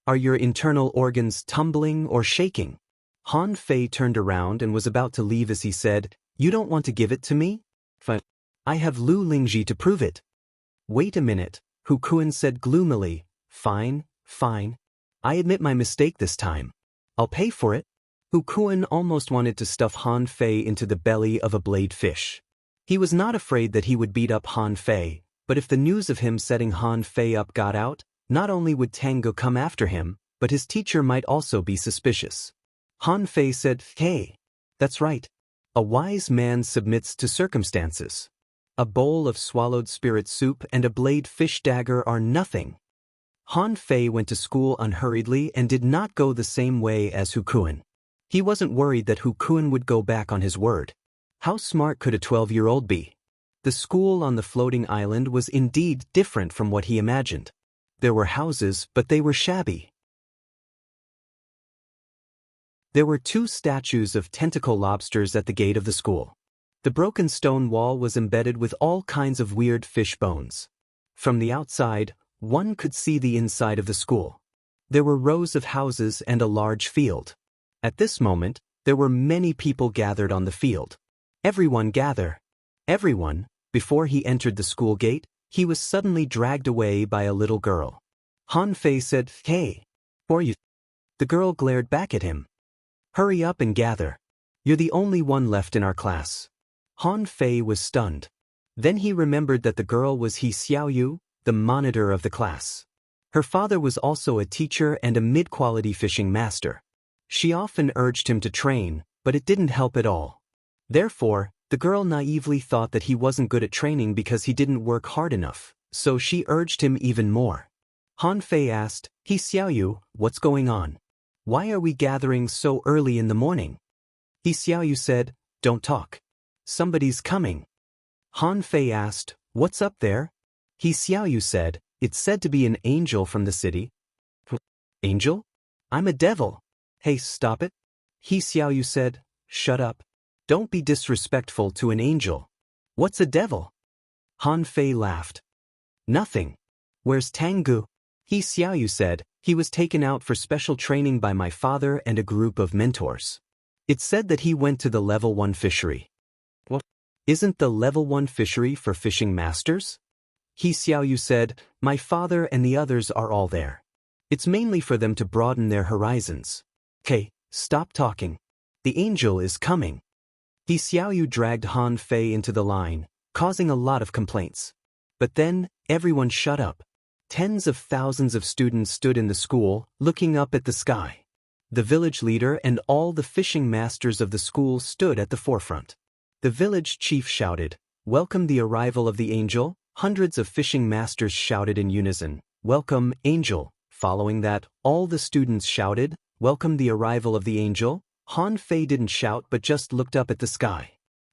Are your internal organs tumbling or shaking? Han Fei turned around and was about to leave as he said, You don't want to give it to me? Fine. I have Lu Lingji to prove it. Wait a minute, Hukuan said gloomily. Fine, fine. I admit my mistake this time. I'll pay for it. Hukuan almost wanted to stuff Han Fei into the belly of a blade fish. He was not afraid that he would beat up Han Fei, but if the news of him setting Han Fei up got out, not only would Tango come after him, but his teacher might also be suspicious. Han Fei said, Hey, that's right. A wise man submits to circumstances. A bowl of swallowed spirit soup and a blade fish dagger are nothing. Han Fei went to school unhurriedly and did not go the same way as Hukuan. He wasn't worried that Hukuan would go back on his word. How smart could a 12-year-old be? The school on the floating island was indeed different from what he imagined. There were houses, but they were shabby. There were 2 statues of tentacle lobsters at the gate of the school. The broken stone wall was embedded with all kinds of weird fish bones. From the outside, one could see the inside of the school. There were rows of houses and a large field. At this moment, there were many people gathered on the field. Everyone gather. Everyone, before he entered the school gate, he was suddenly dragged away by a little girl. Han Fei said, Hey, who are you? The girl glared back at him. Hurry up and gather. You're the only one left in our class. Han Fei was stunned. Then he remembered that the girl was He Xiaoyu, the monitor of the class. Her father was also a teacher and a mid-quality fishing master. She often urged him to train, but it didn't help at all. Therefore, the girl naively thought that he wasn't good at training because he didn't work hard enough, so she urged him even more. Han Fei asked, He Xiaoyu, what's going on? Why are we gathering so early in the morning? He Xiaoyu said, Don't talk. Somebody's coming. Han Fei asked, What's up there? He Xiaoyu said, It's said to be an angel from the city. Angel? I'm a devil. Hey, stop it. He Xiaoyu said, Shut up. Don't be disrespectful to an angel. What's a devil? Han Fei laughed. Nothing. Where's Tangu? He Xiaoyu said, He was taken out for special training by my father and a group of mentors. It's said that he went to the level 1 fishery. What? Isn't the level 1 fishery for fishing masters? He Xiaoyu said, My father and the others are all there. It's mainly for them to broaden their horizons. Okay, stop talking. The angel is coming. He Xiaoyu dragged Han Fei into the line, causing a lot of complaints. But then, everyone shut up. Tens of thousands of students stood in the school, looking up at the sky. The village leader and all the fishing masters of the school stood at the forefront. The village chief shouted, Welcome the arrival of the angel. Hundreds of fishing masters shouted in unison, Welcome, angel. Following that, all the students shouted, Welcome the arrival of the angel. Han Fei didn't shout but just looked up at the sky.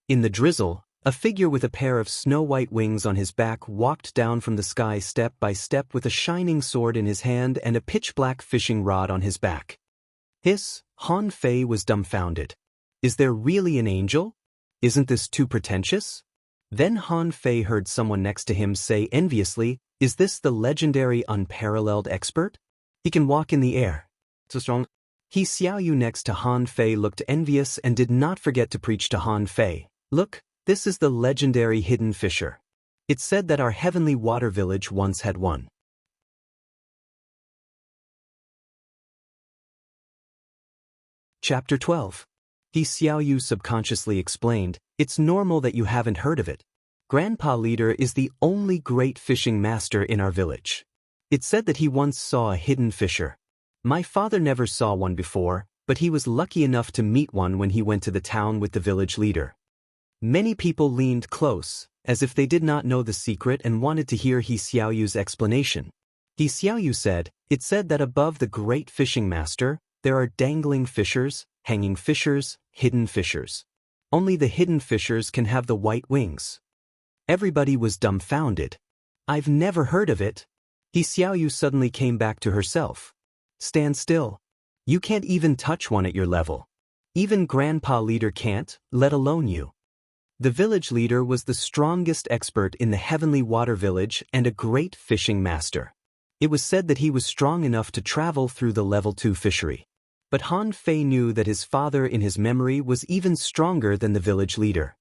In the drizzle, a figure with a pair of snow-white wings on his back walked down from the sky step by step with a shining sword in his hand and a pitch-black fishing rod on his back. Han Fei was dumbfounded. Is there really an angel? Isn't this too pretentious? Then Han Fei heard someone next to him say enviously, Is this the legendary unparalleled expert? He can walk in the air. So strong. He Xiaoyu next to Han Fei looked envious and did not forget to preach to Han Fei. Look, this is the legendary hidden fisher. It's said that our heavenly water village once had one. Chapter 12. He Xiaoyu subconsciously explained, It's normal that you haven't heard of it. Grandpa Leader is the only great fishing master in our village. It's said that he once saw a hidden fisher. My father never saw one before, but he was lucky enough to meet one when he went to the town with the village leader. Many people leaned close, as if they did not know the secret and wanted to hear He Xiaoyu's explanation. He Xiaoyu said, It's said that above the great fishing master, there are dangling fishers, hanging fishers, hidden fishers. Only the hidden fishers can have the white wings. Everybody was dumbfounded. I've never heard of it. He Xiaoyu suddenly came back to herself. Stand still. You can't even touch one at your level. Even Grandpa Leader can't, let alone you. The village leader was the strongest expert in the Heavenly Water Village and a great fishing master. It was said that he was strong enough to travel through the level 2 fishery. But Han Fei knew that his father in his memory was even stronger than the village leader.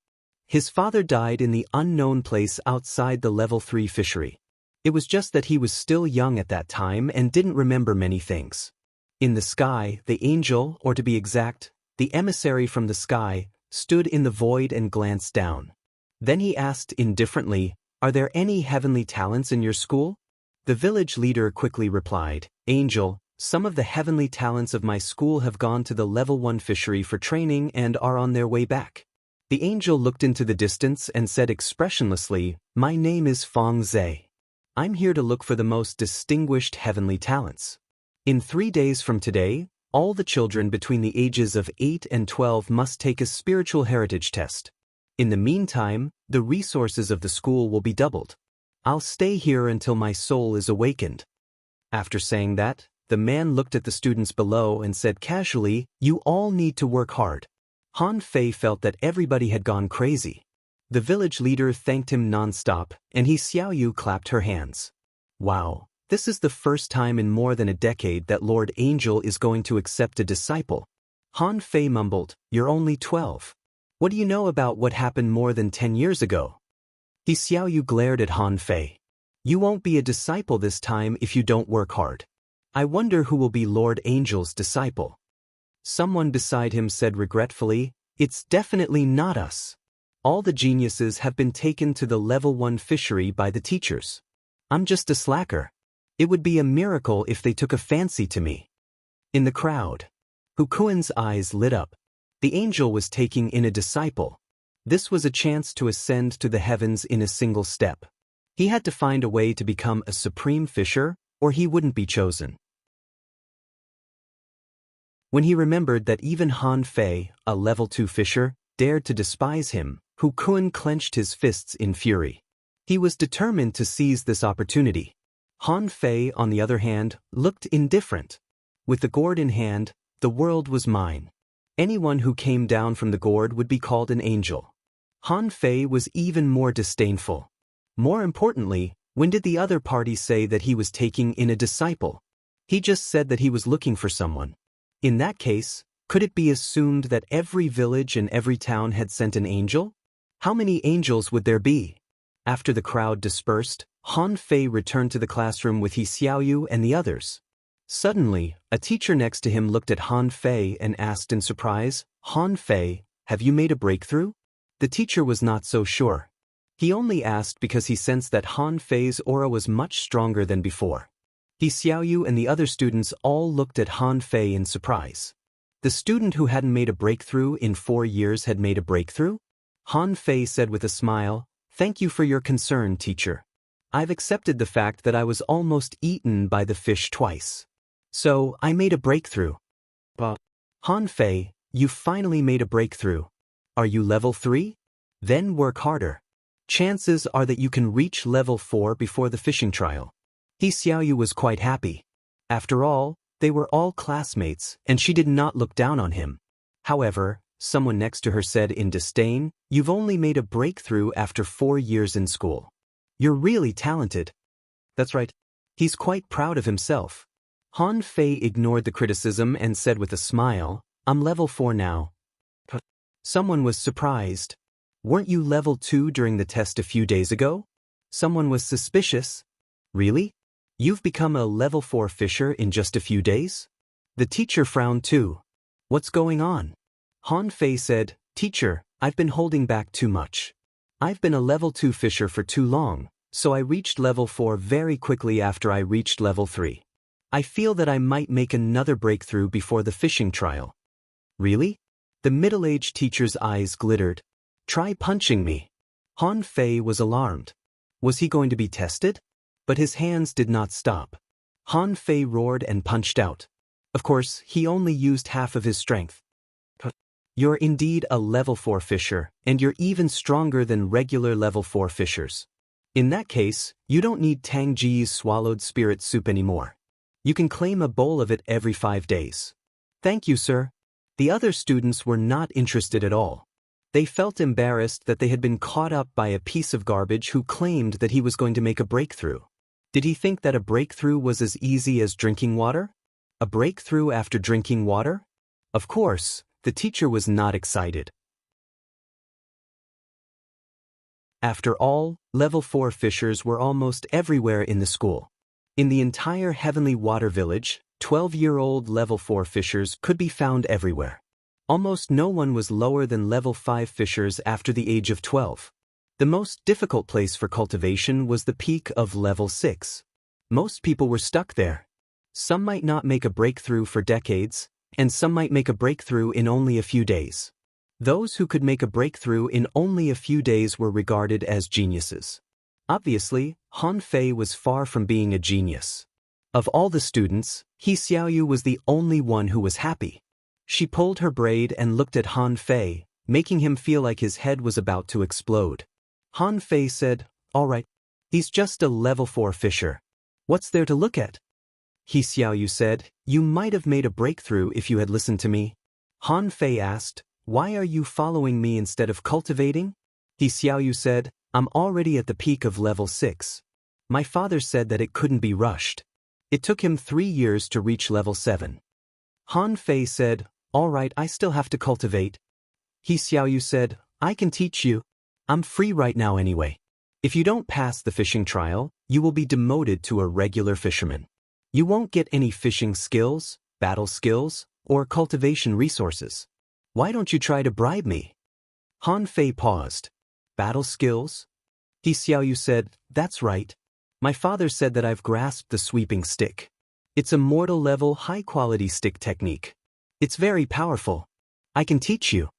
His father died in the unknown place outside the level 3 fishery. It was just that he was still young at that time and didn't remember many things. In the sky, the angel, or to be exact, the emissary from the sky, stood in the void and glanced down. Then he asked indifferently, "Are there any heavenly talents in your school?" The village leader quickly replied, "Angel, some of the heavenly talents of my school have gone to the level 1 fishery for training and are on their way back." The angel looked into the distance and said expressionlessly, "My name is Feng Zhe. I'm here to look for the most distinguished heavenly talents. In 3 days from today, all the children between the ages of 8 and 12 must take a spiritual heritage test. In the meantime, the resources of the school will be doubled. I'll stay here until my soul is awakened." After saying that, the man looked at the students below and said casually, "You all need to work hard." Han Fei felt that everybody had gone crazy. The village leader thanked him non-stop, and He Xiaoyu clapped her hands. Wow, this is the first time in more than a decade that Lord Angel is going to accept a disciple. Han Fei mumbled, "You're only 12. What do you know about what happened more than 10 years ago?" He Xiaoyu glared at Han Fei. "You won't be a disciple this time if you don't work hard. I wonder who will be Lord Angel's disciple." Someone beside him said regretfully, "It's definitely not us. All the geniuses have been taken to the level 1 fishery by the teachers. I'm just a slacker. It would be a miracle if they took a fancy to me." In the crowd, Hukuan's eyes lit up. The angel was taking in a disciple. This was a chance to ascend to the heavens in a single step. He had to find a way to become a supreme fisher, or he wouldn't be chosen. When he remembered that even Han Fei, a level 2 fisher, dared to despise him, Hukuan clenched his fists in fury. He was determined to seize this opportunity. Han Fei, on the other hand, looked indifferent. With the gourd in hand, the world was mine. Anyone who came down from the gourd would be called an angel. Han Fei was even more disdainful. More importantly, when did the other party say that he was taking in a disciple? He just said that he was looking for someone. In that case, could it be assumed that every village and every town had sent an angel? How many angels would there be? After the crowd dispersed, Han Fei returned to the classroom with He Xiaoyu and the others. Suddenly, a teacher next to him looked at Han Fei and asked in surprise, "Han Fei, have you made a breakthrough?" The teacher was not so sure. He only asked because he sensed that Han Fei's aura was much stronger than before. He Xiaoyu and the other students all looked at Han Fei in surprise. The student who hadn't made a breakthrough in 4 years had made a breakthrough? Han Fei said with a smile, "Thank you for your concern, teacher. I've accepted the fact that I was almost eaten by the fish twice. So, I made a breakthrough." Han Fei, you finally made a breakthrough. Are you level 3? Then work harder. Chances are that you can reach level 4 before the fishing trial. He Xiaoyu was quite happy. After all, they were all classmates, and she did not look down on him. However, someone next to her said in disdain, "You've only made a breakthrough after 4 years in school. You're really talented." That's right. He's quite proud of himself. Han Fei ignored the criticism and said with a smile, "I'm level 4 now." Someone was surprised. "Weren't you level 2 during the test a few days ago?" Someone was suspicious. "Really? You've become a level 4 fisher in just a few days?" The teacher frowned too. "What's going on?" Han Fei said, "Teacher, I've been holding back too much. I've been a level 2 fisher for too long, so I reached level 4 very quickly after I reached level 3. I feel that I might make another breakthrough before the fishing trial." "Really?" The middle-aged teacher's eyes glittered. "Try punching me." Han Fei was alarmed. Was he going to be tested? But his hands did not stop. Han Fei roared and punched out. Of course, he only used half of his strength. You're indeed a level 4 fisher, and you're even stronger than regular level 4 fishers. In that case, you don't need Tang Ji's swallowed spirit soup anymore. You can claim a bowl of it every 5 days. Thank you, sir. The other students were not interested at all. They felt embarrassed that they had been caught up by a piece of garbage who claimed that he was going to make a breakthrough. Did he think that a breakthrough was as easy as drinking water? A breakthrough after drinking water? Of course, the teacher was not excited. After all, level 4 fishers were almost everywhere in the school. In the entire Heavenly Water Village, 12-year-old level 4 fishers could be found everywhere. Almost no one was lower than level 5 fishers after the age of 12. The most difficult place for cultivation was the peak of level 6. Most people were stuck there. Some might not make a breakthrough for decades, and some might make a breakthrough in only a few days. Those who could make a breakthrough in only a few days were regarded as geniuses. Obviously, Han Fei was far from being a genius. Of all the students, He Xiaoyu was the only one who was happy. She pulled her braid and looked at Han Fei, making him feel like his head was about to explode. Han Fei said, "All right. He's just a level 4 fisher. What's there to look at?" He Xiaoyu said, "You might have made a breakthrough if you had listened to me." Han Fei asked, "Why are you following me instead of cultivating?" He Xiaoyu said, "I'm already at the peak of level 6. My father said that it couldn't be rushed. It took him 3 years to reach level 7. Han Fei said, "All right, I still have to cultivate." He Xiaoyu said, "I can teach you. I'm free right now anyway. If you don't pass the fishing trial, you will be demoted to a regular fisherman. You won't get any fishing skills, battle skills, or cultivation resources. Why don't you try to bribe me?" Han Fei paused. "Battle skills?" He Xiaoyu said, "That's right. My father said that I've grasped the sweeping stick. It's a mortal level high-quality stick technique. It's very powerful. I can teach you."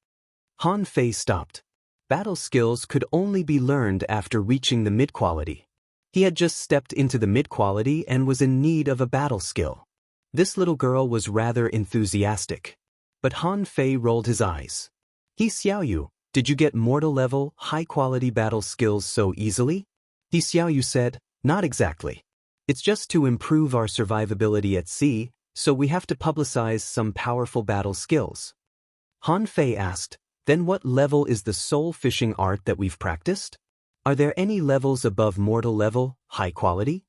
Han Fei stopped. Battle skills could only be learned after reaching the mid-quality. He had just stepped into the mid-quality and was in need of a battle skill. This little girl was rather enthusiastic. But Han Fei rolled his eyes. "He Xiaoyu, did you get mortal level, high-quality battle skills so easily?" He Xiaoyu said, "Not exactly. It's just to improve our survivability at sea, so we have to publicize some powerful battle skills." Han Fei asked, "Then what level is the soul fishing art that we've practiced? Are there any levels above mortal level, high quality?"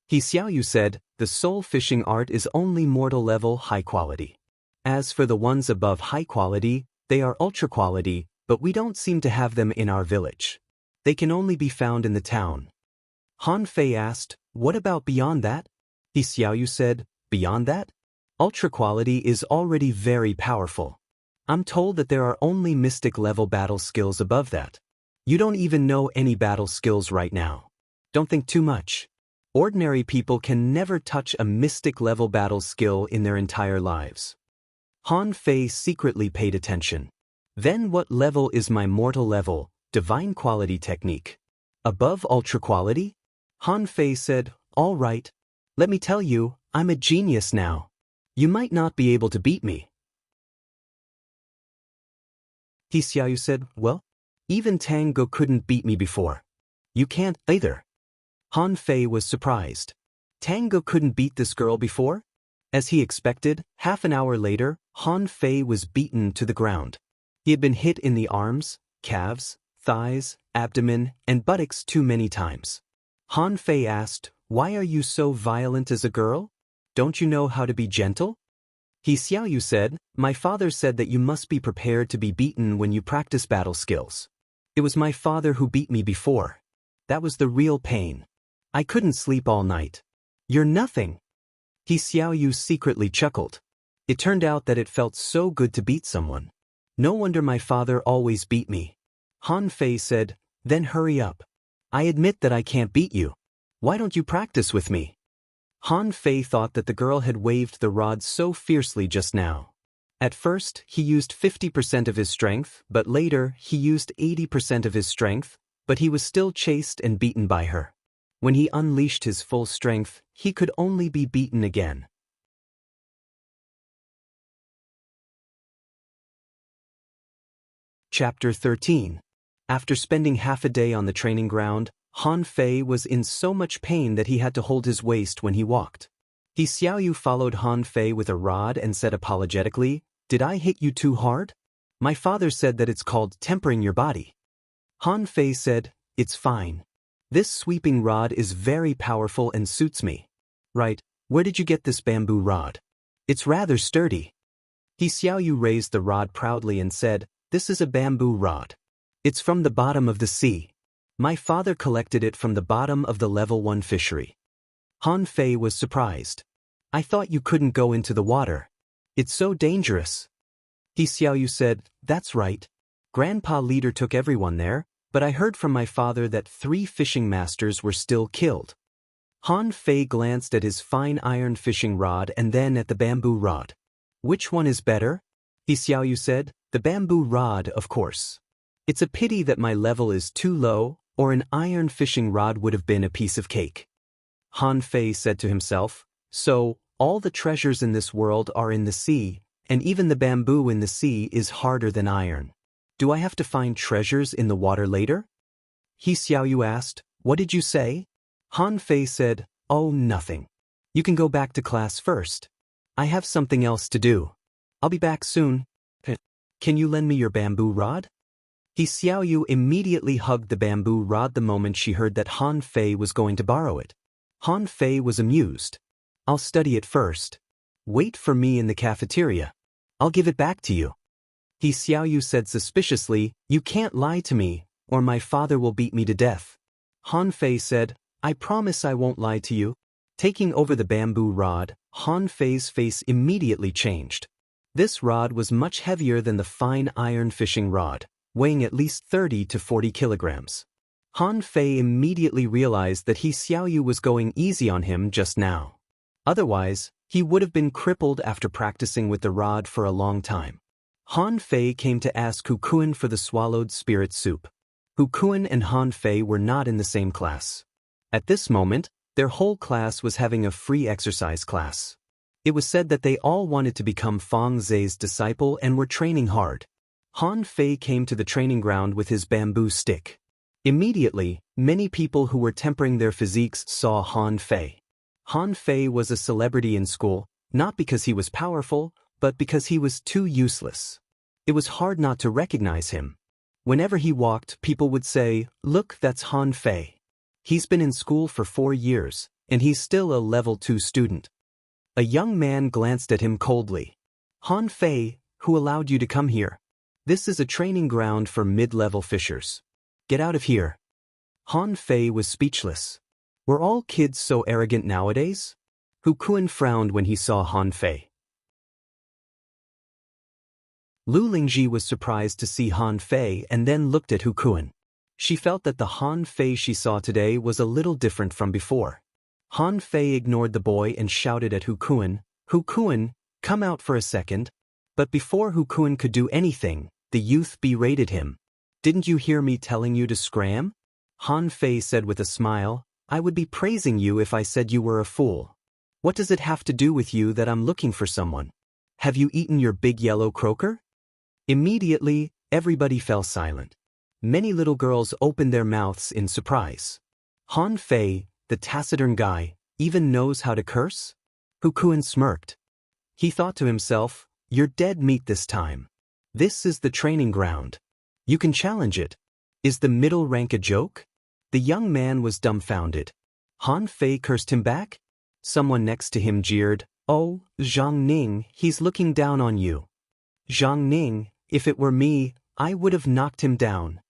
He Xiaoyu said, "The soul fishing art is only mortal level, high quality. As for the ones above high quality, they are ultra quality, but we don't seem to have them in our village. They can only be found in the town." Han Fei asked, "What about beyond that?" He Xiaoyu said, "Beyond that? Ultra quality is already very powerful. I'm told that there are only mystic level battle skills above that. You don't even know any battle skills right now. Don't think too much. Ordinary people can never touch a mystic level battle skill in their entire lives." Han Fei secretly paid attention. "Then what level is my mortal level, divine quality technique? Above ultra quality?" Han Fei said, "All right. Let me tell you, I'm a genius now. You might not be able to beat me." He Xiaoyu said, "Well, even Tango couldn't beat me before. You can't either." Han Fei was surprised. Tango couldn't beat this girl before? As he expected, half an hour later, Han Fei was beaten to the ground. He had been hit in the arms, calves, thighs, abdomen, and buttocks too many times. Han Fei asked, "Why are you so violent as a girl? Don't you know how to be gentle?" He Xiaoyu said, "My father said that you must be prepared to be beaten when you practice battle skills. It was my father who beat me before. That was the real pain. I couldn't sleep all night." "You're nothing." He Xiaoyu secretly chuckled. It turned out that it felt so good to beat someone. "No wonder my father always beat me." Han Fei said, "Then hurry up. I admit that I can't beat you. Why don't you practice with me?" Han Fei thought that the girl had waved the rod so fiercely just now. At first, he used 50% of his strength, but later, he used 80% of his strength, but he was still chased and beaten by her. When he unleashed his full strength, he could only be beaten again. Chapter 13. After spending half a day on the training ground, Han Fei was in so much pain that he had to hold his waist when he walked. He Xiaoyu followed Han Fei with a rod and said apologetically, "Did I hit you too hard? My father said that it's called tempering your body." Han Fei said, "It's fine. This sweeping rod is very powerful and suits me." "Right, where did you get this bamboo rod? It's rather sturdy." He Xiaoyu raised the rod proudly and said, "This is a bamboo rod. It's from the bottom of the sea. My father collected it from the bottom of the level 1 fishery." Han Fei was surprised. "I thought you couldn't go into the water. It's so dangerous." He Xiaoyu said, "That's right. Grandpa Leader took everyone there, but I heard from my father that 3 fishing masters were still killed." Han Fei glanced at his fine iron fishing rod and then at the bamboo rod. "Which one is better?" He Xiaoyu said, "The bamboo rod, of course. It's a pity that my level is too low, or an iron fishing rod would have been a piece of cake." Han Fei said to himself, "So, all the treasures in this world are in the sea, and even the bamboo in the sea is harder than iron. Do I have to find treasures in the water later?" He Xiaoyu asked, "What did you say?" Han Fei said, "Oh, nothing. You can go back to class first. I have something else to do. I'll be back soon. Can you lend me your bamboo rod?" He Xiaoyu immediately hugged the bamboo rod the moment she heard that Han Fei was going to borrow it. Han Fei was amused. "I'll study it first. Wait for me in the cafeteria. I'll give it back to you." He Xiaoyu said suspiciously, "You can't lie to me, or my father will beat me to death." Han Fei said, "I promise I won't lie to you." Taking over the bamboo rod, Han Fei's face immediately changed. This rod was much heavier than the fine iron fishing rod, weighing at least 30 to 40 kilograms. Han Fei immediately realized that He Xiaoyu was going easy on him just now. Otherwise, he would have been crippled after practicing with the rod for a long time. Han Fei came to ask Hukuan for the swallowed spirit soup. Hukuan and Han Fei were not in the same class. At this moment, their whole class was having a free exercise class. It was said that they all wanted to become Feng Zhe's disciple and were training hard. Han Fei came to the training ground with his bamboo stick. Immediately, many people who were tempering their physiques saw Han Fei. Han Fei was a celebrity in school, not because he was powerful, but because he was too useless. It was hard not to recognize him. Whenever he walked, people would say, "Look, that's Han Fei. He's been in school for 4 years, and he's still a level 2 student." A young man glanced at him coldly. "Han Fei, who allowed you to come here? This is a training ground for mid-level fishers. Get out of here." Han Fei was speechless. Were all kids so arrogant nowadays? Hukuan frowned when he saw Han Fei. Lu Lingji was surprised to see Han Fei and then looked at Hukuan. She felt that the Han Fei she saw today was a little different from before. Han Fei ignored the boy and shouted at Hukuan, "Hukuan, come out for a second." But before Hukuan could do anything, the youth berated him. "Didn't you hear me telling you to scram?" Han Fei said with a smile, "I would be praising you if I said you were a fool. What does it have to do with you that I'm looking for someone? Have you eaten your big yellow croaker?" Immediately, everybody fell silent. Many little girls opened their mouths in surprise. Han Fei, the taciturn guy, even knows how to curse? Hukuan smirked. He thought to himself, "You're dead meat this time. This is the training ground. You can challenge it. Is the middle rank a joke?" The young man was dumbfounded. Han Fei cursed him back? Someone next to him jeered, "Oh, Zhang Ning, he's looking down on you." "Zhang Ning, if it were me, I would have knocked him down.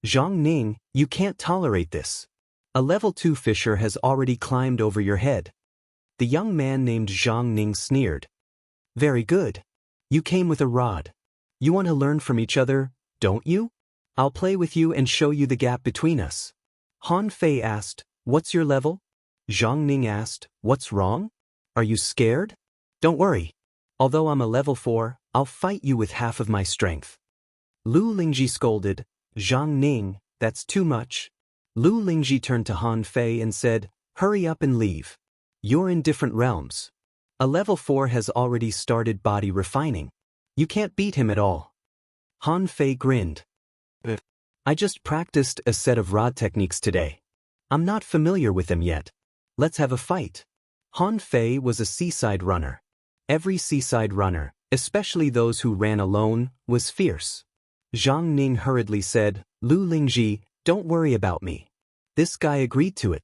Zhang Ning, you can't tolerate this. A level 2 fisher has already climbed over your head." The young man named Zhang Ning sneered. "Very good. You came with a rod. You want to learn from each other, don't you? I'll play with you and show you the gap between us." Han Fei asked, "What's your level?" Zhang Ning asked, "What's wrong? Are you scared?" "Don't worry. Although I'm a level 4, I'll fight you with half of my strength." Lu Lingji scolded, "Zhang Ning, that's too much." Lu Lingji turned to Han Fei and said, "Hurry up and leave. You're in different realms. A level 4 has already started body refining. You can't beat him at all." Han Fei grinned. I just practiced a set of rod techniques today. I'm not familiar with them yet. Let's have a fight. Han Fei was a seaside runner. Every seaside runner, especially those who ran alone, was fierce. Zhang Ning hurriedly said, Lu Lingji, don't worry about me. This guy agreed to it.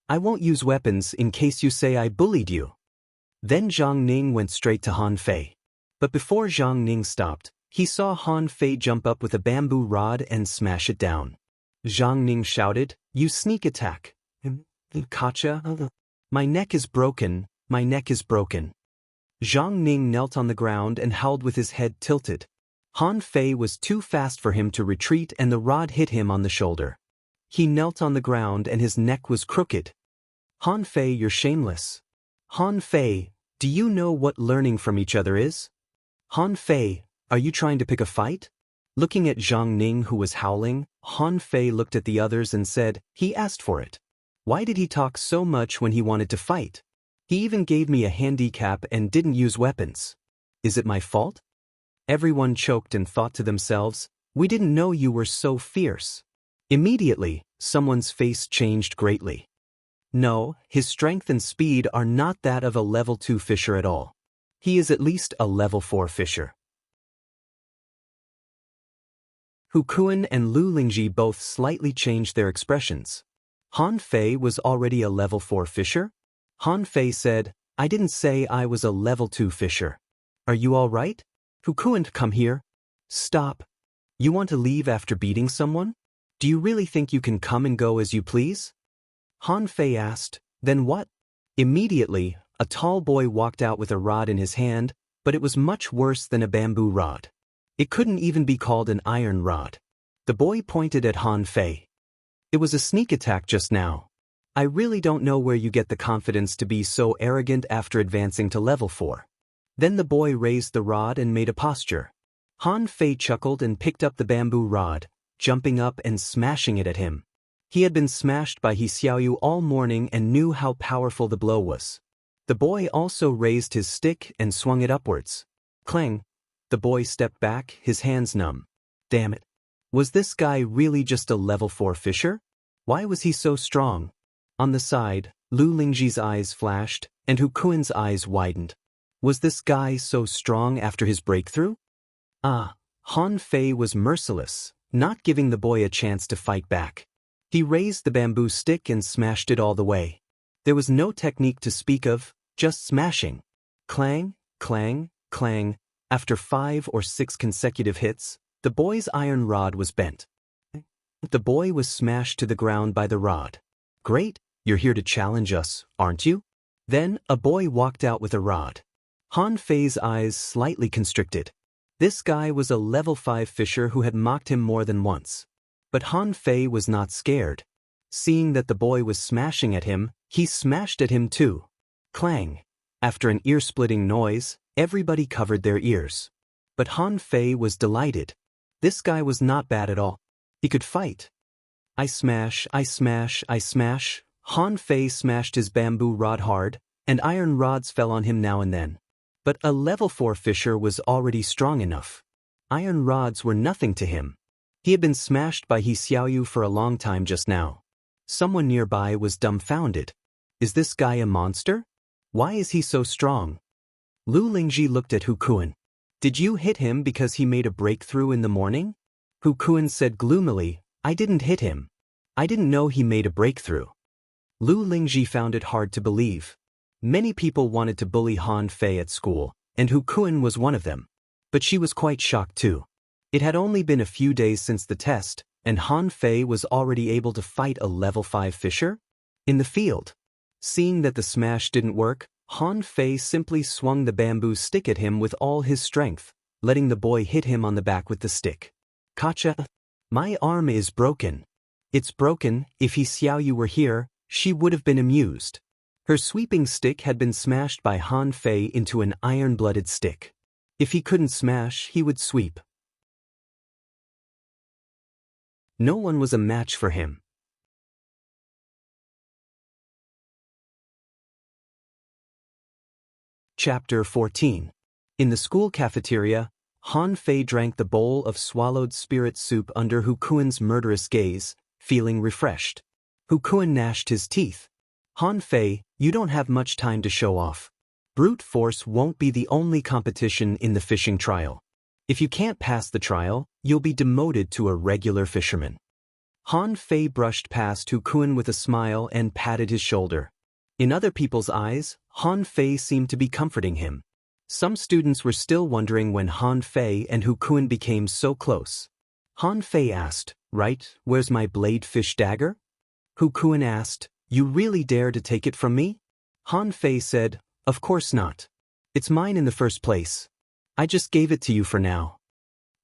I won't use weapons in case you say I bullied you. Then Zhang Ning went straight to Han Fei. But before Zhang Ning stopped, he saw Han Fei jump up with a bamboo rod and smash it down. Zhang Ning shouted, You sneak attack. Kacha? My neck is broken, my neck is broken. Zhang Ning knelt on the ground and howled with his head tilted. Han Fei was too fast for him to retreat and the rod hit him on the shoulder. He knelt on the ground and his neck was crooked. Han Fei, you're shameless. Han Fei, do you know what learning from each other is? Han Fei, are you trying to pick a fight? Looking at Zhang Ning who was howling, Han Fei looked at the others and said, He asked for it. Why did he talk so much when he wanted to fight? He even gave me a handicap and didn't use weapons. Is it my fault? Everyone choked and thought to themselves, We didn't know you were so fierce. Immediately, someone's face changed greatly. No, his strength and speed are not that of a level 2 fisher at all. He is at least a level 4 fisher. Hu Kuan and Lu Lingji both slightly changed their expressions. Han Fei was already a level 4 fisher? Han Fei said, I didn't say I was a level 2 fisher. Are you all right? Hu Kuan, come here. Stop. You want to leave after beating someone? Do you really think you can come and go as you please? Han Fei asked, Then what? Immediately, a tall boy walked out with a rod in his hand, but it was much worse than a bamboo rod. It couldn't even be called an iron rod. The boy pointed at Han Fei. It was a sneak attack just now. I really don't know where you get the confidence to be so arrogant after advancing to level 4. Then the boy raised the rod and made a posture. Han Fei chuckled and picked up the bamboo rod, jumping up and smashing it at him. He had been smashed by He Xiaoyu all morning and knew how powerful the blow was. The boy also raised his stick and swung it upwards. Clang! The boy stepped back, his hands numb. Damn it. Was this guy really just a level 4 fisher? Why was he so strong? On the side, Lu Lingji's eyes flashed, and Hu Kuan's eyes widened. Was this guy so strong after his breakthrough? Han Fei was merciless, not giving the boy a chance to fight back. He raised the bamboo stick and smashed it all the way. There was no technique to speak of, just smashing. Clang, clang, clang. After 5 or 6 consecutive hits, the boy's iron rod was bent. The boy was smashed to the ground by the rod. Great, you're here to challenge us, aren't you? Then, a boy walked out with a rod. Han Fei's eyes slightly constricted. This guy was a level 5 fisher who had mocked him more than once. But Han Fei was not scared. Seeing that the boy was smashing at him, he smashed at him too. Clang! After an ear-splitting noise, everybody covered their ears. But Han Fei was delighted. This guy was not bad at all. He could fight. I smash, I smash, I smash. Han Fei smashed his bamboo rod hard, and iron rods fell on him now and then. But a level 4 fisher was already strong enough. Iron rods were nothing to him. He had been smashed by He Xiaoyu for a long time just now. Someone nearby was dumbfounded. Is this guy a monster? Why is he so strong? Lu Lingji looked at Hu Kuan. Did you hit him because he made a breakthrough in the morning? Hu Kuan said gloomily, I didn't hit him. I didn't know he made a breakthrough. Lu Lingji found it hard to believe. Many people wanted to bully Han Fei at school, and Hu Kuan was one of them. But she was quite shocked too. It had only been a few days since the test, and Han Fei was already able to fight a level 5 fisher? In the field. Seeing that the smash didn't work, Han Fei simply swung the bamboo stick at him with all his strength, letting the boy hit him on the back with the stick. Kacha! My arm is broken. It's broken. If He Xiaoyu were here, she would have been amused. Her sweeping stick had been smashed by Han Fei into an iron-blooded stick. If he couldn't smash, he would sweep. No one was a match for him. Chapter 14. In the school cafeteria, Han Fei drank the bowl of swallowed spirit soup under Hukuan's murderous gaze, feeling refreshed. Hukuan gnashed his teeth. Han Fei, you don't have much time to show off. Brute force won't be the only competition in the fishing trial. If you can't pass the trial, you'll be demoted to a regular fisherman. Han Fei brushed past Hukuan with a smile and patted his shoulder. In other people's eyes, Han Fei seemed to be comforting him. Some students were still wondering when Han Fei and Hukuan became so close. Han Fei asked, "Right, where's my blade fish dagger?" Hukuan asked, "You really dare to take it from me?" Han Fei said, "Of course not. It's mine in the first place. I just gave it to you for now."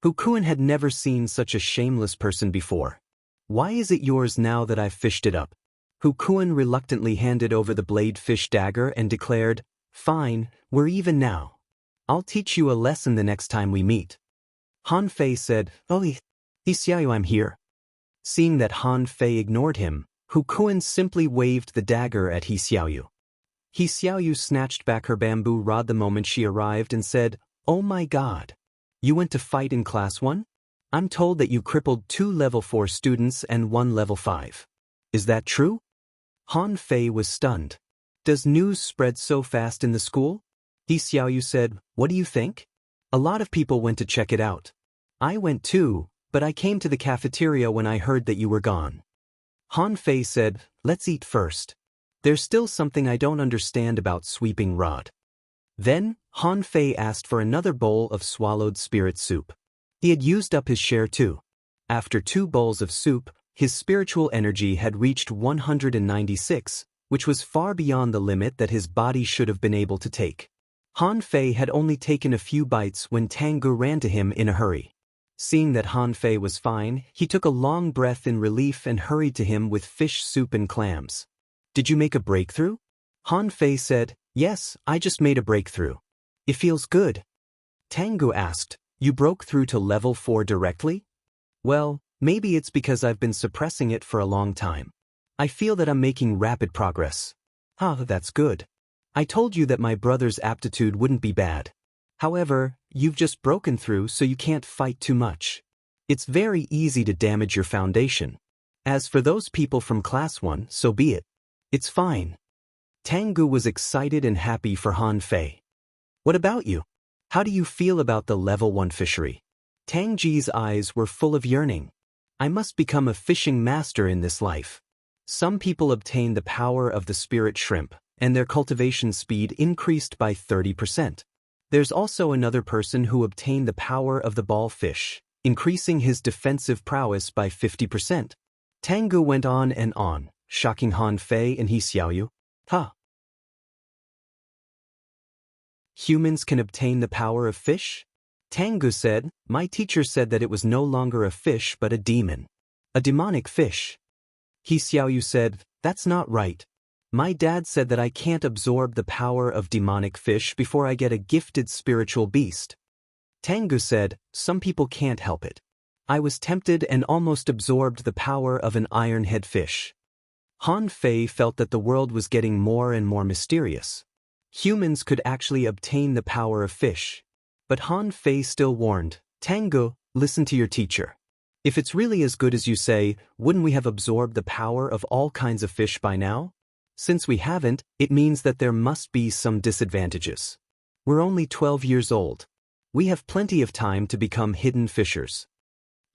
Hukuan had never seen such a shameless person before. "Why is it yours now that I've fished it up?" Hukuan reluctantly handed over the blade fish dagger and declared, "Fine, we're even now. I'll teach you a lesson the next time we meet." Han Fei said, "Oh, Xiaoyu, I'm here." Seeing that Han Fei ignored him, Hukuan simply waved the dagger at Xiaoyu. Xiaoyu snatched back her bamboo rod the moment she arrived and said, "Oh my god. You went to fight in Class 1? I'm told that you crippled 2 level 4 students and 1 level 5. Is that true?" Han Fei was stunned. "Does news spread so fast in the school?" Xiaoyu said, "What do you think?" "A lot of people went to check it out. I went too, but I came to the cafeteria when I heard that you were gone." Han Fei said, "Let's eat first. There's still something I don't understand about sweeping rod." Then, Han Fei asked for another bowl of swallowed spirit soup. He had used up his share too. After 2 bowls of soup, his spiritual energy had reached 196, which was far beyond the limit that his body should have been able to take. Han Fei had only taken a few bites when Tangu ran to him in a hurry. Seeing that Han Fei was fine, he took a long breath in relief and hurried to him with fish soup and clams. "Did you make a breakthrough?" Han Fei said, "Yes, I just made a breakthrough. It feels good." Tangu asked, "You broke through to level 4 directly?" "Well, maybe it's because I've been suppressing it for a long time. I feel that I'm making rapid progress." "Ah, that's good. I told you that my brother's aptitude wouldn't be bad. However, you've just broken through so you can't fight too much. It's very easy to damage your foundation. As for those people from Class 1, so be it. It's fine." Tangu was excited and happy for Han Fei. "What about you? How do you feel about the level 1 fishery?" Tangji's eyes were full of yearning. "I must become a fishing master in this life." Some people obtain the power of the spirit shrimp, and their cultivation speed increased by 30%. There's also another person who obtained the power of the ball fish, increasing his defensive prowess by 50%. Tangu went on and on, shocking Han Fei and Xiaoyu. "Huh. Humans can obtain the power of fish?" Tangu said, "My teacher said that it was no longer a fish but a demon. A demonic fish." Xiaoyu said, "That's not right. My dad said that I can't absorb the power of demonic fish before I get a gifted spiritual beast." Tangu said, "Some people can't help it. I was tempted and almost absorbed the power of an ironhead fish." Han Fei felt that the world was getting more and more mysterious. Humans could actually obtain the power of fish. But Han Fei still warned, "Tangu, listen to your teacher. If it's really as good as you say, wouldn't we have absorbed the power of all kinds of fish by now? Since we haven't, it means that there must be some disadvantages. We're only 12 years old. We have plenty of time to become hidden fishers."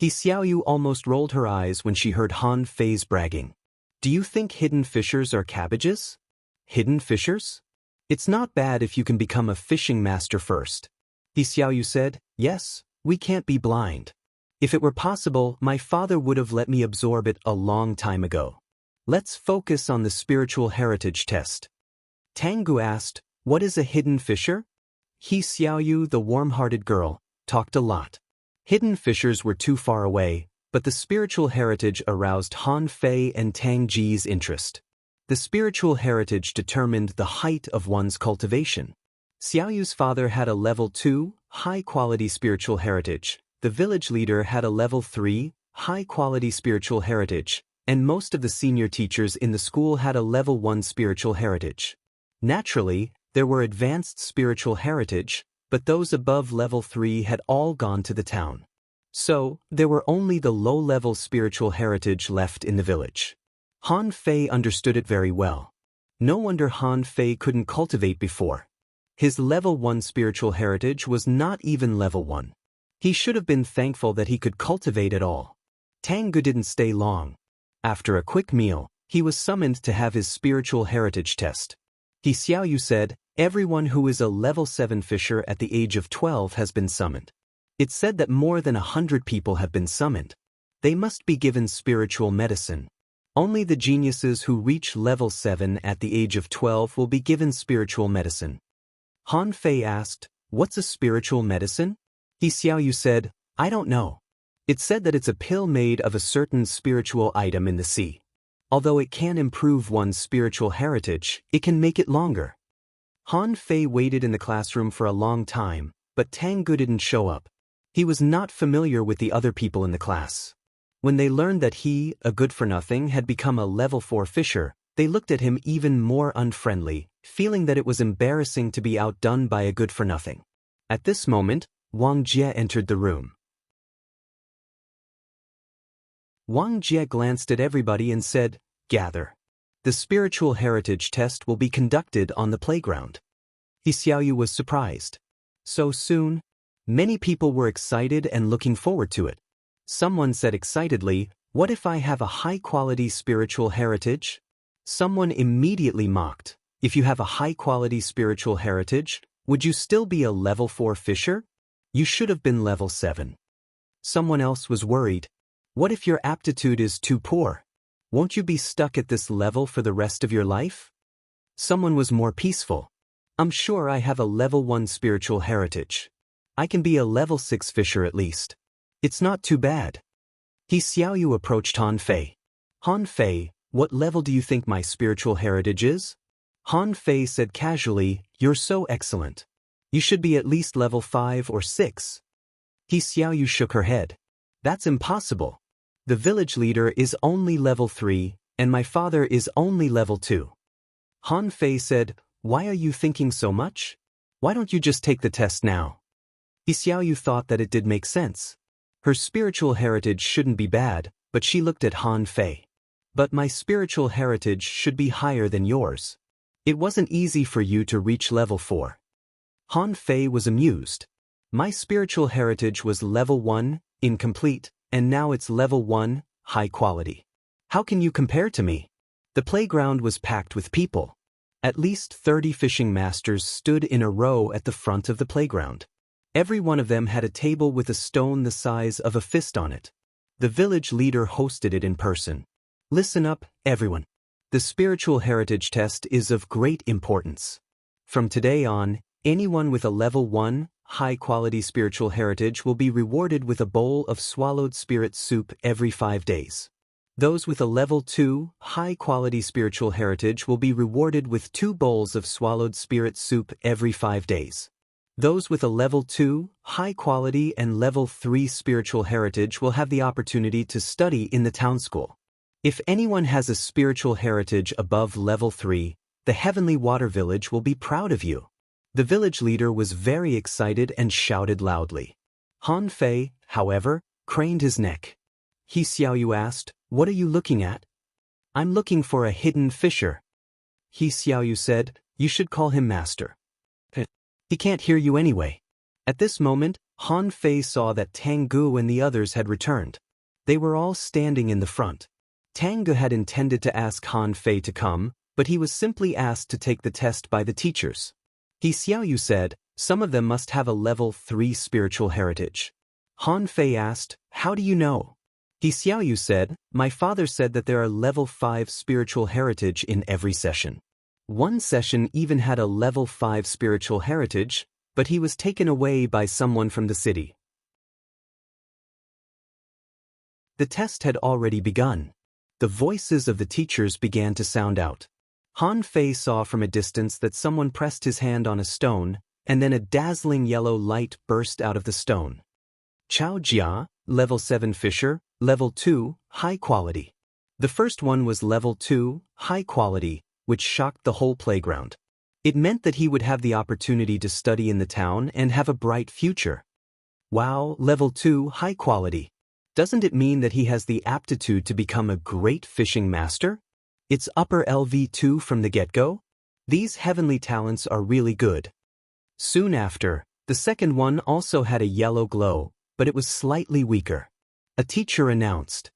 Xiaoyu almost rolled her eyes when she heard Han Fei's bragging. "Do you think hidden fishers are cabbages? Hidden fishers? It's not bad if you can become a fishing master first." Xiaoyu said, "Yes, we can't be blind. If it were possible, my father would have let me absorb it a long time ago. Let's focus on the spiritual heritage test." Tangu asked, "What is a hidden fisher?" Xiaoyu, the warm-hearted girl, talked a lot. Hidden fishers were too far away, but the spiritual heritage aroused Han Fei and Tang Ji's interest. The spiritual heritage determined the height of one's cultivation. Xiaoyu's father had a level 2, high-quality spiritual heritage. The village leader had a level 3, high-quality spiritual heritage, and most of the senior teachers in the school had a level 1 spiritual heritage. Naturally, there were advanced spiritual heritage, but those above level 3 had all gone to the town. So, there were only the low-level spiritual heritage left in the village. Han Fei understood it very well. No wonder Han Fei couldn't cultivate before. His level 1 spiritual heritage was not even level 1. He should have been thankful that he could cultivate at all. Tang Gu didn't stay long. After a quick meal, he was summoned to have his spiritual heritage test. He Xiaoyu said, everyone who is a level 7 fisher at the age of 12 has been summoned. It said that more than 100 people have been summoned. They must be given spiritual medicine. Only the geniuses who reach level 7 at the age of 12 will be given spiritual medicine. Han Fei asked, what's a spiritual medicine? He Xiaoyu said, I don't know. It said that it's a pill made of a certain spiritual item in the sea. Although it can improve one's spiritual heritage, it can make it longer. Han Fei waited in the classroom for a long time, but Tang Gu didn't show up. He was not familiar with the other people in the class. When they learned that he, a good-for-nothing, had become a level 4 fisher, they looked at him even more unfriendly, feeling that it was embarrassing to be outdone by a good-for-nothing. At this moment, Wang Jie entered the room. Wang Jie glanced at everybody and said, gather. The spiritual heritage test will be conducted on the playground. He Xiaoyu was surprised. So soon? Many people were excited and looking forward to it. Someone said excitedly, what if I have a high-quality spiritual heritage? Someone immediately mocked, if you have a high-quality spiritual heritage, would you still be a level 4 fisher? You should have been level 7. Someone else was worried. What if your aptitude is too poor? Won't you be stuck at this level for the rest of your life? Someone was more peaceful. I'm sure I have a level 1 spiritual heritage. I can be a level 6 fisher at least. It's not too bad. He Xiaoyu approached Han Fei. Han Fei, what level do you think my spiritual heritage is? Han Fei said casually, you're so excellent. You should be at least level 5 or 6. He Xiaoyu shook her head. That's impossible. The village leader is only level 3, and my father is only level 2. Han Fei said, why are you thinking so much? Why don't you just take the test now? He Xiaoyu thought that it did make sense. Her spiritual heritage shouldn't be bad, but she looked at Han Fei. But my spiritual heritage should be higher than yours. It wasn't easy for you to reach level 4. Han Fei was amused. My spiritual heritage was level 1, incomplete, and now it's level 1, high quality. How can you compare to me? The playground was packed with people. At least 30 fishing masters stood in a row at the front of the playground. Every one of them had a table with a stone the size of a fist on it. The village leader hosted it in person. Listen up, everyone. The spiritual heritage test is of great importance. From today on, anyone with a level 1, high-quality spiritual heritage will be rewarded with a bowl of swallowed spirit soup every 5 days. Those with a level 2, high-quality spiritual heritage will be rewarded with 2 bowls of swallowed spirit soup every 5 days. Those with a level 2, high-quality and level 3 spiritual heritage will have the opportunity to study in the town school. If anyone has a spiritual heritage above level 3, the Heavenly Water Village will be proud of you. The village leader was very excited and shouted loudly. Han Fei, however, craned his neck. He Xiaoyu asked, what are you looking at? I'm looking for a hidden fisher. He Xiaoyu said, you should call him master. He can't hear you anyway. At this moment, Han Fei saw that Tang Gu and the others had returned. They were all standing in the front. Tang Gu had intended to ask Han Fei to come, but he was simply asked to take the test by the teachers. He Xiaoyu said, some of them must have a level 3 spiritual heritage. Han Fei asked, how do you know? He Xiaoyu said, my father said that there are level 5 spiritual heritage in every session. One session even had a level 5 spiritual heritage, but he was taken away by someone from the city. The test had already begun. The voices of the teachers began to sound out. Han Fei saw from a distance that someone pressed his hand on a stone, and then a dazzling yellow light burst out of the stone. Chao Jia, level 7 fisher, level 2, high quality. The first one was level 2, high quality, which shocked the whole playground. It meant that he would have the opportunity to study in the town and have a bright future. Wow, level 2, high quality. Doesn't it mean that he has the aptitude to become a great fishing master? It's upper LV2 from the get-go? These heavenly talents are really good. Soon after, the second one also had a yellow glow, but it was slightly weaker. A teacher announced,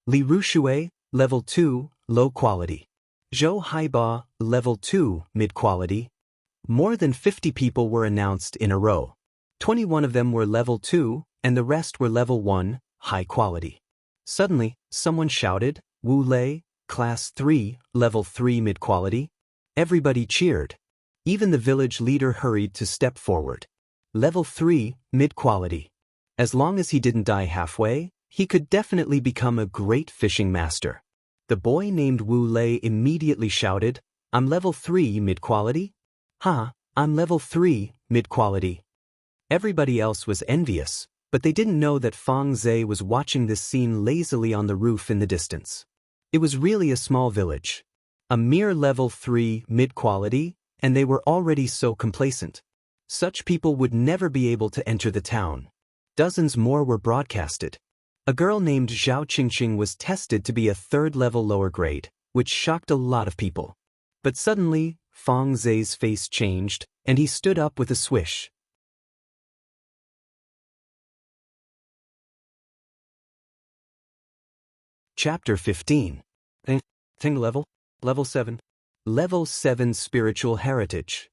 Li Rushue, level 2, low quality. Zhou Haiba, level 2, mid quality. More than 50 people were announced in a row. 21 of them were level 2, and the rest were level 1, high quality. Suddenly, someone shouted, Wu Lei, class 3, level 3 mid quality. Everybody cheered. Even the village leader hurried to step forward. Level 3, mid quality. As long as he didn't die halfway, he could definitely become a great fishing master. The boy named Wu Lei immediately shouted, I'm level 3 mid quality? I'm level 3 mid quality. Everybody else was envious, but they didn't know that Fang Zhe was watching this scene lazily on the roof in the distance. It was really a small village. A mere level 3 mid quality, and they were already so complacent. Such people would never be able to enter the town. Dozens more were broadcasted. A girl named Zhao Qingqing was tested to be a third-level lower grade, which shocked a lot of people. But suddenly, Fang Zhe's face changed, and he stood up with a swish. Chapter 15. Thing level? Level 7. Level 7 Spiritual Heritage.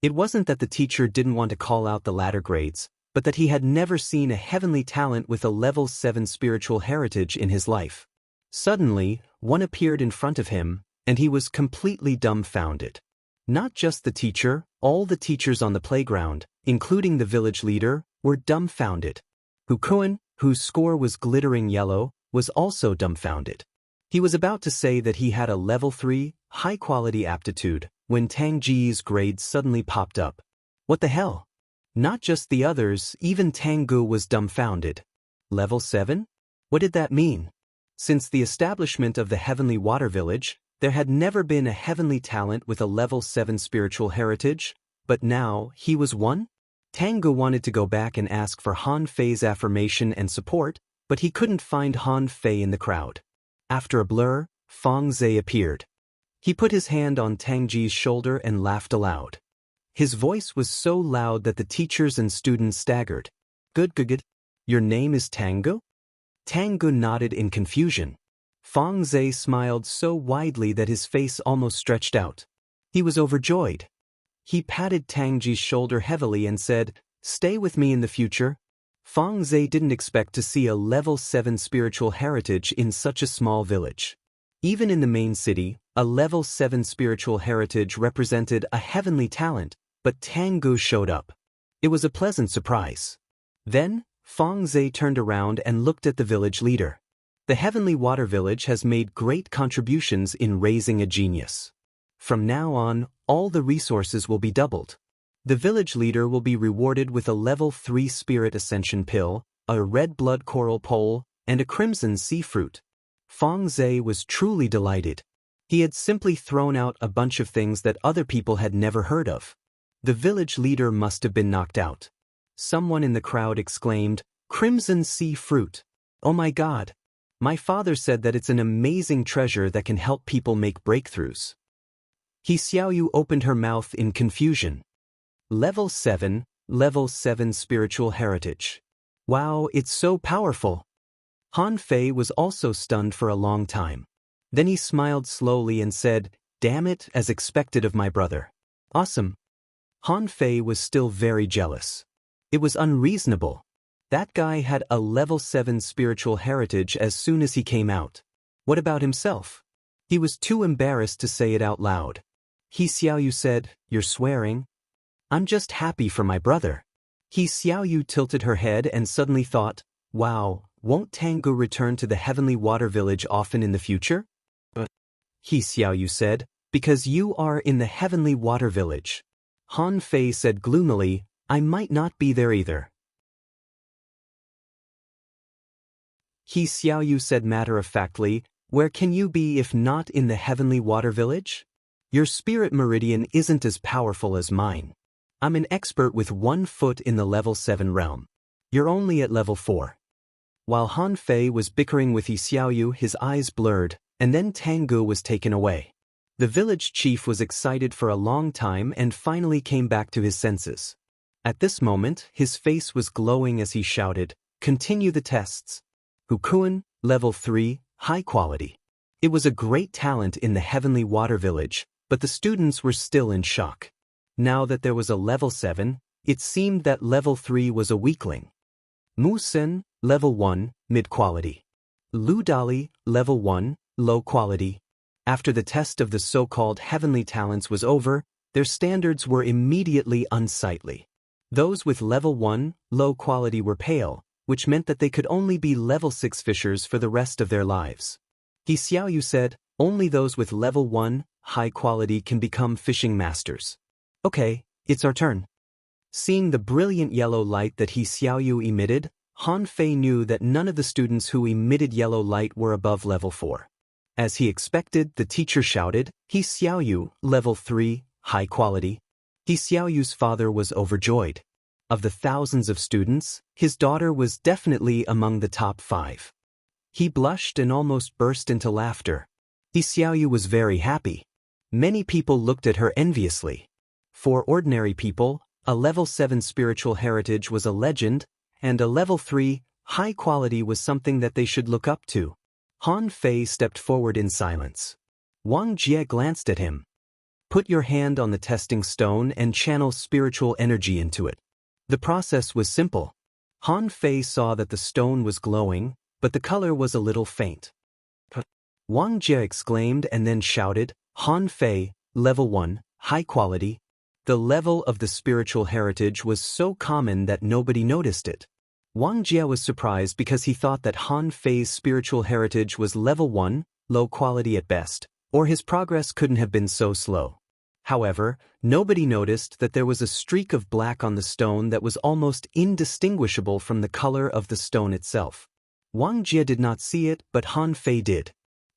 It wasn't that the teacher didn't want to call out the latter grades, but that he had never seen a heavenly talent with a level 7 spiritual heritage in his life. Suddenly, one appeared in front of him, and he was completely dumbfounded. Not just the teacher, all the teachers on the playground, including the village leader, were dumbfounded. Hukuan, whose score was glittering yellow, was also dumbfounded. He was about to say that he had a level 3, high-quality aptitude, when Tang Ji's grade suddenly popped up. What the hell? Not just the others, even Tang Gu was dumbfounded. Level 7? What did that mean? Since the establishment of the Heavenly Water Village, there had never been a heavenly talent with a level 7 spiritual heritage, but now he was one? Tang Gu wanted to go back and ask for Han Fei's affirmation and support, but he couldn't find Han Fei in the crowd. After a blur, Fang Zhe appeared. He put his hand on Tang Ji's shoulder and laughed aloud. His voice was so loud that the teachers and students staggered. Good. Your name is Tang Gu? Tang Gu nodded in confusion. Fang Zhe smiled so widely that his face almost stretched out. He was overjoyed. He patted Tang Ji's shoulder heavily and said, Stay with me in the future. Fang Zhe didn't expect to see a level 7 spiritual heritage in such a small village. Even in the main city, a level 7 spiritual heritage represented a heavenly talent, but Tang Gu showed up. It was a pleasant surprise. Then, Fang Zhe turned around and looked at the village leader. The Heavenly Water Village has made great contributions in raising a genius. From now on, all the resources will be doubled. The village leader will be rewarded with a level 3 Spirit Ascension pill, a red blood coral pole, and a crimson sea fruit. Fang Zhe was truly delighted. He had simply thrown out a bunch of things that other people had never heard of. The village leader must have been knocked out. Someone in the crowd exclaimed, Crimson sea fruit. Oh my God. My father said that it's an amazing treasure that can help people make breakthroughs. He Xiaoyu opened her mouth in confusion. Level 7 Spiritual Heritage. Wow, it's so powerful. Han Fei was also stunned for a long time. Then he smiled slowly and said, Damn it, as expected of my brother. Awesome. Han Fei was still very jealous. It was unreasonable. That guy had a level 7 spiritual heritage as soon as he came out. What about himself? He was too embarrassed to say it out loud. He Xiaoyu said, You're swearing? I'm just happy for my brother. He Xiaoyu tilted her head and suddenly thought, Wow, won't Tang Gu return to the Heavenly Water Village often in the future? He Xiaoyu said, Because you are in the Heavenly Water Village. Han Fei said gloomily, I might not be there either. He Xiaoyu said matter-of-factly, Where can you be if not in the Heavenly Water Village? Your spirit meridian isn't as powerful as mine. I'm an expert with 1 foot in the level 7 realm. You're only at level 4. While Han Fei was bickering with He Xiaoyu, his eyes blurred, and then Tangu was taken away. The village chief was excited for a long time and finally came back to his senses. At this moment, his face was glowing as he shouted, "Continue the tests." Hukuan, level 3, high quality. It was a great talent in the Heavenly Water Village, but the students were still in shock. Now that there was a level 7, it seemed that level 3 was a weakling. Mu Sen, level 1, mid-quality. Lu Dali, level 1, low quality. After the test of the so-called heavenly talents was over, their standards were immediately unsightly. Those with level 1, low quality were pale, which meant that they could only be level 6 fishers for the rest of their lives. He Xiaoyu said, only those with level 1, high quality can become fishing masters. Okay, it's our turn. Seeing the brilliant yellow light that He Xiaoyu emitted, Han Fei knew that none of the students who emitted yellow light were above level 4. As he expected, the teacher shouted, He Xiaoyu, level 3, high quality. He Xiaoyu's father was overjoyed. Of the thousands of students, his daughter was definitely among the top 5. He blushed and almost burst into laughter. He Xiaoyu was very happy. Many people looked at her enviously. For ordinary people, a level 7 spiritual heritage was a legend, and a level 3, high quality was something that they should look up to. Han Fei stepped forward in silence. Wang Jie glanced at him. Put your hand on the testing stone and channel spiritual energy into it. The process was simple. Han Fei saw that the stone was glowing, but the color was a little faint. Wang Jie exclaimed and then shouted, Han Fei, level 1, high quality. The level of the spiritual heritage was so common that nobody noticed it. Wang Jie was surprised because he thought that Han Fei's spiritual heritage was level 1, low quality at best, or his progress couldn't have been so slow. However, nobody noticed that there was a streak of black on the stone that was almost indistinguishable from the color of the stone itself. Wang Jie did not see it, but Han Fei did.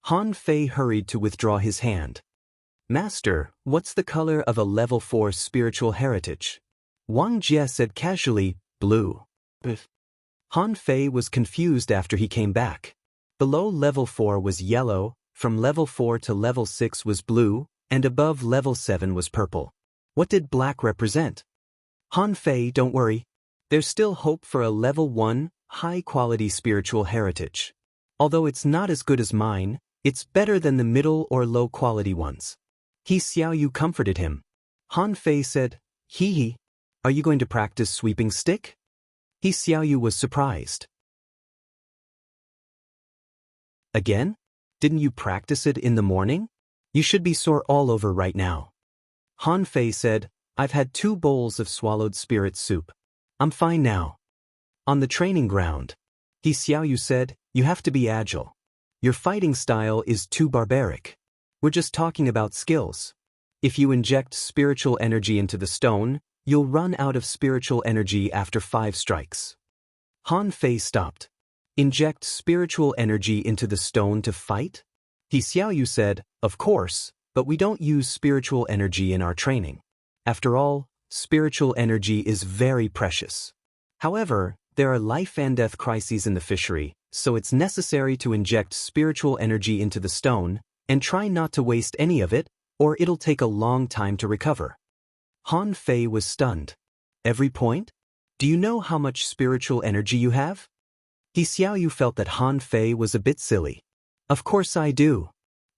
Han Fei hurried to withdraw his hand. Master, what's the color of a level 4 spiritual heritage? Wang Jie said casually, blue. Han Fei was confused after he came back. Below level 4 was yellow, from level 4 to level 6 was blue, and above level 7 was purple. What did black represent? Han Fei, don't worry. There's still hope for a level 1, high-quality spiritual heritage. Although it's not as good as mine, it's better than the middle or low-quality ones. He Xiaoyu comforted him. Han Fei said, Hee, are you going to practice sweeping stick? He Xiaoyu was surprised. Again? Didn't you practice it in the morning? You should be sore all over right now. Han Fei said, I've had 2 bowls of swallowed spirit soup. I'm fine now. On the training ground, He Xiaoyu said, you have to be agile. Your fighting style is too barbaric. We're just talking about skills. If you inject spiritual energy into the stone, you'll run out of spiritual energy after 5 strikes. Han Fei stopped. Inject spiritual energy into the stone to fight? He Xiaoyu said, of course, but we don't use spiritual energy in our training. After all, spiritual energy is very precious. However, there are life and death crises in the fishery, so it's necessary to inject spiritual energy into the stone, and try not to waste any of it, or it'll take a long time to recover. Han Fei was stunned. Every point? Do you know how much spiritual energy you have? He Xiaoyu felt that Han Fei was a bit silly. Of course I do.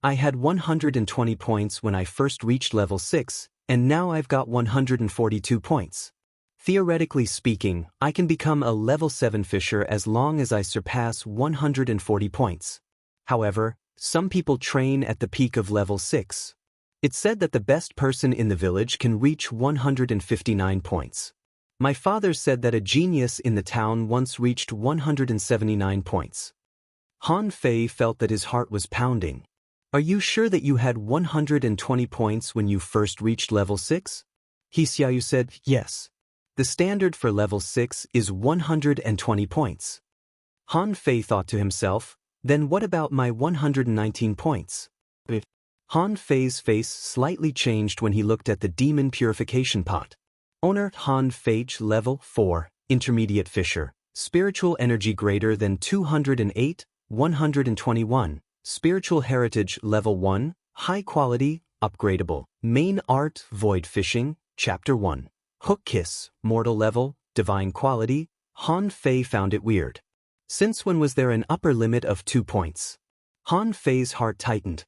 I had 120 points when I first reached level 6, and now I've got 142 points. Theoretically speaking, I can become a level 7 fisher as long as I surpass 140 points. However, some people train at the peak of level 6. It's said that the best person in the village can reach 159 points. My father said that a genius in the town once reached 179 points. Han Fei felt that his heart was pounding. Are you sure that you had 120 points when you first reached level 6? He Xiaoyu said, yes. The standard for level 6 is 120 points. Han Fei thought to himself, then what about my 119 points? Han Fei's face slightly changed when he looked at the demon purification pot. Owner Han Fei, level 4, intermediate fisher, spiritual energy greater than 208, 121, spiritual heritage level 1, high quality, upgradable, main art void fishing, chapter 1. Hook kiss, mortal level, divine quality. Han Fei found it weird. Since when was there an upper limit of 2 points? Han Fei's heart tightened.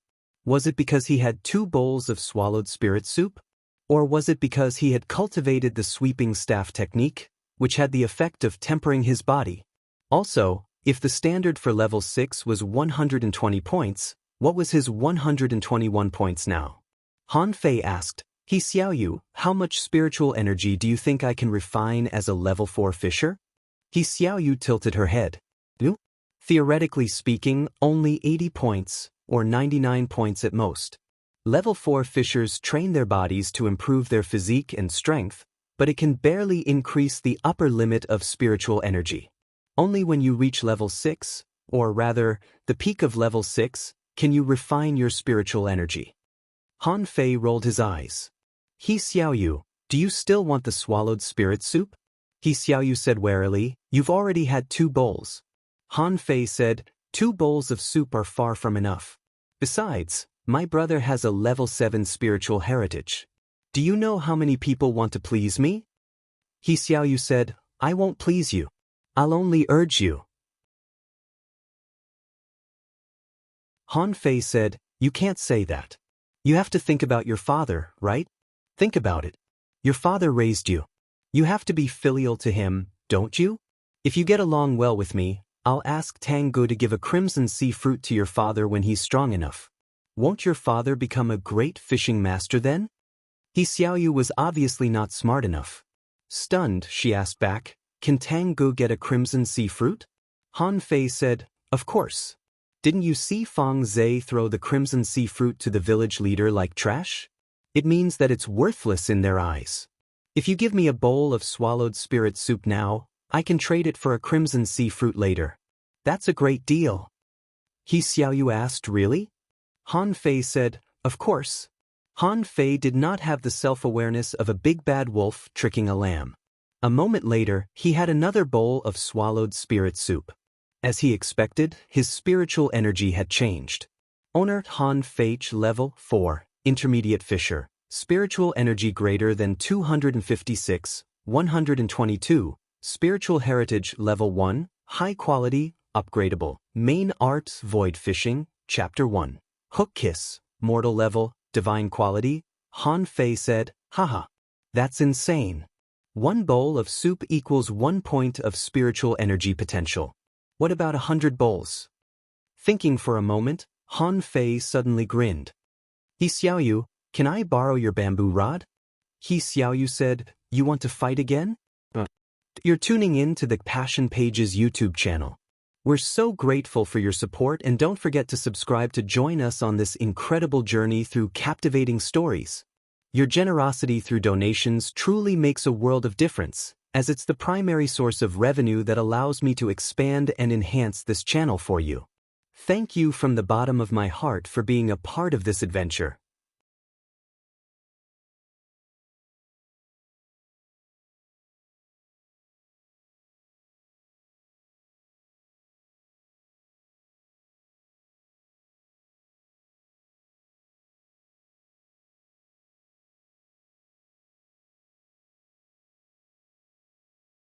Was it because he had 2 bowls of swallowed spirit soup? Or was it because he had cultivated the sweeping staff technique, which had the effect of tempering his body? Also, if the standard for level 6 was 120 points, what was his 121 points now? Han Fei asked, "He Xiaoyu, how much spiritual energy do you think I can refine as a level 4 fisher?" He Xiaoyu tilted her head. Theoretically speaking, only 80 points, or 99 points at most. Level 4 fishers train their bodies to improve their physique and strength, but it can barely increase the upper limit of spiritual energy. Only when you reach level 6, or rather, the peak of level 6, can you refine your spiritual energy. Han Fei rolled his eyes. He Xiaoyu, do you still want the swallowed spirit soup? He Xiaoyu said warily, you've already had 2 bowls. Han Fei said, 2 bowls of soup are far from enough. Besides, my brother has a level 7 spiritual heritage. Do you know how many people want to please me? He Xiaoyu said, I won't please you. I'll only urge you. Han Fei said, you can't say that. You have to think about your father, right? Think about it. Your father raised you. You have to be filial to him, don't you? If you get along well with me, I'll ask Tangu to give a crimson sea fruit to your father when he's strong enough. Won't your father become a great fishing master then? He Xiaoyu was obviously not smart enough. Stunned, she asked back, can Tangu get a crimson sea fruit? Han Fei said, of course. Didn't you see Feng Zhe throw the crimson sea fruit to the village leader like trash? It means that it's worthless in their eyes. If you give me a bowl of swallowed spirit soup now, I can trade it for a crimson sea fruit later. That's a great deal. He Xiaoyu asked, really? Han Fei said, of course. Han Fei did not have the self-awareness of a big bad wolf tricking a lamb. A moment later, he had another bowl of swallowed spirit soup. As he expected, his spiritual energy had changed. Owner Han Fei level 4, intermediate fisher, spiritual energy greater than 256, 122, spiritual heritage level 1, high quality, upgradable, main art void fishing, chapter 1. Hook kiss, mortal level, divine quality. Han Fei said, haha. That's insane. 1 bowl of soup equals 1 point of spiritual energy potential. What about 100 bowls? Thinking for a moment, Han Fei suddenly grinned. He Xiaoyu, can I borrow your bamboo rod? He Xiaoyu said, you want to fight again? You're tuning in to the Passion Pages YouTube channel. We're so grateful for your support, and don't forget to subscribe to join us on this incredible journey through captivating stories. Your generosity through donations truly makes a world of difference, as it's the primary source of revenue that allows me to expand and enhance this channel for you. Thank you from the bottom of my heart for being a part of this adventure.